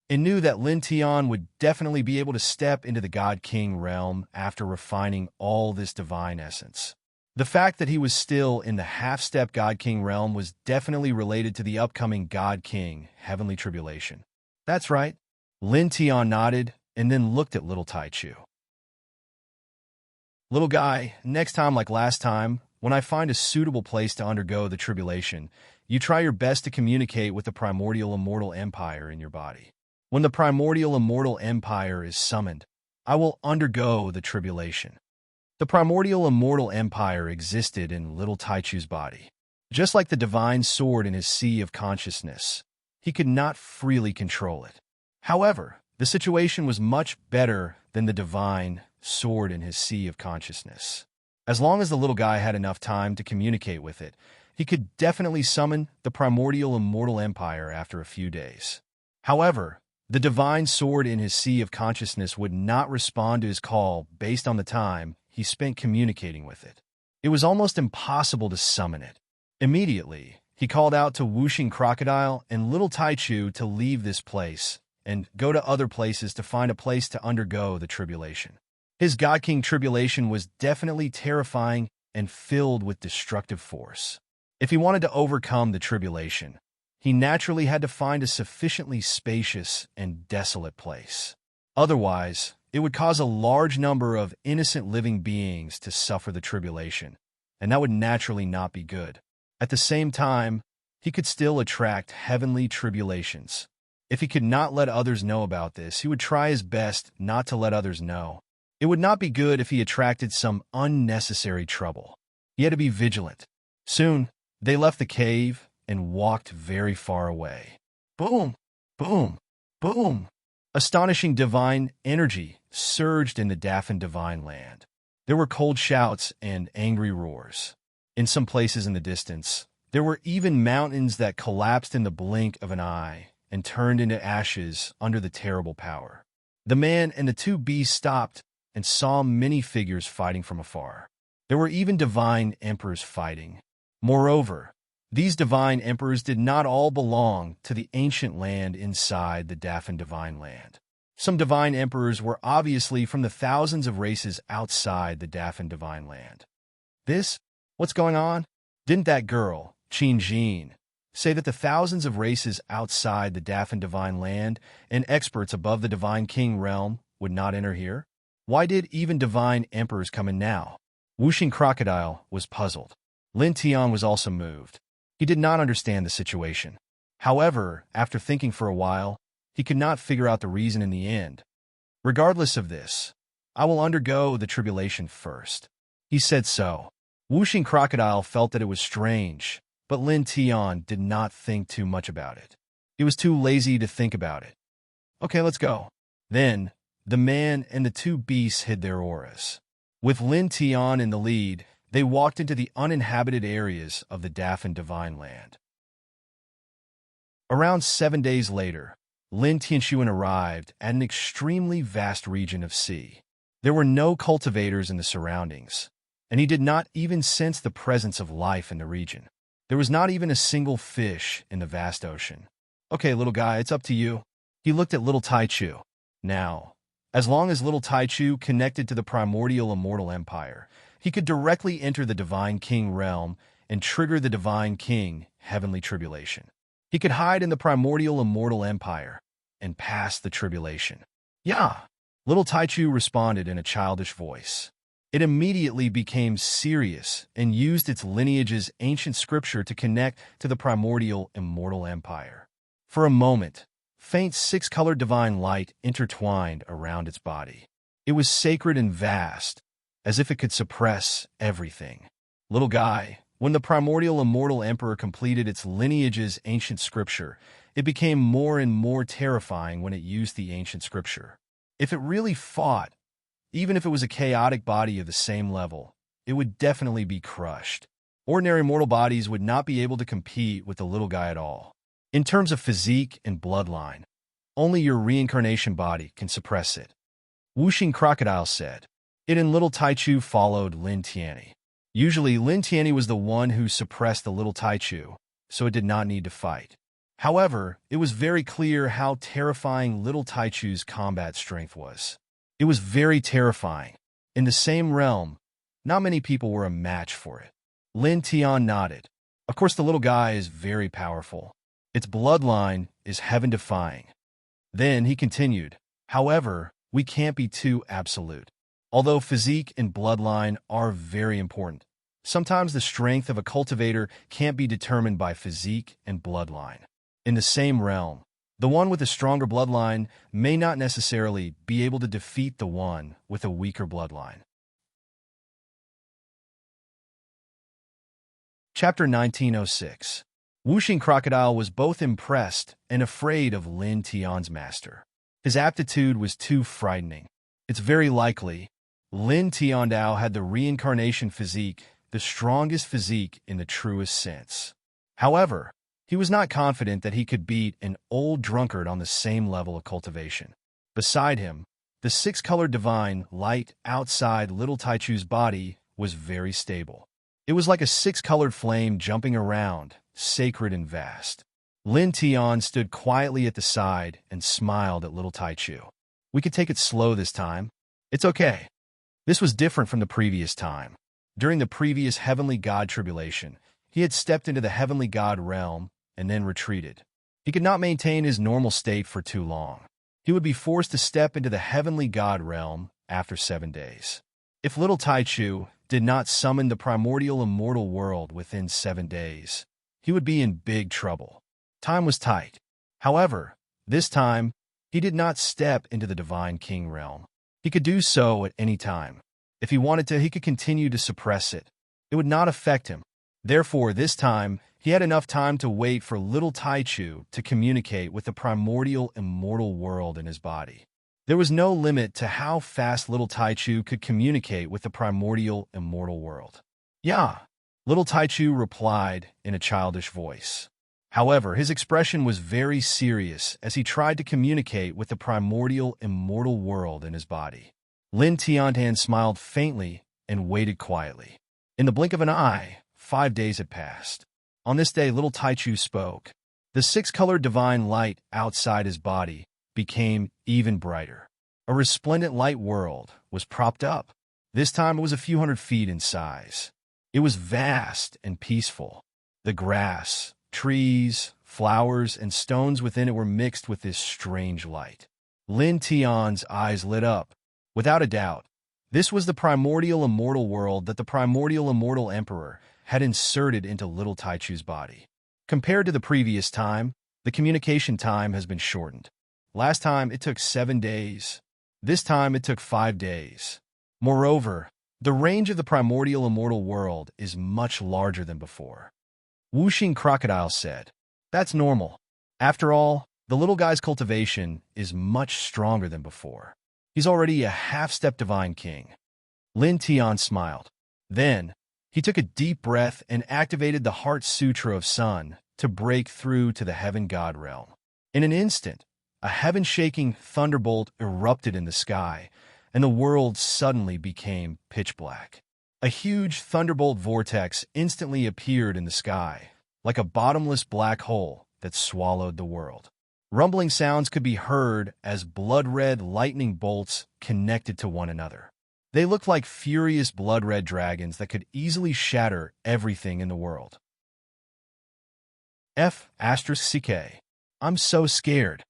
It knew that Lin Tian would definitely be able to step into the god king realm after refining all this divine essence. The fact that he was still in the half-step god king realm was definitely related to the upcoming god king heavenly tribulation. That's right. Lin Tian nodded and then looked at little Taichu. Little guy, next time like last time, when I find a suitable place to undergo the tribulation, you try your best to communicate with the primordial immortal empire in your body. When the primordial immortal empire is summoned, I will undergo the tribulation. The primordial immortal empire existed in little Taichu's body. Just like the divine sword in his sea of consciousness, he could not freely control it. However, the situation was much better than the divine sword in his sea of consciousness. As long as the little guy had enough time to communicate with it, he could definitely summon the primordial immortal empire after a few days. However, the divine sword in his sea of consciousness would not respond to his call based on the time he spent communicating with it. It was almost impossible to summon it. Immediately, he called out to whooshing crocodile and little Taichu to leave this place and go to other places to find a place to undergo the tribulation. His God King tribulation was definitely terrifying and filled with destructive force. If he wanted to overcome the tribulation, he naturally had to find a sufficiently spacious and desolate place. Otherwise, it would cause a large number of innocent living beings to suffer the tribulation, and that would naturally not be good. At the same time, he could still attract heavenly tribulations. If he could not let others know about this, he would try his best not to let others know. It would not be good if he attracted some unnecessary trouble. He had to be vigilant. Soon, they left the cave and walked very far away. Boom! Boom! Boom! Astonishing divine energy surged in the Daffin divine land. There were cold shouts and angry roars. In some places in the distance, there were even mountains that collapsed in the blink of an eye and turned into ashes under the terrible power. The man and the two beasts stopped and saw many figures fighting from afar. There were even divine emperors fighting. Moreover, these divine emperors did not all belong to the ancient land inside the Daffin divine land. Some divine emperors were obviously from the thousands of races outside the Daffin divine land. What's going on? Didn't that girl, Qin Jin, say that the thousands of races outside the Daffin divine land and experts above the divine king realm would not enter here? Why did even divine emperors come in now? Whooshing Crocodile was puzzled. Lin Tian was also moved. He did not understand the situation. However, after thinking for a while, he could not figure out the reason in the end. Regardless of this, I will undergo the tribulation first. He said so. Whooshing Crocodile felt that it was strange, but Lin Tian did not think too much about it. He was too lazy to think about it. Okay, let's go. Then, the man and the two beasts hid their auras. With Lin Tian in the lead, they walked into the uninhabited areas of the Daffin divine land. Around 7 days later, Lin Tianxuan arrived at an extremely vast region of sea. There were no cultivators in the surroundings, and he did not even sense the presence of life in the region. There was not even a single fish in the vast ocean. Okay, little guy, it's up to you. He looked at little Taichu. Now, as long as little Taichu connected to the primordial immortal empire, he could directly enter the Divine King realm and trigger the Divine King heavenly tribulation. He could hide in the primordial immortal empire and pass the tribulation. Yeah, little Taichu responded in a childish voice. It immediately became serious and used its lineage's ancient scripture to connect to the primordial immortal empire. For a moment, faint six-colored divine light intertwined around its body. It was sacred and vast, as if it could suppress everything. Little guy, when the primordial immortal emperor completed its lineage's ancient scripture, it became more and more terrifying when it used the ancient scripture. If it really fought, even if it was a chaotic body of the same level, it would definitely be crushed. Ordinary mortal bodies would not be able to compete with the little guy at all. In terms of physique and bloodline, only your reincarnation body can suppress it. Wuxing Crocodile said. It and little Taichu followed Lin Tianyi. Usually, Lin Tianyi was the one who suppressed the little Taichu, so it did not need to fight. However, it was very clear how terrifying little Taichu's combat strength was. It was very terrifying. In the same realm, not many people were a match for it. Lin Tian nodded. Of course, the little guy is very powerful. Its bloodline is heaven-defying. Then he continued, however, we can't be too absolute. Although physique and bloodline are very important, sometimes the strength of a cultivator can't be determined by physique and bloodline. In the same realm, the one with a stronger bloodline may not necessarily be able to defeat the one with a weaker bloodline. Chapter 1906. Wuxing Crocodile was both impressed and afraid of Lin Tian's master. His aptitude was too frightening. It's very likely Lin Tiandao had the reincarnation physique, the strongest physique in the truest sense. However, he was not confident that he could beat an old drunkard on the same level of cultivation. Beside him, the six-colored divine light outside little Taichu's body was very stable. It was like a six-colored flame jumping around, sacred and vast. Lin Tian stood quietly at the side and smiled at little Taichu. We could take it slow this time. It's okay. This was different from the previous time. During the previous heavenly god tribulation, he had stepped into the heavenly god realm and then retreated. He could not maintain his normal state for too long. He would be forced to step into the heavenly god realm after 7 days. If little Taichu did not summon the primordial immortal world within 7 days, he would be in big trouble. Time was tight. However, this time, he did not step into the Divine King realm. He could do so at any time. If he wanted to, he could continue to suppress it. It would not affect him. Therefore, this time, he had enough time to wait for little Taichu to communicate with the primordial immortal world in his body. There was no limit to how fast little Taichu could communicate with the primordial immortal world. Yeah, little Taichu replied in a childish voice. However, his expression was very serious as he tried to communicate with the primordial immortal world in his body. Lin Tiantan smiled faintly and waited quietly. In the blink of an eye, 5 days had passed. On this day, little Taichu spoke. The six-colored divine light outside his body became even brighter. A resplendent light world was propped up. This time it was a few hundred feet in size. It was vast and peaceful. The grass, trees, flowers, and stones within it were mixed with this strange light. Lin Tian's eyes lit up. Without a doubt, this was the primordial immortal world that the primordial immortal emperor had inserted into little Taichu's body. Compared to the previous time, the communication time has been shortened. Last time it took 7 days. This time it took 5 days. Moreover, the range of the primordial immortal world is much larger than before. Wuxing Crocodile said, "That's normal. After all, the little guy's cultivation is much stronger than before. He's already a half-step divine king." Lin Tian smiled. Then, he took a deep breath and activated the Heart Sutra of Sun to break through to the heaven god realm. In an instant, a heaven-shaking thunderbolt erupted in the sky, and the world suddenly became pitch black. A huge thunderbolt vortex instantly appeared in the sky, like a bottomless black hole that swallowed the world. Rumbling sounds could be heard as blood-red lightning bolts connected to one another. They looked like furious blood-red dragons that could easily shatter everything in the world. F***CK. I'm so scared.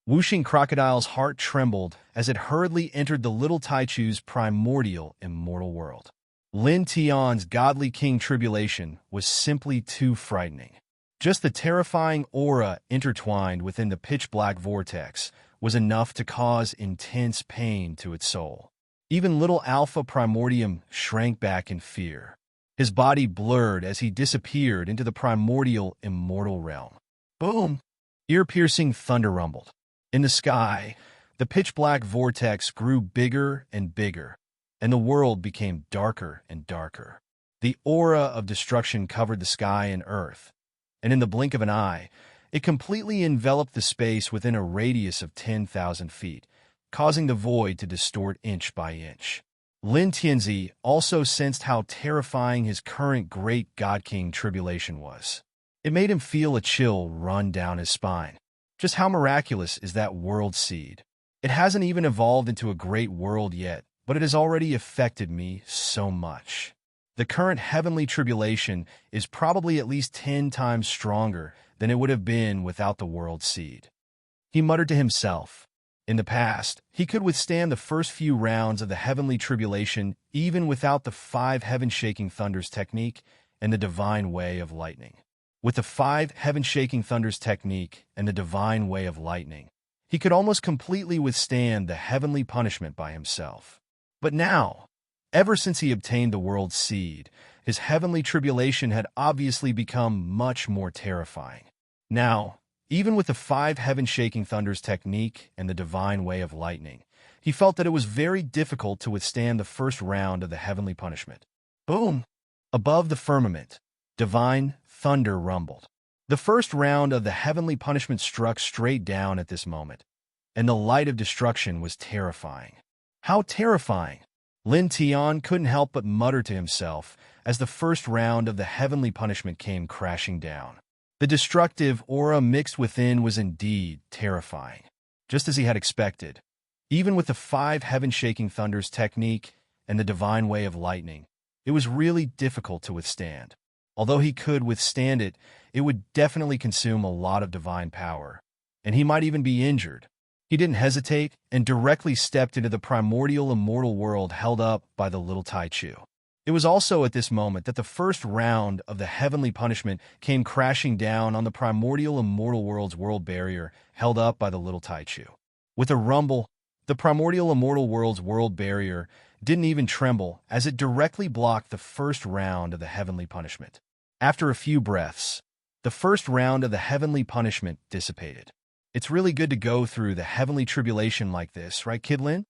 Whooshing Crocodile's heart trembled as it hurriedly entered the little Taichu's primordial immortal world. Lin Tian's godly king tribulation was simply too frightening. Just the terrifying aura intertwined within the pitch-black vortex was enough to cause intense pain to its soul. Even little Alpha Primordium shrank back in fear. His body blurred as he disappeared into the primordial immortal realm. Boom! Ear-piercing thunder rumbled. In the sky, the pitch-black vortex grew bigger and bigger, and the world became darker and darker. The aura of destruction covered the sky and earth, and in the blink of an eye, it completely enveloped the space within a radius of 10,000 feet, causing the void to distort inch by inch. Lin Tianzi also sensed how terrifying his current great God King tribulation was. It made him feel a chill run down his spine. Just how miraculous is that world seed? It hasn't even evolved into a great world yet, but it has already affected me so much. The current heavenly tribulation is probably at least 10 times stronger than it would have been without the world seed. He muttered to himself. In the past, he could withstand the first few rounds of the heavenly tribulation even without the 5 heaven-shaking thunders technique and the divine way of lightning. With the 5 heaven-shaking thunders technique and the divine way of lightning, he could almost completely withstand the heavenly punishment by himself. But now, ever since he obtained the world seed, his heavenly tribulation had obviously become much more terrifying. Now, even with the 5 heaven-shaking thunders technique and the divine way of lightning, he felt that it was very difficult to withstand the first round of the heavenly punishment. Boom! Above the firmament, divine thunder rumbled. The first round of the heavenly punishment struck straight down at this moment, and the light of destruction was terrifying. How terrifying! Lin Tian couldn't help but mutter to himself as the first round of the heavenly punishment came crashing down. The destructive aura mixed within was indeed terrifying, just as he had expected. Even with the 5 heaven-shaking thunders technique and the divine way of lightning, it was really difficult to withstand. Although he could withstand it, it would definitely consume a lot of divine power, and he might even be injured. He didn't hesitate and directly stepped into the primordial immortal world held up by the little Taichu. It was also at this moment that the first round of the heavenly punishment came crashing down on the primordial immortal world's world barrier held up by the little Taichu. With a rumble, the primordial immortal world's world barrier didn't even tremble as it directly blocked the first round of the heavenly punishment. After a few breaths, the first round of the heavenly punishment dissipated. It's really good to go through the heavenly tribulation like this, right, Kid Lin?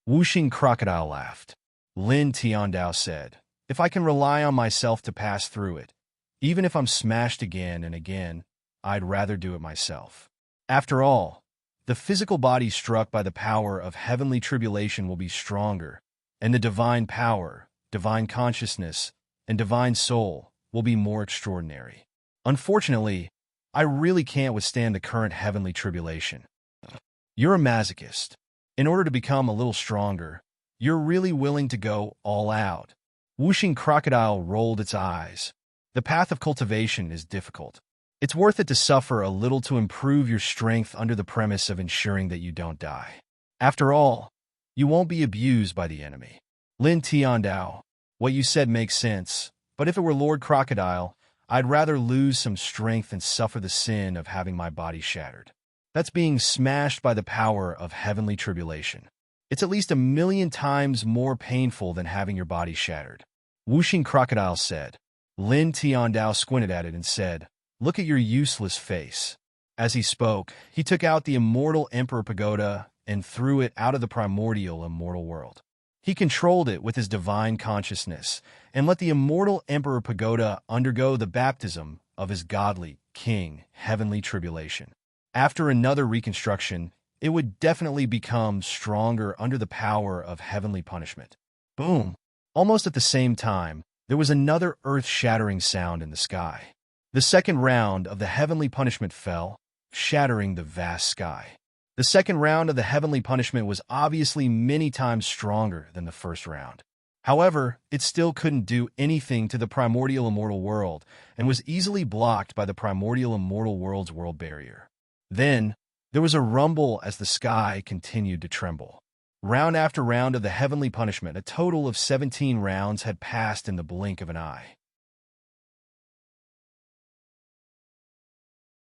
Whooshing Crocodile laughed. Lin Tiandao said, if I can rely on myself to pass through it, even if I'm smashed again and again, I'd rather do it myself. After all, the physical body struck by the power of heavenly tribulation will be stronger, and the divine power, divine consciousness, and divine soul will be more extraordinary. Unfortunately, I really can't withstand the current heavenly tribulation. You're a masochist. In order to become a little stronger, you're really willing to go all out. Whooshing Crocodile rolled its eyes. The path of cultivation is difficult. It's worth it to suffer a little to improve your strength under the premise of ensuring that you don't die. After all, you won't be abused by the enemy. Lin Tiandao, what you said makes sense, but if it were Lord Crocodile, I'd rather lose some strength than suffer the sin of having my body shattered. That's being smashed by the power of heavenly tribulation. It's at least 1,000,000 times more painful than having your body shattered. Whooshing Crocodile said. Lin Tiandao squinted at it and said, look at your useless face. As he spoke, he took out the immortal Emperor Pagoda and threw it out of the primordial immortal world. He controlled it with his divine consciousness and let the immortal Emperor Pagoda undergo the baptism of his godly, king, heavenly tribulation. After another reconstruction, it would definitely become stronger under the power of heavenly punishment. Boom! Almost at the same time, there was another earth-shattering sound in the sky. The second round of the heavenly punishment fell, shattering the vast sky. The second round of the heavenly punishment was obviously many times stronger than the first round. However, it still couldn't do anything to the primordial immortal world and was easily blocked by the primordial immortal world's world barrier. Then, there was a rumble as the sky continued to tremble. Round after round of the heavenly punishment, a total of 17 rounds had passed in the blink of an eye.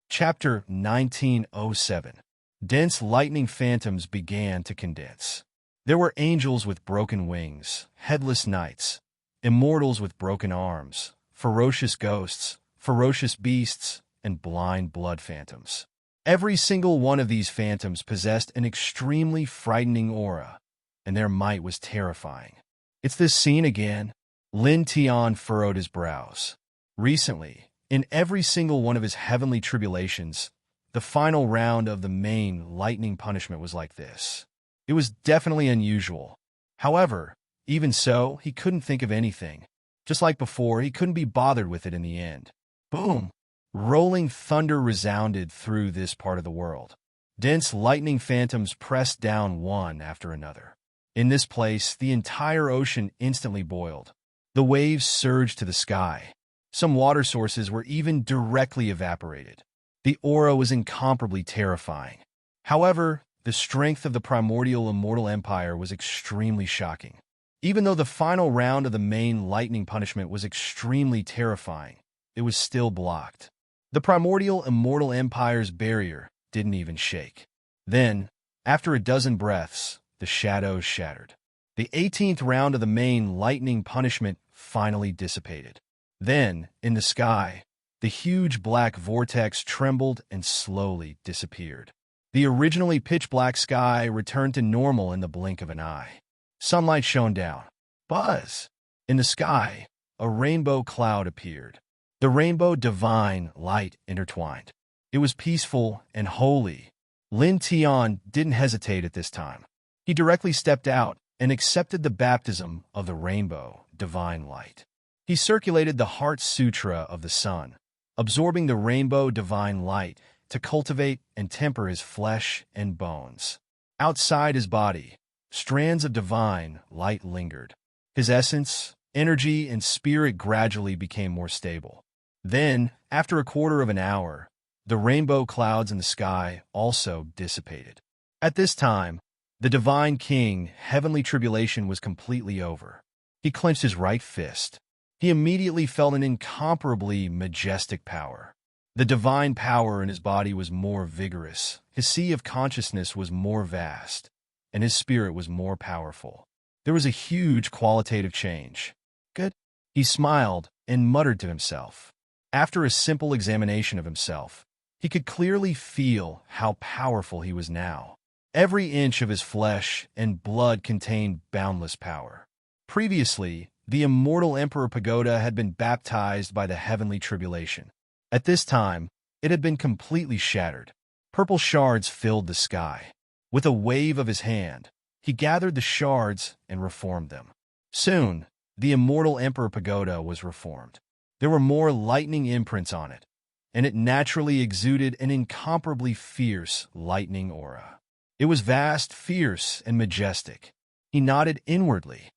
Chapter 1907. Dense lightning phantoms began to condense. There were angels with broken wings, headless knights, immortals with broken arms, ferocious ghosts, ferocious beasts, and blind blood phantoms. Every single one of these phantoms possessed an extremely frightening aura, and their might was terrifying. It's this scene again. Lin Tian furrowed his brows. Recently, in every single one of his heavenly tribulations, the final round of the main lightning punishment was like this. It was definitely unusual. However, even so, he couldn't think of anything. Just like before, he couldn't be bothered with it in the end. Boom! Rolling thunder resounded through this part of the world. Dense lightning phantoms pressed down one after another. In this place, the entire ocean instantly boiled. The waves surged to the sky. Some water sources were even directly evaporated. The aura was incomparably terrifying. However, the strength of the primordial immortal empire was extremely shocking. Even though the final round of the main lightning punishment was extremely terrifying, it was still blocked. The primordial immortal empire's barrier didn't even shake. Then, after a dozen breaths, the shadows shattered. The 18th round of the main lightning punishment finally dissipated. Then, in the sky, the huge black vortex trembled and slowly disappeared. The originally pitch-black sky returned to normal in the blink of an eye. Sunlight shone down. Buzz! In the sky, a rainbow cloud appeared. The rainbow divine light intertwined. It was peaceful and holy. Lin Tian didn't hesitate at this time. He directly stepped out and accepted the baptism of the rainbow divine light. He circulated the Heart Sutra of the sun, absorbing the rainbow divine light to cultivate and temper his flesh and bones. Outside his body, strands of divine light lingered. His essence, energy, and spirit gradually became more stable. Then, after a quarter of an hour, the rainbow clouds in the sky also dissipated. At this time, the Divine King, heavenly tribulation was completely over. He clenched his right fist. He immediately felt an incomparably majestic power. The divine power in his body was more vigorous, his sea of consciousness was more vast, and his spirit was more powerful. There was a huge qualitative change. Good. He smiled and muttered to himself. After a simple examination of himself, he could clearly feel how powerful he was now. Every inch of his flesh and blood contained boundless power. Previously, the immortal Emperor Pagoda had been baptized by the heavenly tribulation. At this time, it had been completely shattered. Purple shards filled the sky. With a wave of his hand, he gathered the shards and reformed them. Soon, the immortal Emperor Pagoda was reformed. There were more lightning imprints on it, and it naturally exuded an incomparably fierce lightning aura. It was vast, fierce, and majestic. He nodded inwardly.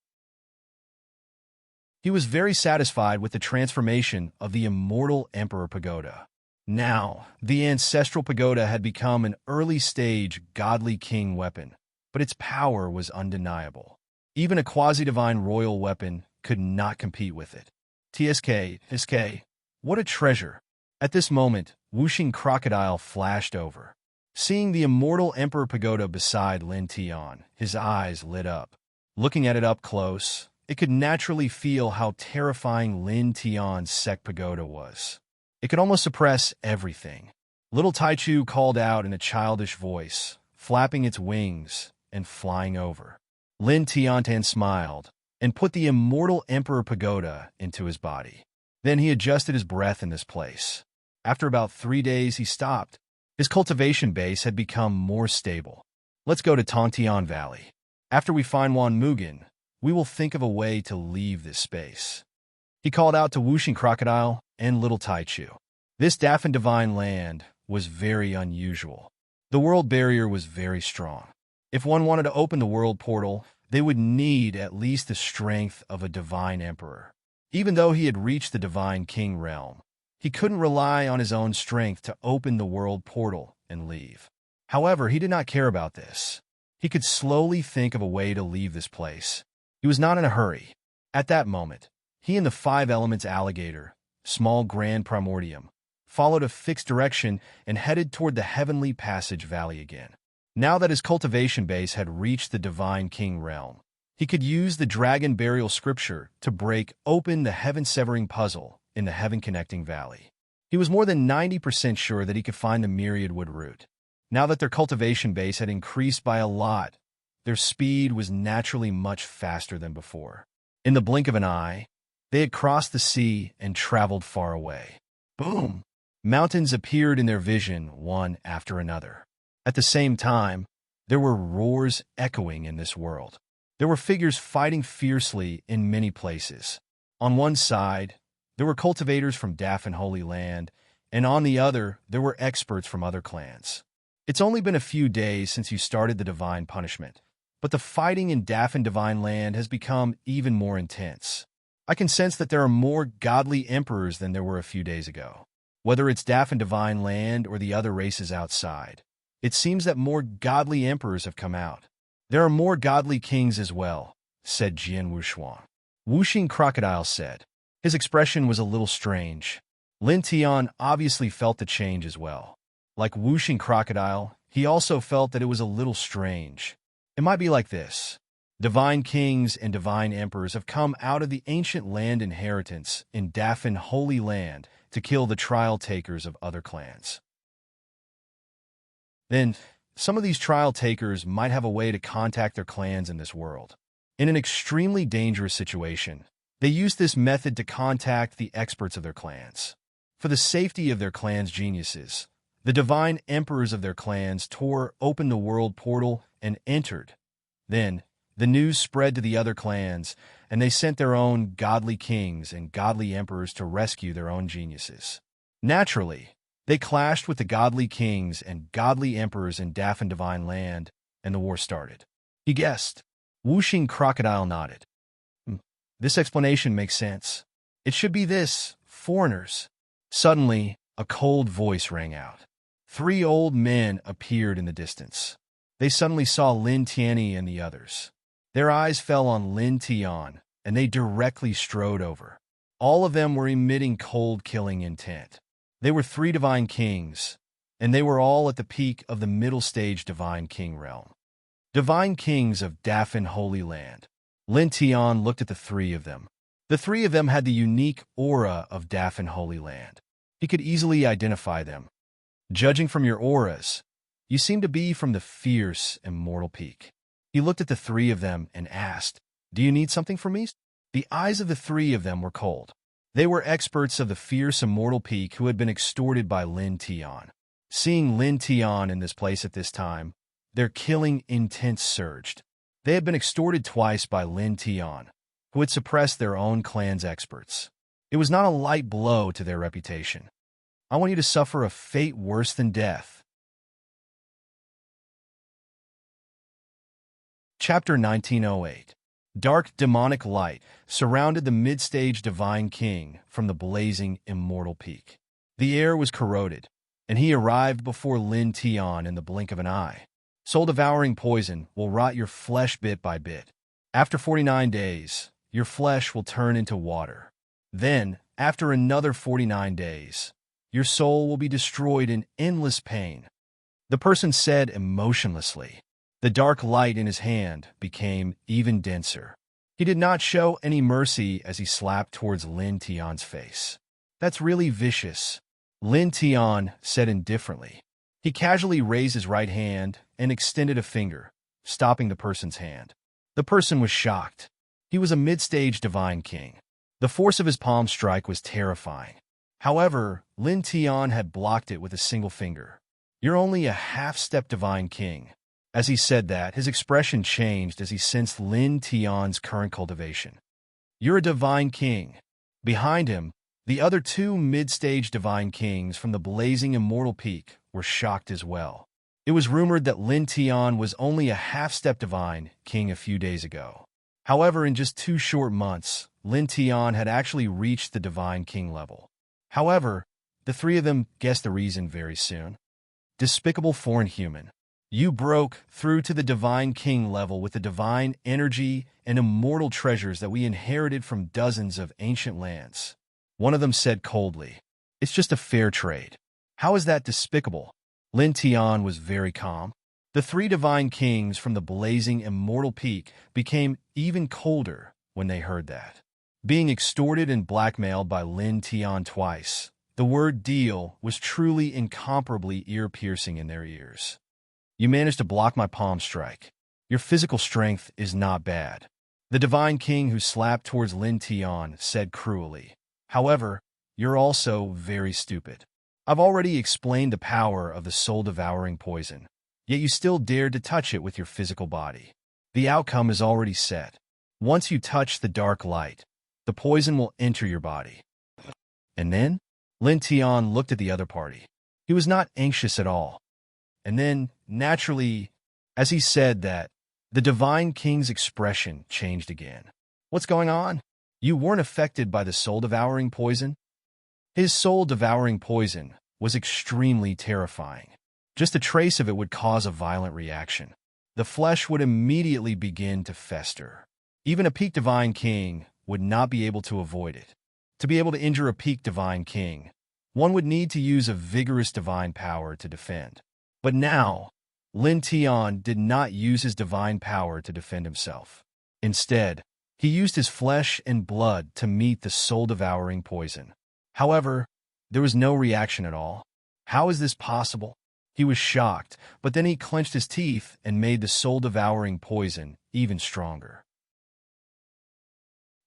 He was very satisfied with the transformation of the immortal Emperor Pagoda. Now, the ancestral pagoda had become an early-stage godly king weapon, but its power was undeniable. Even a quasi-divine royal weapon could not compete with it. TSK, what a treasure! At this moment, whooshing crocodile flashed over. Seeing the immortal Emperor Pagoda beside Lin Tian, his eyes lit up. Looking at it up close, it could naturally feel how terrifying Lin Tian's Sect Pagoda was. It could almost suppress everything. Little Taichu called out in a childish voice, flapping its wings and flying over. Lin Tiantan smiled and put the immortal Emperor Pagoda into his body. Then he adjusted his breath in this place. After about 3 days, he stopped. His cultivation base had become more stable. Let's go to Tongtian Valley. After we find Wan Mugen, we will think of a way to leave this space. He called out to Whooshing Crocodile and Little Taichu. This Daffin divine land was very unusual. The world barrier was very strong. If one wanted to open the world portal, they would need at least the strength of a divine emperor. Even though he had reached the divine king realm, he couldn't rely on his own strength to open the world portal and leave. However, he did not care about this. He could slowly think of a way to leave this place. He was not in a hurry. At that moment, he and the five elements alligator, small grand primordium, followed a fixed direction and headed toward the heavenly passage valley again. Now that his cultivation base had reached the divine king realm, he could use the dragon burial scripture to break open the heaven-severing puzzle in the heaven-connecting valley. He was more than 90% sure that he could find the myriad wood root. Now that their cultivation base had increased by a lot, their speed was naturally much faster than before. In the blink of an eye, they had crossed the sea and traveled far away. Boom! Mountains appeared in their vision, one after another. At the same time, there were roars echoing in this world. There were figures fighting fiercely in many places. On one side, there were cultivators from Daffin Holy Land, and on the other, there were experts from other clans. It's only been a few days since you started the Divine Punishment, but the fighting in Daffin Divine Land has become even more intense. I can sense that there are more godly emperors than there were a few days ago. Whether it's Daffin Divine Land or the other races outside, it seems that more godly emperors have come out. There are more godly kings as well, said Jian Wushuang. Wuxing Crocodile said. His expression was a little strange. Lin Tian obviously felt the change as well. Like Wuxing Crocodile, he also felt that it was a little strange. It might be like this. Divine kings and divine emperors have come out of the ancient land inheritance in Daffin Holy Land to kill the trial takers of other clans. Then, some of these trial takers might have a way to contact their clans in this world. In an extremely dangerous situation, they use this method to contact the experts of their clans. For the safety of their clan's geniuses, the divine emperors of their clans tore open the world portal and entered. Then, the news spread to the other clans, and they sent their own godly kings and godly emperors to rescue their own geniuses. Naturally, they clashed with the godly kings and godly emperors in Daffin Divine Land, and the war started. He guessed. Wuxing Crocodile nodded. This explanation makes sense. It should be this, foreigners. Suddenly, a cold voice rang out. 3 old men appeared in the distance. They suddenly saw Lin Tianyi and the others. Their eyes fell on Lin Tian, and they directly strode over. All of them were emitting cold-killing intent. They were 3 divine kings, and they were all at the peak of the middle stage divine king realm. Divine kings of Daffin Holy Land. Lin Tian looked at the 3 of them. The 3 of them had the unique aura of Daffin Holy Land. He could easily identify them. Judging from your auras, you seem to be from the fierce, immortal peak. He looked at the 3 of them and asked, "Do you need something from me?" The eyes of the 3 of them were cold. They were experts of the fierce, immortal peak who had been extorted by Lin Tian. Seeing Lin Tian in this place at this time, their killing intent surged. They had been extorted twice by Lin Tian, who had suppressed their own clan's experts. It was not a light blow to their reputation. I want you to suffer a fate worse than death. Chapter 1908. Dark demonic light surrounded the mid-stage divine king from the blazing immortal peak. The air was corroded, and he arrived before Lin Tian in the blink of an eye. Soul-devouring poison will rot your flesh bit by bit. After 49 days, your flesh will turn into water. Then, after another 49 days, your soul will be destroyed in endless pain. The person said emotionlessly. The dark light in his hand became even denser. He did not show any mercy as he slapped towards Lin Tian's face. That's really vicious, Lin Tian said indifferently. He casually raised his right hand and extended a finger, stopping the person's hand. The person was shocked. He was a mid-stage divine king. The force of his palm strike was terrifying. However, Lin Tian had blocked it with a single finger. You're only a half-step divine king. As he said that, his expression changed as he sensed Lin Tian's current cultivation. You're a divine king. Behind him, The other two mid-stage divine kings from the blazing immortal peak were shocked as well. It was rumored that Lin Tian was only a half-step divine king a few days ago. However, in just 2 short months, Lin Tian had actually reached the divine king level. However, the three of them guessed the reason very soon. Despicable foreign human. You broke through to the divine king level with the divine energy and immortal treasures that we inherited from dozens of ancient lands. One of them said coldly, "It's just a fair trade." How is that despicable? Lin Tian was very calm. The three divine kings from the blazing immortal peak became even colder when they heard that. Being extorted and blackmailed by Lin Tian twice, the word deal was truly incomparably ear-piercing in their ears. You managed to block my palm strike. Your physical strength is not bad. The divine king who slapped towards Lin Tian said cruelly. However, you're also very stupid. I've already explained the power of the soul-devouring poison, yet you still dared to touch it with your physical body. The outcome is already set. Once you touch the dark light, the poison will enter your body. And then, Lin Tian looked at the other party. He was not anxious at all. And then, naturally, as he said that, the divine king's expression changed again. What's going on? You weren't affected by the soul-devouring poison? His soul-devouring poison was extremely terrifying. Just a trace of it would cause a violent reaction. The flesh would immediately begin to fester. Even a peak divine king would not be able to avoid it. To be able to injure a peak divine king, one would need to use a vigorous divine power to defend. But now, Lin Tian did not use his divine power to defend himself. Instead, he used his flesh and blood to meet the soul-devouring poison. However, there was no reaction at all. How is this possible? He was shocked, but then he clenched his teeth and made the soul-devouring poison even stronger.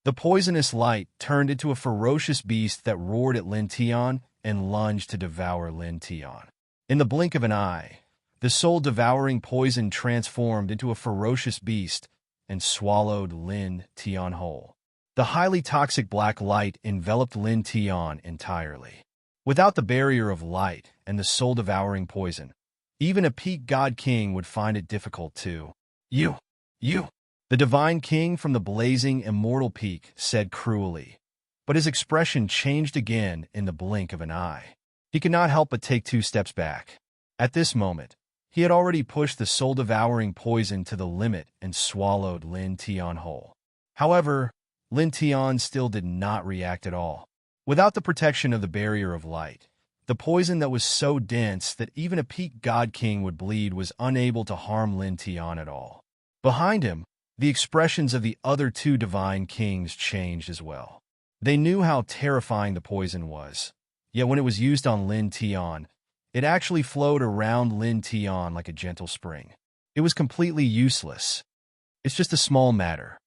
The poisonous light turned into a ferocious beast that roared at Lin Tian and lunged to devour Lin Tian. In the blink of an eye, the soul-devouring poison transformed into a ferocious beast and swallowed Lin Tian whole. The highly toxic black light enveloped Lin Tian entirely. Without the barrier of light and the soul-devouring poison, even a peak god king would find it difficult to. You! The divine king from the blazing immortal peak said cruelly, but his expression changed again in the blink of an eye. He could not help but take 2 steps back. At this moment, he had already pushed the soul-devouring poison to the limit and swallowed Lin Tian whole. However, Lin Tian still did not react at all. Without the protection of the barrier of light, the poison that was so dense that even a peak god king would bleed was unable to harm Lin Tian at all. Behind him, the expressions of the other 2 divine kings changed as well. They knew how terrifying the poison was, yet when it was used on Lin Tian, it actually flowed around Lin Tian like a gentle spring. It was completely useless. It's just a small matter.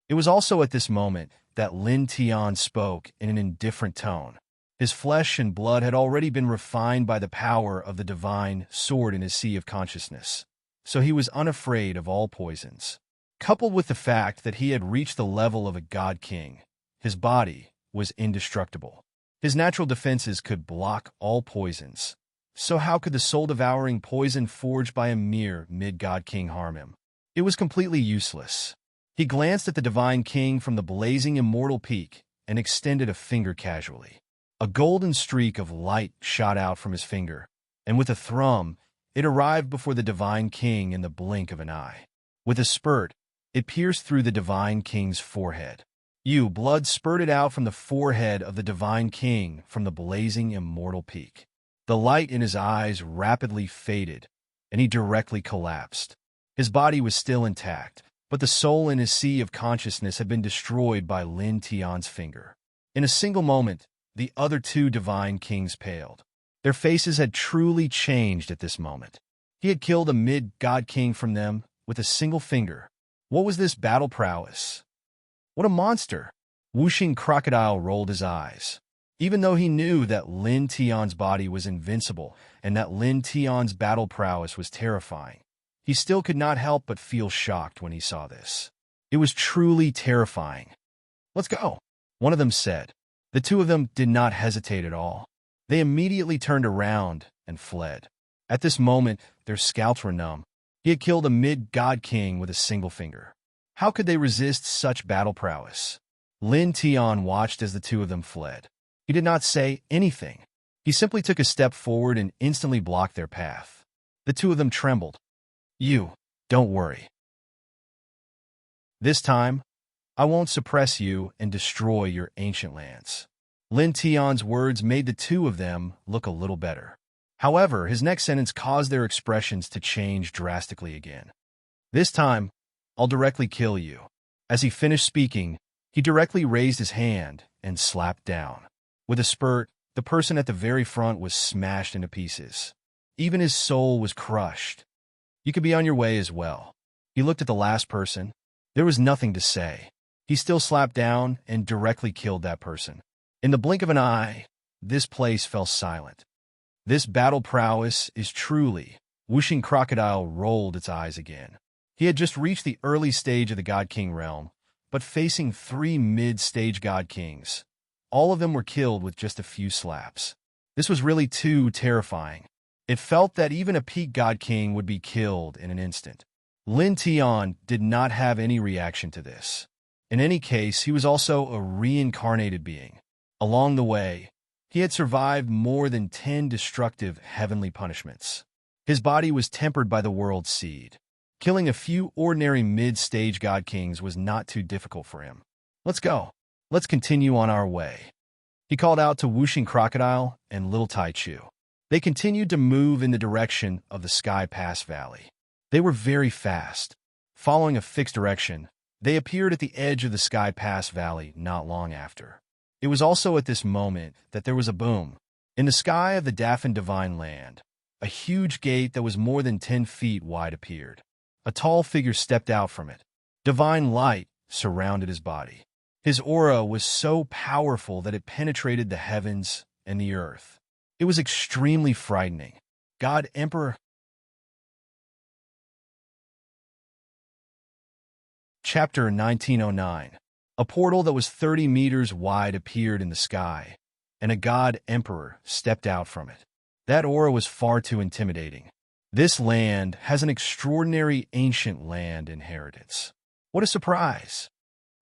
It was also at this moment that Lin Tian spoke in an indifferent tone. His flesh and blood had already been refined by the power of the divine sword in his sea of consciousness, so he was unafraid of all poisons. Coupled with the fact that he had reached the level of a god king, his body was indestructible. His natural defenses could block all poisons. So how could the soul-devouring poison forged by a mere mid-god king harm him? It was completely useless. He glanced at the divine king from the blazing immortal peak and extended a finger casually. A golden streak of light shot out from his finger, and with a thrum, it arrived before the divine king in the blink of an eye. With a spurt, it pierced through the divine king's forehead. Blood spurted out from the forehead of the divine king from the blazing immortal peak. The light in his eyes rapidly faded, and he directly collapsed. His body was still intact, but the soul in his sea of consciousness had been destroyed by Lin Tian's finger. In a single moment, the other 2 divine kings paled. Their faces had truly changed at this moment. He had killed a mid-god king from them with a single finger. What was this battle prowess? What a monster! Wuxing Crocodile rolled his eyes. Even though he knew that Lin Tian's body was invincible and that Lin Tian's battle prowess was terrifying, he still could not help but feel shocked when he saw this. It was truly terrifying. "Let's go," one of them said. The two of them did not hesitate at all. They immediately turned around and fled. At this moment, their scalps were numb. He had killed a mid-god king with a single finger. How could they resist such battle prowess? Lin Tian watched as the two of them fled. He did not say anything. He simply took a step forward and instantly blocked their path. The two of them trembled. "You, don't worry. This time, I won't suppress you and destroy your ancient lands." Lin Tian's words made the two of them look a little better. However, his next sentence caused their expressions to change drastically again. "This time, I'll directly kill you." As he finished speaking, he directly raised his hand and slapped down. With a spurt, the person at the very front was smashed into pieces. Even his soul was crushed. "You could be on your way as well." He looked at the last person. There was nothing to say. He still slapped down and directly killed that person. In the blink of an eye, this place fell silent. This battle prowess is truly... Whooshing Crocodile rolled its eyes again. He had just reached the early stage of the God King realm, but facing 3 mid-stage God Kings. All of them were killed with just a few slaps. This was really too terrifying. It felt that even a peak God King would be killed in an instant. Lin Tian did not have any reaction to this. In any case, he was also a reincarnated being. Along the way, he had survived more than 10 destructive heavenly punishments. His body was tempered by the world seed. Killing a few ordinary mid-stage God Kings was not too difficult for him. "Let's go. Let's continue on our way." He called out to Whooshing Crocodile and Little Tai Chu. They continued to move in the direction of the Sky Pass Valley. They were very fast. Following a fixed direction, they appeared at the edge of the Sky Pass Valley not long after. It was also at this moment that there was a boom. In the sky of the Daffin Divine Land, a huge gate that was more than 10 feet wide appeared. A tall figure stepped out from it. Divine light surrounded his body. His aura was so powerful that it penetrated the heavens and the earth. It was extremely frightening. God Emperor. Chapter 1909. A portal that was 30 meters wide appeared in the sky, and a God Emperor stepped out from it. That aura was far too intimidating. This land has an extraordinary ancient land inheritance. What a surprise!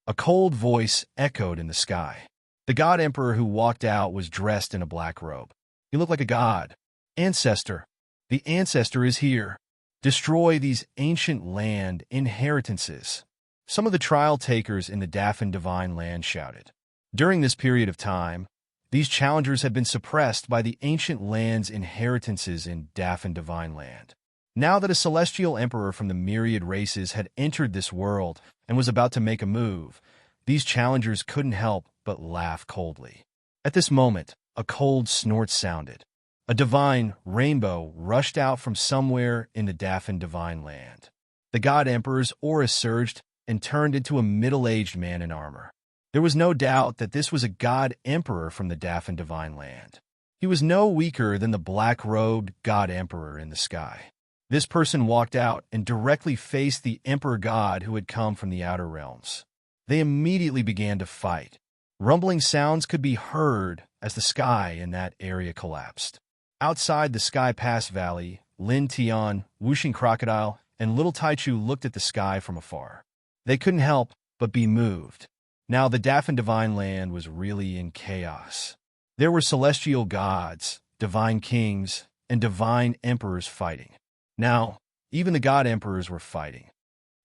A cold voice echoed in the sky. The God Emperor who walked out was dressed in a black robe. He looked like a god. "Ancestor, the ancestor is here. Destroy these ancient land inheritances." Some of the trial takers in the Daffin Divine Land shouted. During this period of time, these challengers had been suppressed by the ancient land's inheritances in Daffin Divine Land. Now that a celestial emperor from the myriad races had entered this world and was about to make a move, these challengers couldn't help but laugh coldly. At this moment, a cold snort sounded. A divine rainbow rushed out from somewhere in the Daffin Divine Land. The God Emperor's aura surged and turned into a middle-aged man in armor. There was no doubt that this was a God Emperor from the Daffin Divine Land. He was no weaker than the black-robed God Emperor in the sky. This person walked out and directly faced the Emperor God who had come from the outer realms. They immediately began to fight. Rumbling sounds could be heard as the sky in that area collapsed. Outside the Sky Pass Valley, Lin Tian, Whooshing Crocodile, and Little Tai Chu looked at the sky from afar. They couldn't help but be moved. Now the Daffin Divine Land was really in chaos. There were celestial gods, divine kings, and divine emperors fighting. Now, even the God Emperors were fighting.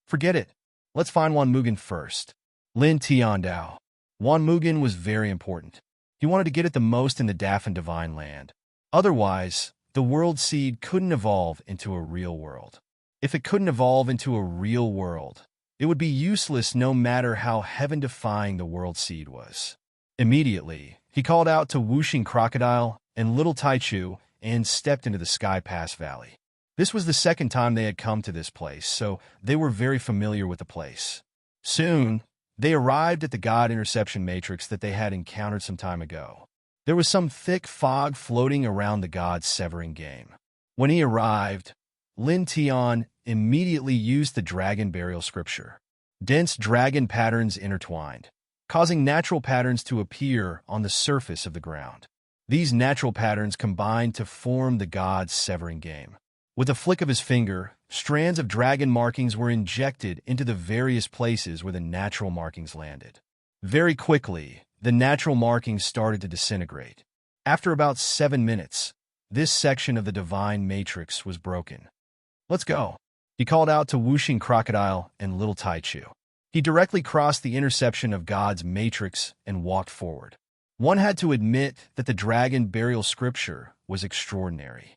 "Forget it. Let's find Wan Mugen first." Lin Tian Dao. Wan Mugen was very important. He wanted to get it the most in the Daffin Divine Land. Otherwise, the world seed couldn't evolve into a real world. If it couldn't evolve into a real world, it would be useless no matter how heaven-defying the world seed was. Immediately, he called out to Whooshing Crocodile and Little Tai Chu and stepped into the Sky Pass Valley. This was the second time they had come to this place, so they were very familiar with the place. Soon, they arrived at the God Interception Matrix that they had encountered some time ago. There was some thick fog floating around the God's severing game. When he arrived, Lin Tian immediately used the dragon burial scripture. Dense dragon patterns intertwined. causing natural patterns to appear on the surface of the ground. These natural patterns combined to form the god's severing game. With a flick of his finger, strands of dragon markings were injected into the various places where the natural markings landed. Very quickly, the natural markings started to disintegrate. After about 7 minutes, this section of the divine matrix was broken. "Let's go," he called out to whooshing crocodile and little Taichu. He directly crossed the intersection of God's matrix and walked forward. One had to admit that the dragon burial scripture was extraordinary.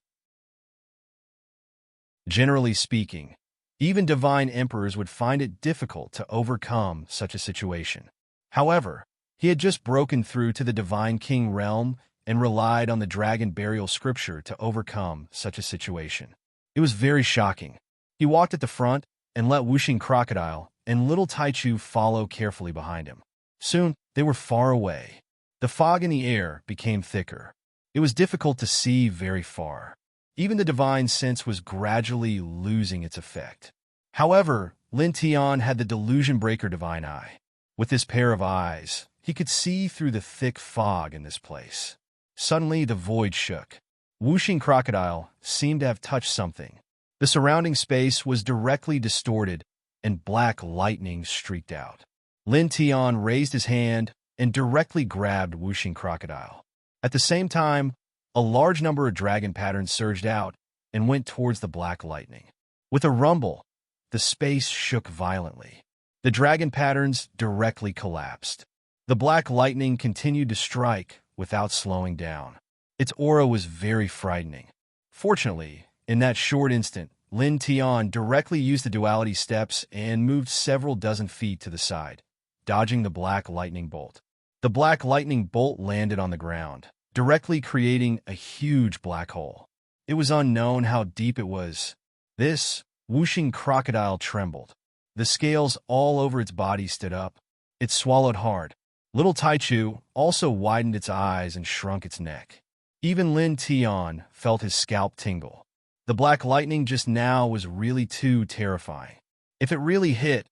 Generally speaking, even divine emperors would find it difficult to overcome such a situation. However, he had just broken through to the divine king realm and relied on the dragon burial scripture to overcome such a situation. It was very shocking. He walked at the front and let whooshing crocodile and little Taichu follow carefully behind him. Soon, they were far away. The fog in the air became thicker. It was difficult to see very far. Even the divine sense was gradually losing its effect. However, Lin Tian had the delusion breaker divine eye. With this pair of eyes, he could see through the thick fog in this place. Suddenly, the void shook. Whooshing crocodile seemed to have touched something. The surrounding space was directly distorted, and black lightning streaked out. Lin Tian raised his hand and directly grabbed whooshing crocodile. At the same time, a large number of dragon patterns surged out and went towards the black lightning. With a rumble, the space shook violently. The dragon patterns directly collapsed. The black lightning continued to strike without slowing down. Its aura was very frightening. Fortunately, in that short instant, Lin Tian directly used the duality steps and moved several dozen feet to the side, dodging the black lightning bolt. The black lightning bolt landed on the ground, directly creating a huge black hole. It was unknown how deep it was. This whooshing crocodile trembled. The scales all over its body stood up. It swallowed hard. Little Taichu also widened its eyes and shrunk its neck. Even Lin Tian felt his scalp tingle. The black lightning just now was really too terrifying. If it really hit,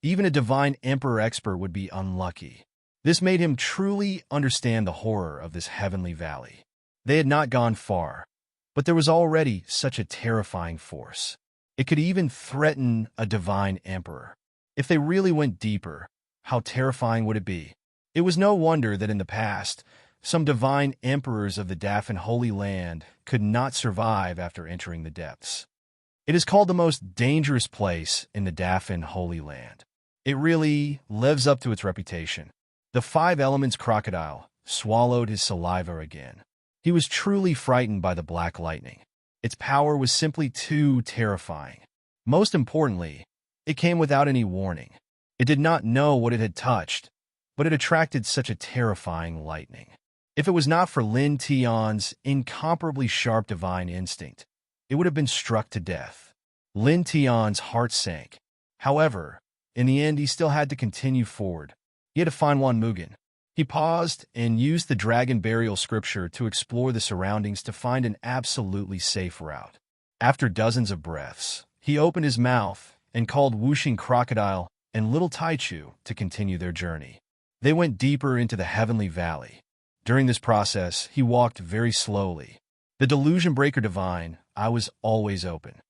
even a divine emperor expert would be unlucky. This made him truly understand the horror of this heavenly valley. They had not gone far, but there was already such a terrifying force. It could even threaten a divine emperor. If they really went deeper, how terrifying would it be? It was no wonder that in the past, some divine emperors of the Dafan Holy Land could not survive after entering the depths. It is called the most dangerous place in the Dafan Holy Land. It really lives up to its reputation. The 5 elements crocodile swallowed his saliva again. He was truly frightened by the black lightning. Its power was simply too terrifying. Most importantly, it came without any warning. It did not know what it had touched, but it attracted such a terrifying lightning. If it was not for Lin Tian's incomparably sharp divine instinct, it would have been struck to death. Lin Tian's heart sank. However, in the end, he still had to continue forward. He had to find Wan Mugen. He paused and used the dragon burial scripture to explore the surroundings to find an absolutely safe route. After dozens of breaths, he opened his mouth and called whooshing crocodile and little Taichu to continue their journey. They went deeper into the heavenly valley. During this process, he walked very slowly. The delusion breaker divine, I was always open.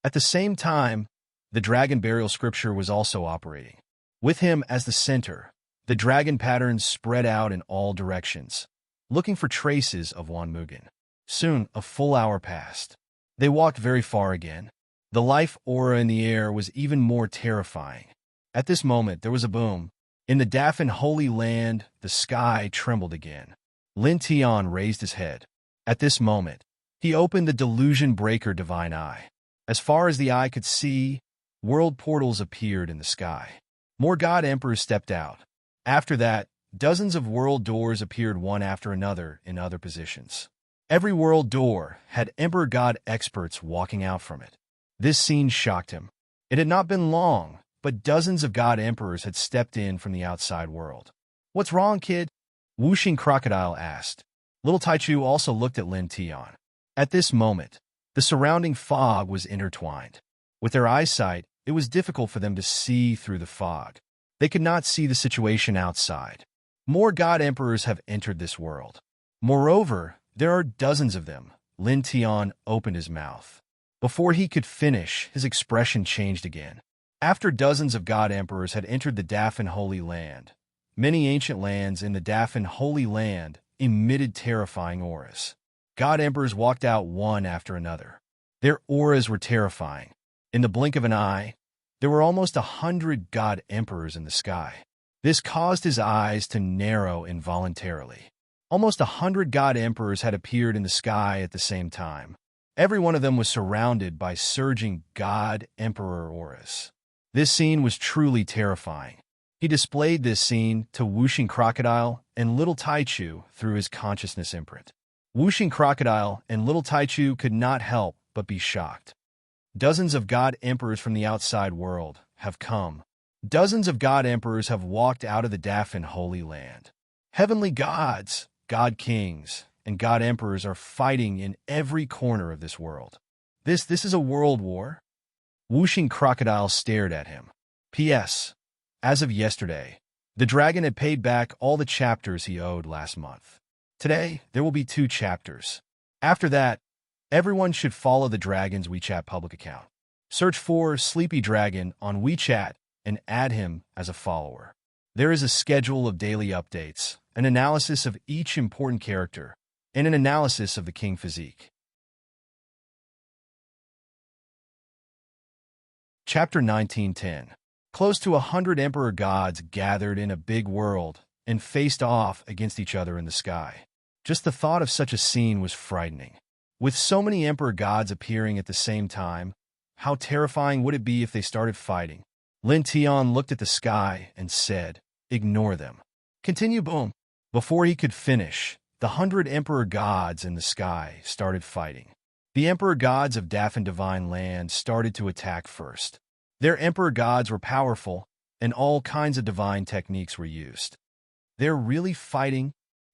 At the same time, the dragon burial scripture was also operating. With him as the center, the dragon patterns spread out in all directions, looking for traces of Wan Mugen. Soon, a full hour passed. They walked very far again. The life aura in the air was even more terrifying. At this moment, there was a boom. In the Dafan Holy Land, the sky trembled again. Lin Tian raised his head. At this moment, he opened the delusion breaker divine eye. As far as the eye could see, world portals appeared in the sky. More god emperors stepped out. After that, dozens of world doors appeared one after another in other positions. Every world door had emperor god experts walking out from it. This scene shocked him. It had not been long, but dozens of god emperors had stepped in from the outside world. "What's wrong, kid?" Whooshing crocodile asked. Little Taichu also looked at Lin Tian. At this moment, the surrounding fog was intertwined. With their eyesight, it was difficult for them to see through the fog. They could not see the situation outside. More god emperors have entered this world. Moreover, there are dozens of them. Lin Tian opened his mouth. Before he could finish, his expression changed again. After dozens of god emperors had entered the Dafan Holy Land, many ancient lands in the Dafan Holy Land emitted terrifying auras. God emperors walked out one after another. Their auras were terrifying. In the blink of an eye, there were almost 100 god emperors in the sky. This caused his eyes to narrow involuntarily. Almost 100 god emperors had appeared in the sky at the same time. Every one of them was surrounded by surging god emperor auras. This scene was truly terrifying. He displayed this scene to Wuxing Crocodile and Little Taichu through his consciousness imprint. Wuxing Crocodile and Little Taichu could not help but be shocked. Dozens of god emperors from the outside world have come. Dozens of god emperors have walked out of the Dafan Holy Land. Heavenly gods, god kings, and god emperors are fighting in every corner of this world. This is a world war? Wuxing Crocodile stared at him. P.S. As of yesterday, the dragon had paid back all the chapters he owed last month. Today, there will be 2 chapters. After that, everyone should follow the dragon's WeChat public account. Search for Sleepy Dragon on WeChat and add him as a follower. There is a schedule of daily updates, an analysis of each important character, and an analysis of the king physique. Chapter 1910. Close to 100 emperor gods gathered in a big world and faced off against each other in the sky. Just the thought of such a scene was frightening. With so many emperor gods appearing at the same time, how terrifying would it be if they started fighting? Lin Tian looked at the sky and said, "Ignore them. Continue." Boom. Before he could finish, the 100 emperor gods in the sky started fighting. The emperor gods of Dafan Divine Land started to attack first. Their emperor gods were powerful, and all kinds of divine techniques were used. They're really fighting?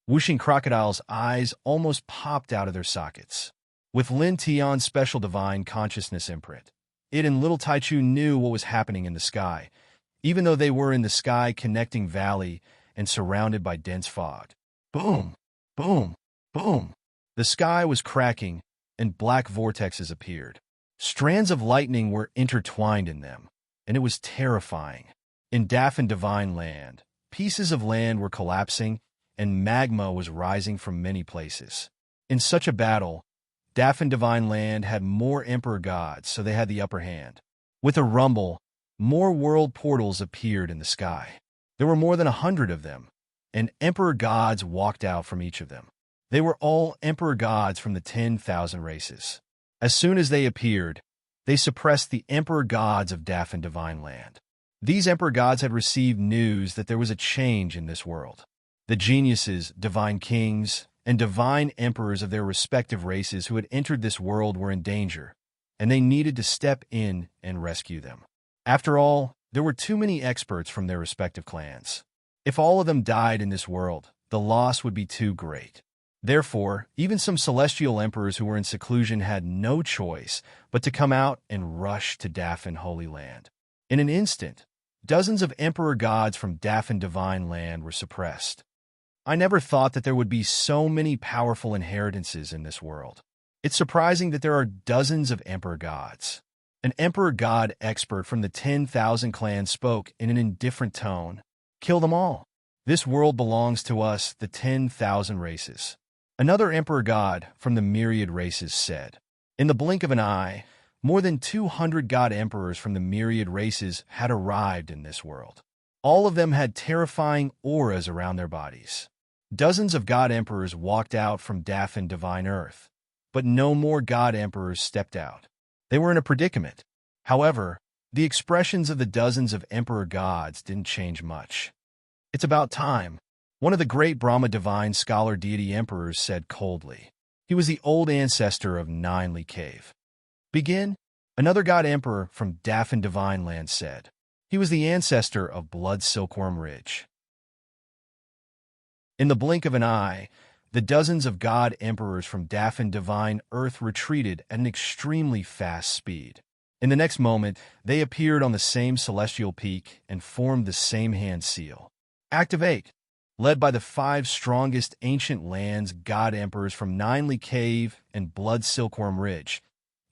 Wuxing Crocodile's eyes almost popped out of their sockets. With Lin Tian's special divine consciousness imprint, it and Little Taichu knew what was happening in the sky, even though they were in the sky connecting valley and surrounded by dense fog. Boom, boom, boom. The sky was cracking, and black vortexes appeared. Strands of lightning were intertwined in them, and it was terrifying. In Dafan Divine Land, pieces of land were collapsing, and magma was rising from many places. In such a battle, Dafan Divine Land had more emperor gods, so they had the upper hand. With a rumble, more world portals appeared in the sky. There were more than 100 of them, and emperor gods walked out from each of them. They were all emperor gods from the 10,000 races. As soon as they appeared, they suppressed the emperor gods of Dafan Divine Land. These emperor gods had received news that there was a change in this world. The geniuses, divine kings, and divine emperors of their respective races who had entered this world were in danger, and they needed to step in and rescue them. After all, there were too many experts from their respective clans. If all of them died in this world, the loss would be too great. Therefore, even some celestial emperors who were in seclusion had no choice but to come out and rush to Dafan Holy Land. In an instant, dozens of emperor gods from Dafan Divine Land were suppressed. I never thought that there would be so many powerful inheritances in this world. It's surprising that there are dozens of emperor gods. An emperor god expert from the 10,000 clans spoke in an indifferent tone. Kill them all. This world belongs to us, the 10,000 races. Another emperor god from the myriad races said. In the blink of an eye, more than 200 god emperors from the myriad races had arrived in this world. All of them had terrifying auras around their bodies. Dozens of god emperors walked out from Dafan Divine Earth, but no more god emperors stepped out. They were in a predicament. However, the expressions of the dozens of emperor gods didn't change much. It's about time, one of the great Brahma divine scholar deity emperors said coldly. He was the old ancestor of Ninely Cave. Begin? Another god emperor from Dafan Divine Land said. He was the ancestor of Blood Silkworm Ridge. In the blink of an eye, the dozens of god emperors from Dafan Divine Earth retreated at an extremely fast speed. In the next moment, they appeared on the same celestial peak and formed the same hand seal. Activate! Led by the 5 strongest ancient lands god emperors from Ninely Cave and Blood Silkworm Ridge,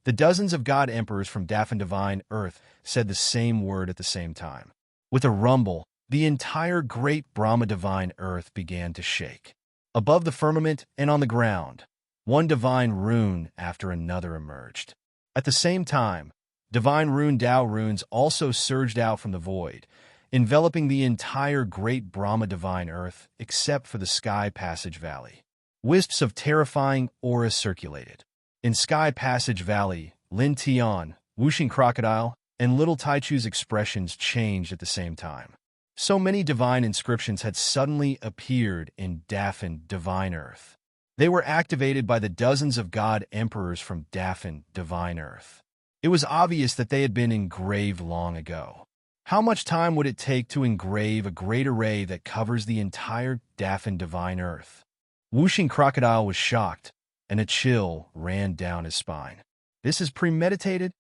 the dozens of god emperors from Daffin Divine Earth said the same word at the same time. With a rumble, the entire great Brahma Divine Earth began to shake. Above the firmament and on the ground, one divine rune after another emerged. At the same time, divine rune Dao runes also surged out from the void, enveloping the entire great Brahma Divine Earth except for the Sky Passage Valley. Wisps of terrifying aura circulated. In Sky Passage Valley, Lin Tian, Whooshing Crocodile, and Little Taichu's expressions changed at the same time. So many divine inscriptions had suddenly appeared in Daffin Divine Earth. They were activated by the dozens of god emperors from Daffin Divine Earth. It was obvious that they had been engraved long ago. How much time would it take to engrave a great array that covers the entire Daffin Divine Earth? Whooshing Crocodile was shocked, and a chill ran down his spine. This is premeditated?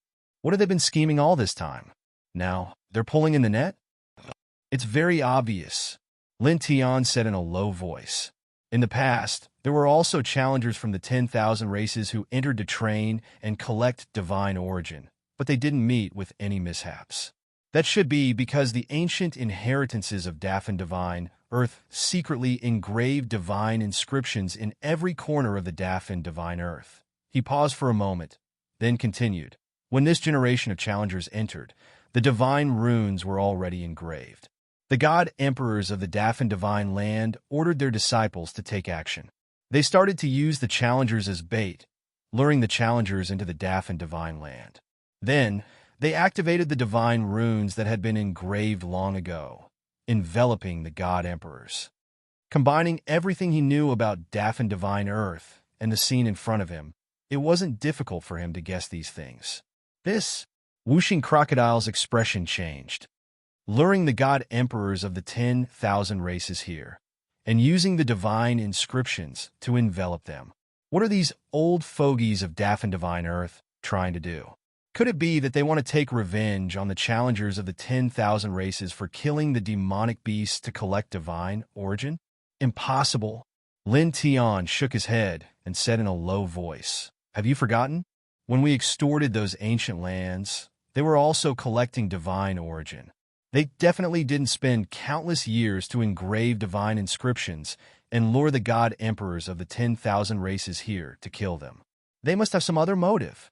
What have they been scheming all this time? Now, they're pulling in the net? It's very obvious, Lin Tian said in a low voice. In the past, there were also challengers from the 10,000 races who entered to train and collect divine origin, but they didn't meet with any mishaps. That should be because the ancient inheritances of Daffin Divine Earth secretly engraved divine inscriptions in every corner of the Daffin Divine Earth. He paused for a moment, then continued. When this generation of challengers entered, the divine runes were already engraved. The god emperors of the Daffin Divine Land ordered their disciples to take action. They started to use the challengers as bait, luring the challengers into the Daffin Divine Land. Then, they activated the divine runes that had been engraved long ago, enveloping the god emperors. Combining everything he knew about Daffin Divine Earth and the scene in front of him, it wasn't difficult for him to guess these things. This, Whooshing Crocodile's expression changed. Luring the god emperors of the 10,000 races here, and using the divine inscriptions to envelop them. What are these old fogies of Daffin Divine Earth trying to do? Could it be that they want to take revenge on the challengers of the 10,000 races for killing the demonic beasts to collect divine origin? Impossible. Lin Tian shook his head and said in a low voice, "Have you forgotten? When we extorted those ancient lands, they were also collecting divine origin. They definitely didn't spend countless years to engrave divine inscriptions and lure the god emperors of the 10,000 races here to kill them. They must have some other motive."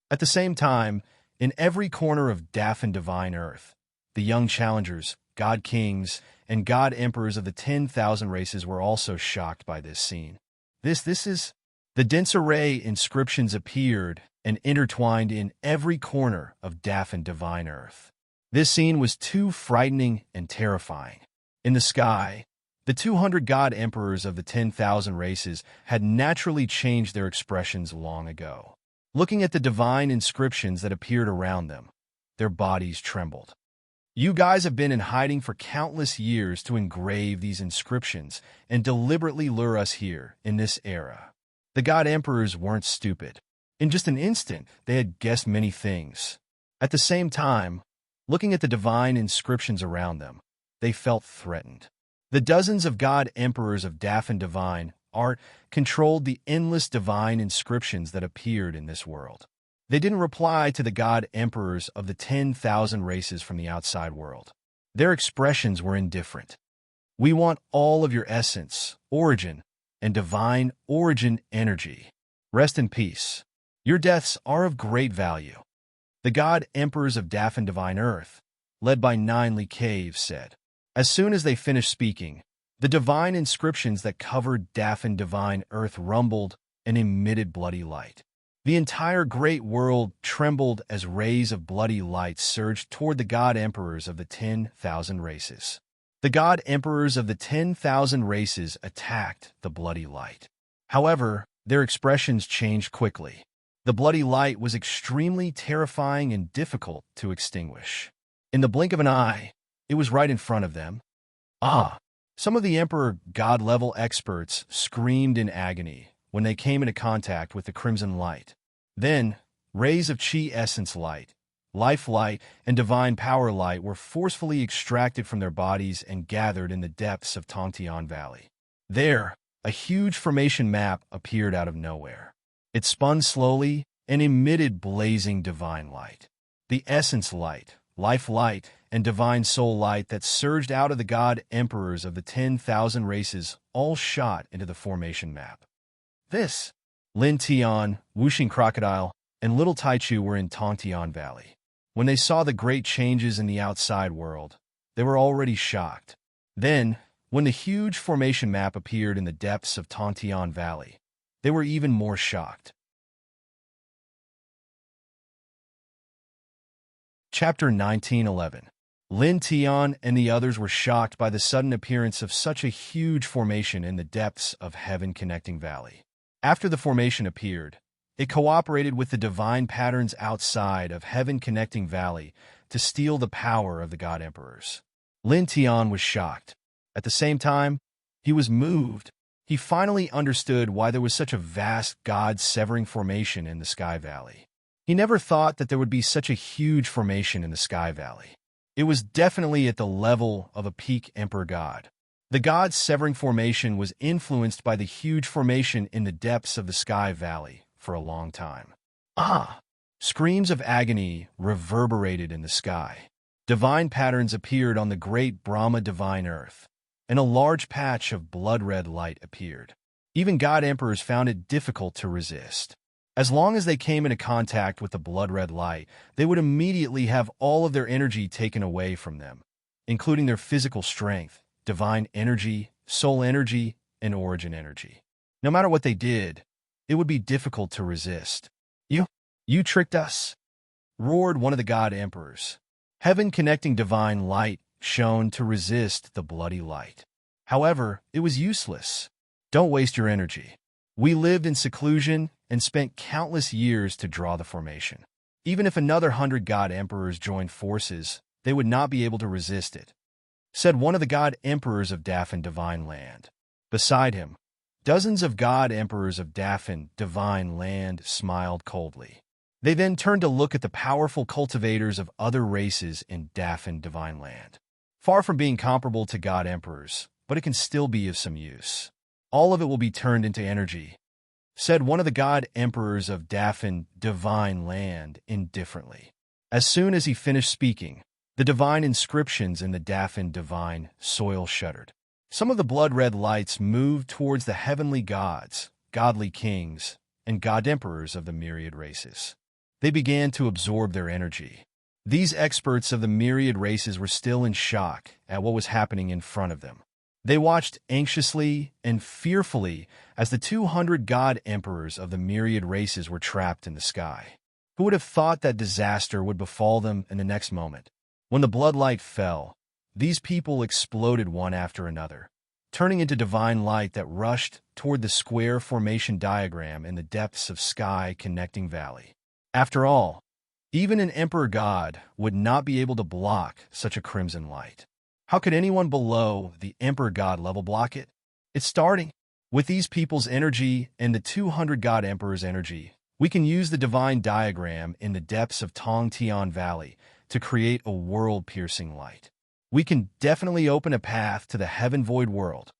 At the same time, in every corner of Daffin Divine Earth, the young challengers, god kings, and god emperors of the 10,000 races were also shocked by this scene. This is... The dense array inscriptions appeared and intertwined in every corner of Daffin Divine Earth. This scene was too frightening and terrifying. In the sky, the 200 god emperors of the 10,000 races had naturally changed their expressions long ago. Looking at the divine inscriptions that appeared around them, their bodies trembled. You guys have been in hiding for countless years to engrave these inscriptions and deliberately lure us here in this era. The god emperors weren't stupid. In just an instant, they had guessed many things. At the same time, looking at the divine inscriptions around them, they felt threatened. The dozens of god emperors of Daffin Divine Art controlled the endless divine inscriptions that appeared in this world. They didn't reply to the god emperors of the 10,000 races from the outside world. Their expressions were indifferent. We want all of your essence, origin, and divine origin energy. Rest in peace. Your deaths are of great value. The god emperors of Daffin Divine Earth, led by Ninely Cave, said. As soon as they finished speaking, the divine inscriptions that covered Daffin Divine Earth rumbled and emitted bloody light. The entire great world trembled as rays of bloody light surged toward the god emperors of the 10,000 races. The god emperors of the 10,000 races attacked the bloody light. However, their expressions changed quickly. The bloody light was extremely terrifying and difficult to extinguish. In the blink of an eye, it was right in front of them. Ah! Some of the Emperor God-level experts screamed in agony when they came into contact with the crimson light. Then, Rays of chi essence light, life light, and divine power light were forcefully extracted from their bodies and gathered in the depths of Tongtian Valley. There, a huge formation map appeared out of nowhere. It spun slowly and emitted blazing divine light. The essence light, life light, and divine soul light that surged out of the god emperors of the 10,000 races all shot into the formation map. This, Lin Tian, Wuxing Crocodile, and Little Taichu were in Tongtian Valley. When they saw the great changes in the outside world, they were already shocked. Then, when the huge formation map appeared in the depths of Tongtian Valley, they were even more shocked. Chapter 1911. Lin Tian and the others were shocked by the sudden appearance of such a huge formation in the depths of Heaven Connecting Valley. After the formation appeared, it cooperated with the divine patterns outside of Heaven Connecting Valley to steal the power of the God Emperors. Lin Tian was shocked. At the same time, he was moved. He finally understood why there was such a vast God-severing formation in the Sky Valley. He never thought that there would be such a huge formation in the Sky Valley. It was definitely at the level of a peak Emperor God. The God-severing formation was influenced by the huge formation in the depths of the Sky Valley for a long time. Ah! Screams of agony reverberated in the sky. Divine patterns appeared on the great Brahma divine earth, and a large patch of blood-red light appeared. Even God Emperors found it difficult to resist. As long as they came into contact with the blood-red light, they would immediately have all of their energy taken away from them, including their physical strength, divine energy, soul energy, and origin energy. No matter what they did, it would be difficult to resist. You tricked us, roared one of the God Emperors. Heaven connecting divine light shone to resist the bloody light. However, it was useless. Don't waste your energy. We lived in seclusion and spent countless years to draw the formation. Even if another 100 God Emperors joined forces, they would not be able to resist it, said one of the God Emperors of Dafan Divine Land. Beside him, dozens of God Emperors of Dafan Divine Land smiled coldly. They then turned to look at the powerful cultivators of other races in Dafan Divine Land. Far from being comparable to God Emperors, but it can still be of some use. All of it will be turned into energy, said one of the God Emperors of Dafan Divine Land indifferently. As soon as he finished speaking, the divine inscriptions in the Dafan Divine soil shuddered. Some of the blood-red lights moved towards the heavenly gods, godly kings, and God Emperors of the myriad races. They began to absorb their energy. These experts of the myriad races were still in shock at what was happening in front of them. They watched anxiously and fearfully as the 200 God Emperors of the myriad races were trapped in the sky. Who would have thought that disaster would befall them in the next moment? When the bloodlight fell, these people exploded one after another, turning into divine light that rushed toward the square formation diagram in the depths of Sky Connecting Valley. After all, even an Emperor God would not be able to block such a crimson light. How could anyone below the Emperor God level block it? It's starting. With these people's energy and the 200 God Emperors' energy, we can use the divine diagram in the depths of Tongtian Valley to create a world-piercing light. We can definitely open a path to the Heaven Void world.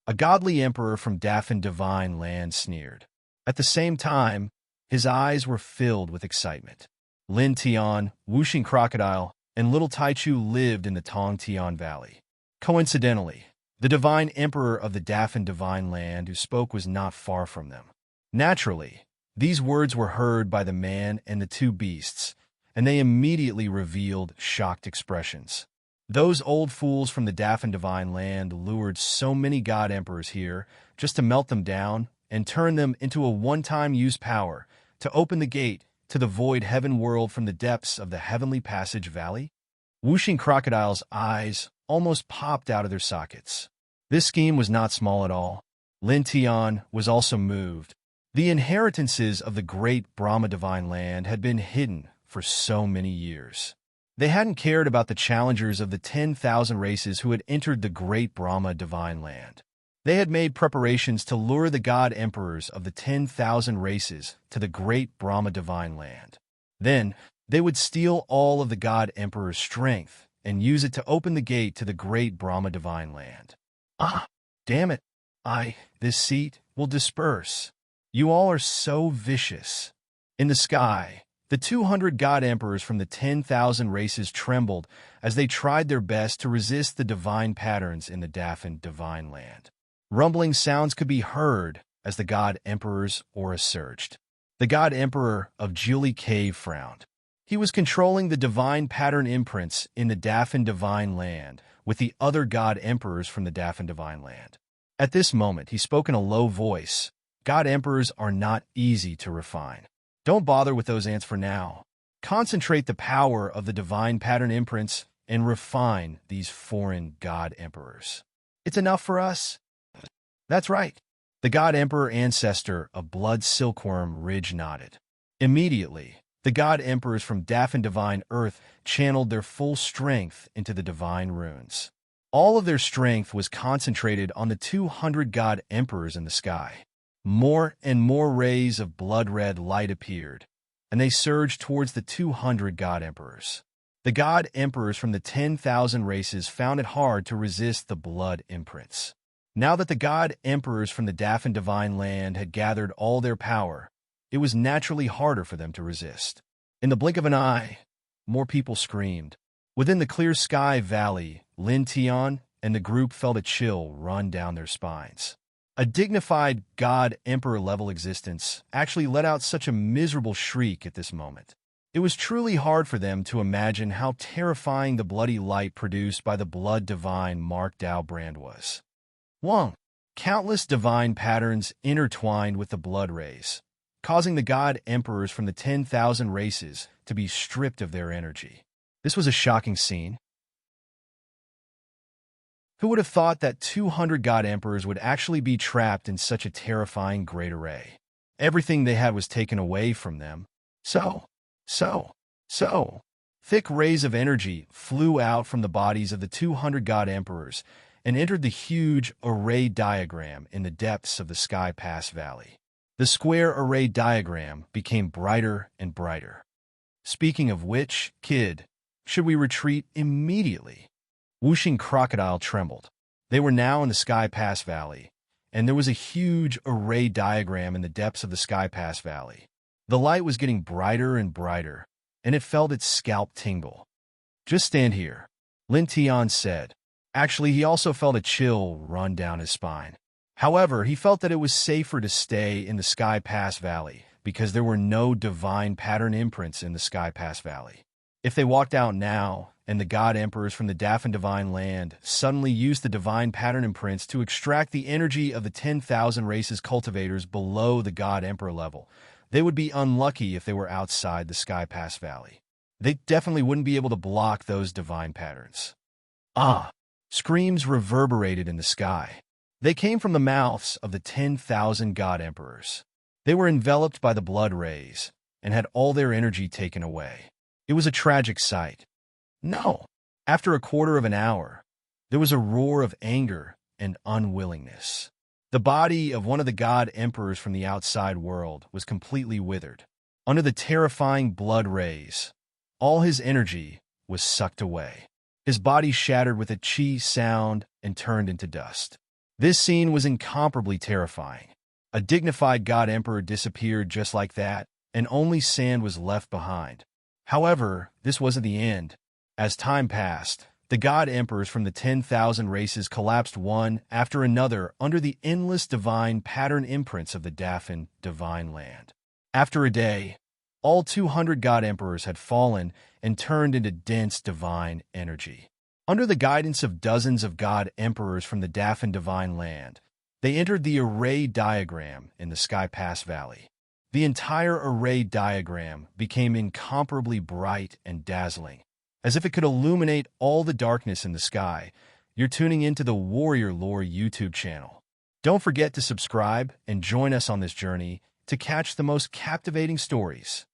A godly emperor from Dafan Divine Land sneered. At the same time, his eyes were filled with excitement. Lin Tian, Wuxing Crocodile, and Little Taichu lived in the Tongtian Valley. Coincidentally, the divine emperor of the Dafan Divine Land who spoke was not far from them. Naturally, these words were heard by the man and the two beasts, and they immediately revealed shocked expressions. Those old fools from the Dafan Divine Land lured so many God Emperors here just to melt them down and turn them into a one-time use power to open the gate to the void heaven world from the depths of the Heavenly Passage Valley? Wuxing Crocodile's eyes almost popped out of their sockets. This scheme was not small at all. Lin Tian was also moved. The inheritances of the great Brahma Divine Land had been hidden for so many years. They hadn't cared about the challengers of the 10,000 races who had entered the great Brahma Divine Land. They had made preparations to lure the god emperors of the 10,000 races to the great Brahma divine land. Then, they would steal all of the god emperor's strength and use it to open the gate to the great Brahma divine land. Ah, damn it. This seat will disperse. You all are so vicious. In the sky, the 200 god emperors from the 10,000 races trembled as they tried their best to resist the divine patterns in the Daffin divine land. Rumbling sounds could be heard as the god emperor's aura surged. The god emperor of Jili Cave frowned. He was controlling the divine pattern imprints in the Daffin divine land with the other god emperors from the Daffin divine land. At this moment, he spoke in a low voice. God emperors are not easy to refine. Don't bother with those ants for now. Concentrate the power of the divine pattern imprints and refine these foreign god emperors. It's enough for us? That's right. The god emperor ancestor of blood silkworm Ridge nodded. Immediately, the god emperors from Daffin divine earth channeled their full strength into the divine runes. All of their strength was concentrated on the 200 god emperors in the sky. More and more rays of blood-red light appeared, and they surged towards the 200 god emperors. The god emperors from the 10,000 races found it hard to resist the blood imprints. Now that the god emperors from the Daffin divine land had gathered all their power, it was naturally harder for them to resist. In the blink of an eye, more people screamed. Within the clear sky valley, Lin Tian and the group felt a chill run down their spines. A dignified god-emperor-level existence actually let out such a miserable shriek at this moment. It was truly hard for them to imagine how terrifying the bloody light produced by the blood divine Mark Dao brand was. Wong, countless divine patterns intertwined with the blood rays, causing the god-emperors from the 10,000 races to be stripped of their energy. This was a shocking scene. Who would have thought that 200 god emperors would actually be trapped in such a terrifying great array? Everything they had was taken away from them. So. Thick rays of energy flew out from the bodies of the 200 god emperors and entered the huge array diagram in the depths of the Sky Pass Valley. The square array diagram became brighter and brighter. Speaking of which, kid, should we retreat immediately? Whooshing Crocodile trembled. They were now in the Sky Pass Valley, and there was a huge array diagram in the depths of the Sky Pass Valley. The light was getting brighter and brighter, and it felt its scalp tingle. Just stand here, Lin Tian said. Actually, he also felt a chill run down his spine. However, he felt that it was safer to stay in the Sky Pass Valley because there were no divine pattern imprints in the Sky Pass Valley. If they walked out now, and the god emperors from the Daffin divine land suddenly used the divine pattern imprints to extract the energy of the 10,000 races cultivators below the god emperor level, they would be unlucky if they were outside the Sky Pass Valley. They definitely wouldn't be able to block those divine patterns. Ah! Screams reverberated in the sky. They came from the mouths of the 10,000 god emperors. They were enveloped by the blood rays and had all their energy taken away. It was a tragic sight. No. After a quarter of an hour, there was a roar of anger and unwillingness. The body of one of the god emperors from the outside world was completely withered. Under the terrifying blood rays, all his energy was sucked away. His body shattered with a chi sound and turned into dust. This scene was incomparably terrifying. A dignified god emperor disappeared just like that, and only sand was left behind. However, this wasn't the end. As time passed, the god emperors from the 10,000 races collapsed one after another under the endless divine pattern imprints of the Daffin divine land. After a day, all 200 god emperors had fallen and turned into dense divine energy. Under the guidance of dozens of god emperors from the Daffin divine land, they entered the array diagram in the Sky Pass Valley. The entire array diagram became incomparably bright and dazzling, as if it could illuminate all the darkness in the sky. You're tuning into the Warrior Lore YouTube channel. Don't forget to subscribe and join us on this journey to catch the most captivating stories.